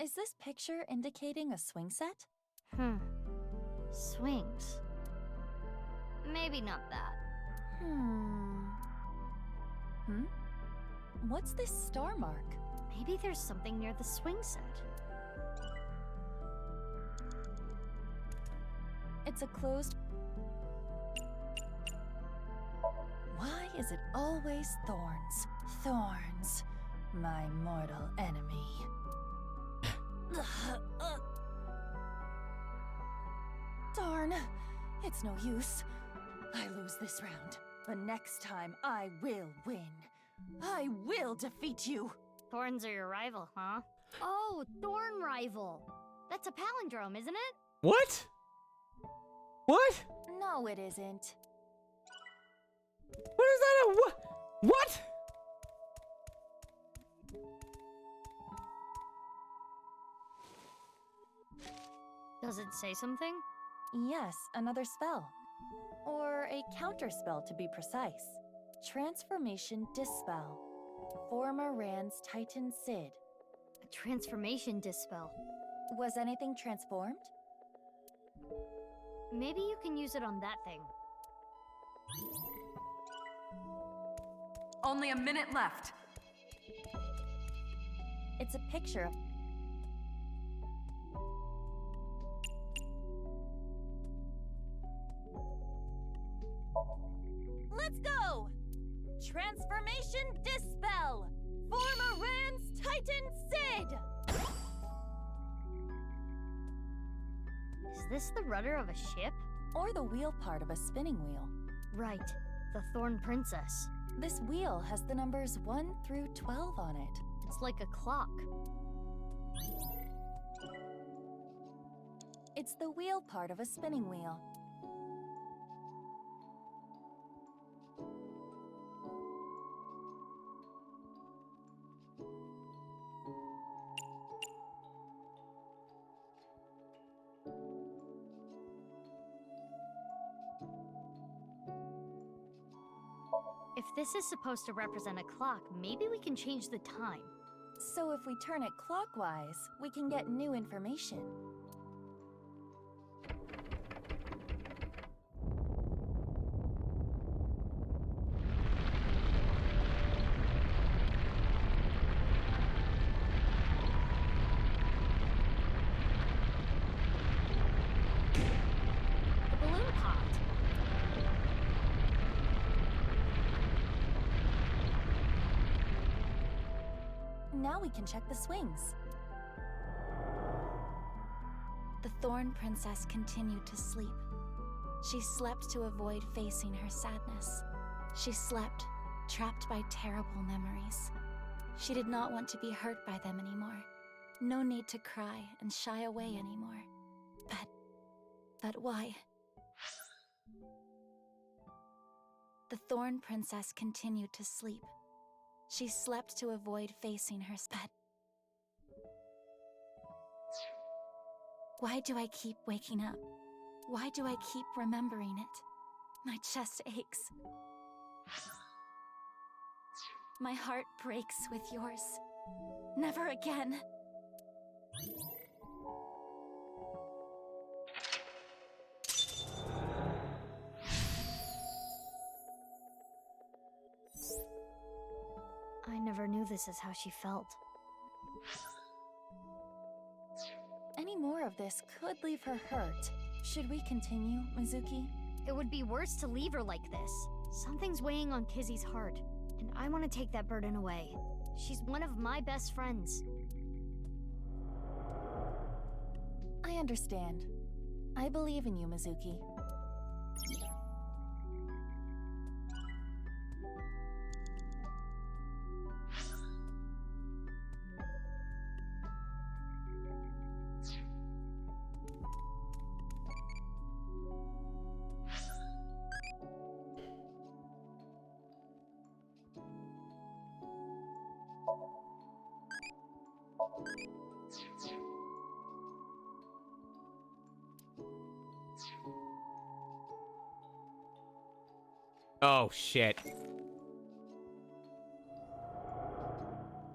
Is this picture indicating a swing set? Swings. Maybe not that. Hmm? What's this star mark? Maybe there's something near the swing set. It's a closed... Why is it always thorns? Thorns. My mortal enemy. Darn. It's no use. I lose this round. But next time, I will win. I will defeat you. Thorns are your rival, huh? Oh, Thorn Rival. That's a palindrome, isn't it? What? What? No, it isn't. What is that? What? Does it say something? Yes, another spell. Or a counterspell to be precise. Transformation Dispel. Former Rand's Titan Sid. A transformation dispel. Was anything transformed? Maybe you can use it on that thing. Only a minute left. It's a picture of... Let's go! Transformation Dispel! Former Rand's Titan Sid! Is this the rudder of a ship? Or the wheel part of a spinning wheel. Right, the Thorn Princess. This wheel has the numbers 1 through 12 on it. It's like a clock. It's the wheel part of a spinning wheel. If this is supposed to represent a clock, maybe we can change the time. So if we turn it clockwise, we can get new information. The balloon popped. Now we can check the swings. The Thorn Princess continued to sleep. She slept to avoid facing her sadness. She slept, trapped by terrible memories. She did not want to be hurt by them anymore. No need to cry and shy away anymore. But why? The Thorn Princess continued to sleep. She slept to avoid facing her bed. Why do I keep waking up? Why do I keep remembering it? My chest aches. My heart breaks with yours. Never again. I never knew this is how she felt. Any more of this could leave her hurt. Should we continue, Mizuki? It would be worse to leave her like this. Something's weighing on Kizzy's heart, and I want to take that burden away. She's one of my best friends. I understand. I believe in you, Mizuki. Oh, shit.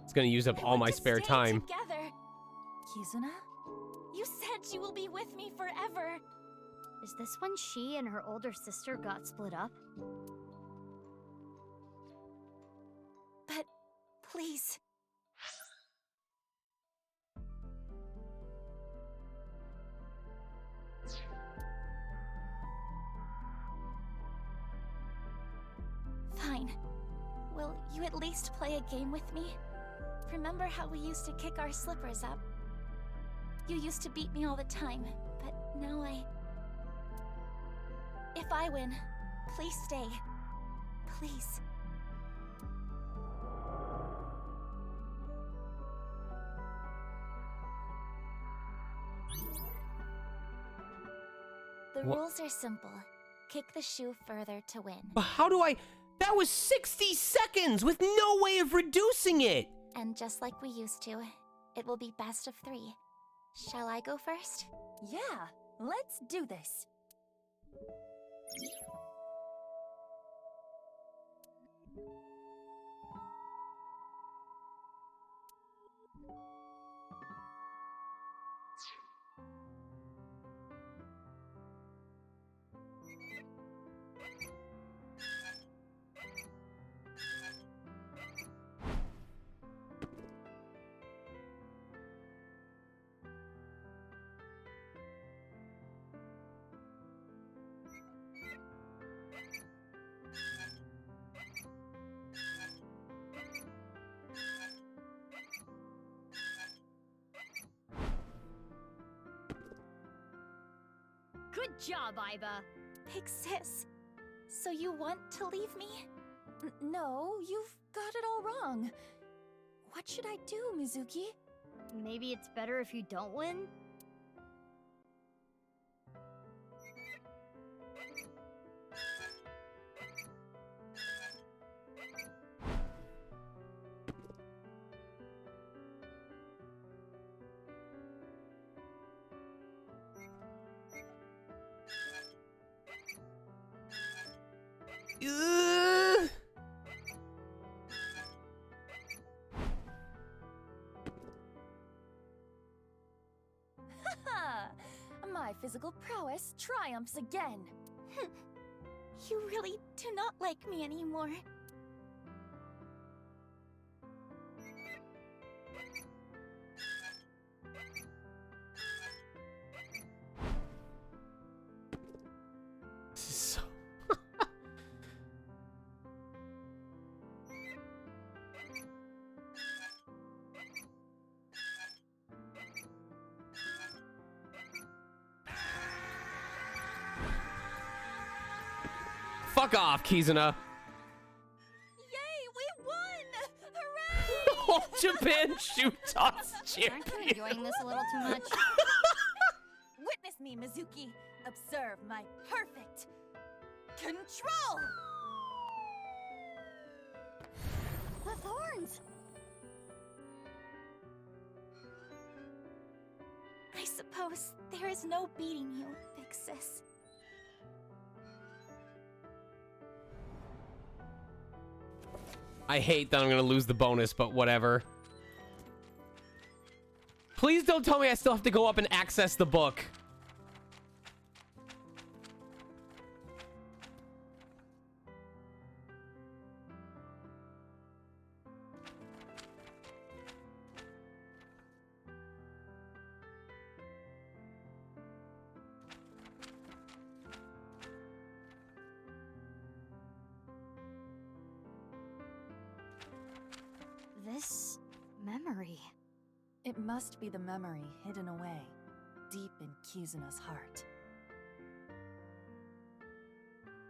It's gonna use up all my spare time. Together. Kizuna? You said you will be with me forever. Is this when she and her older sister got split up? Please. Fine. Will you at least play a game with me? Remember how we used to kick our slippers up? You used to beat me all the time, but now If I win, please stay. Please. The Wha- rules are simple. Kick the shoe further to win. But how do I... That was 60 seconds with no way of reducing it! And just like we used to, it will be best of 3. Shall I go first? Yeah, let's do this. Good job, Iba. Big sis, so you want to leave me? No, you've got it all wrong. What should I do, Mizuki? Maybe it's better if you don't win? Ugh. Haha! My physical prowess triumphs again. You really do not like me anymore. So... Fuck off, Kizuna. Yay, we won! Hooray! All Japan shoot toss Aren't you champion. enjoying this a little too much? Witness me, Mizuki. Observe my perfect control! The thorns! I suppose there is no beating you, big sis. I hate that I'm gonna lose the bonus, but whatever. Please don't tell me I still have to go up and access the book. This memory. It must be the memory hidden away, deep in Kizuna's heart.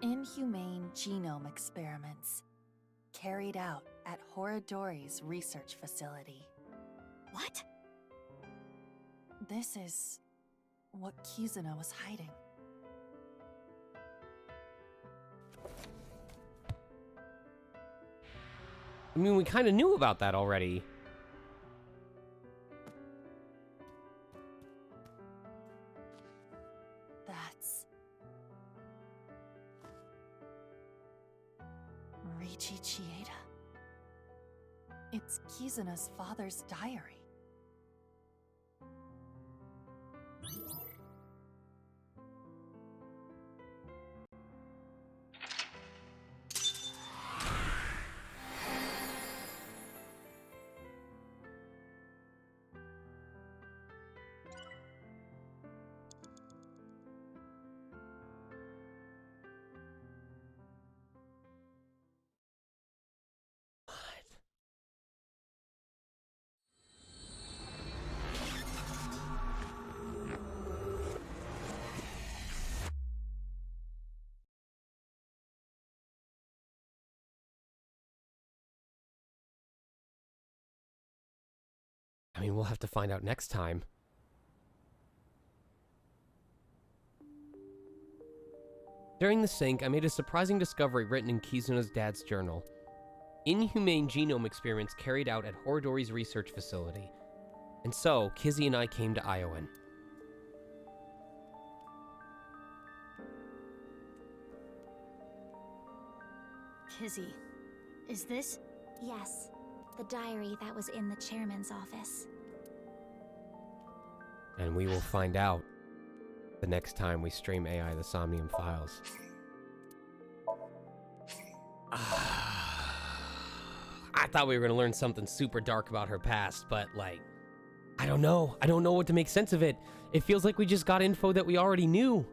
Inhumane genome experiments, carried out at Horadori's research facility. What? This is what Kizuna was hiding. I mean, we kind of knew about that already. That's... Reichi Chieda. It's Kizuna's father's diary. I mean, we'll have to find out next time. During the sync, I made a surprising discovery written in Kizuna's dad's journal. Inhumane genome experiments carried out at Horodori's research facility. And so, Kizzy and I came to Iowan. Kizzy, is this? Yes, the diary that was in the chairman's office. And we will find out the next time we stream AI the Somnium files. I thought we were gonna learn something super dark about her past, but like, I don't know. I don't know what to make sense of it. It feels like we just got info that we already knew.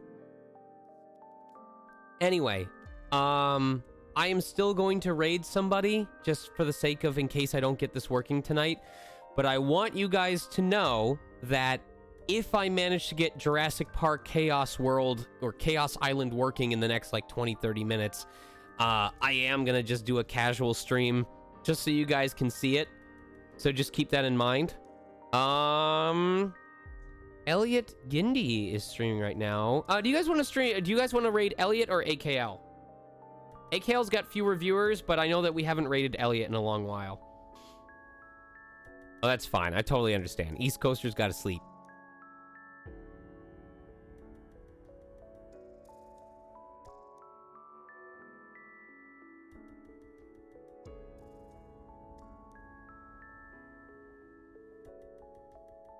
Anyway, I am still going to raid somebody just for the sake of in case I don't get this working tonight. But I want you guys to know that if I manage to get Jurassic Park Chaos World or Chaos Island working in the next like 20-30 minutes, I am gonna just do a casual stream just so you guys can see it. So just keep that in mind. Elliot Gindi is streaming right now. Do you guys want to stream? Do you guys want to raid Elliot or AKL? AKL's got fewer viewers, but I know that we haven't raided Elliot in a long while. Oh, that's fine. I totally understand. East Coaster's got to sleep.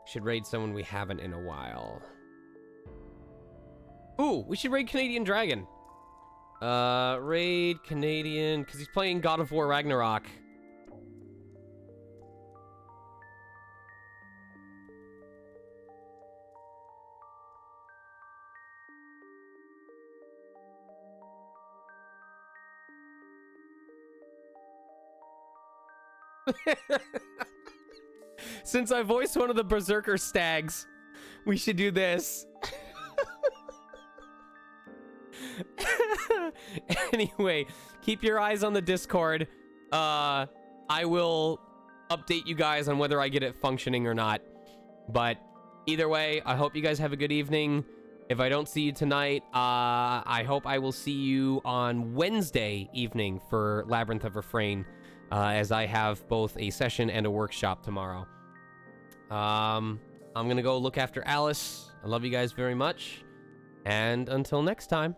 Should raid someone we haven't in a while. Ooh, we should raid Canadian Dragon. Raid Canadian, because he's playing God of War Ragnarok. Since I voiced one of the Berserker stags, we should do this. Anyway, keep your eyes on the Discord. I will update you guys on whether I get it functioning or not. But either way, I hope you guys have a good evening. If I don't see you tonight, I hope I will see you on Wednesday evening for Labyrinth of Refrain, as I have both a session and a workshop tomorrow. I'm gonna go look after Alice. I love you guys very much. And until next time,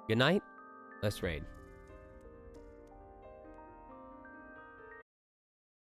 good night. Let's raid.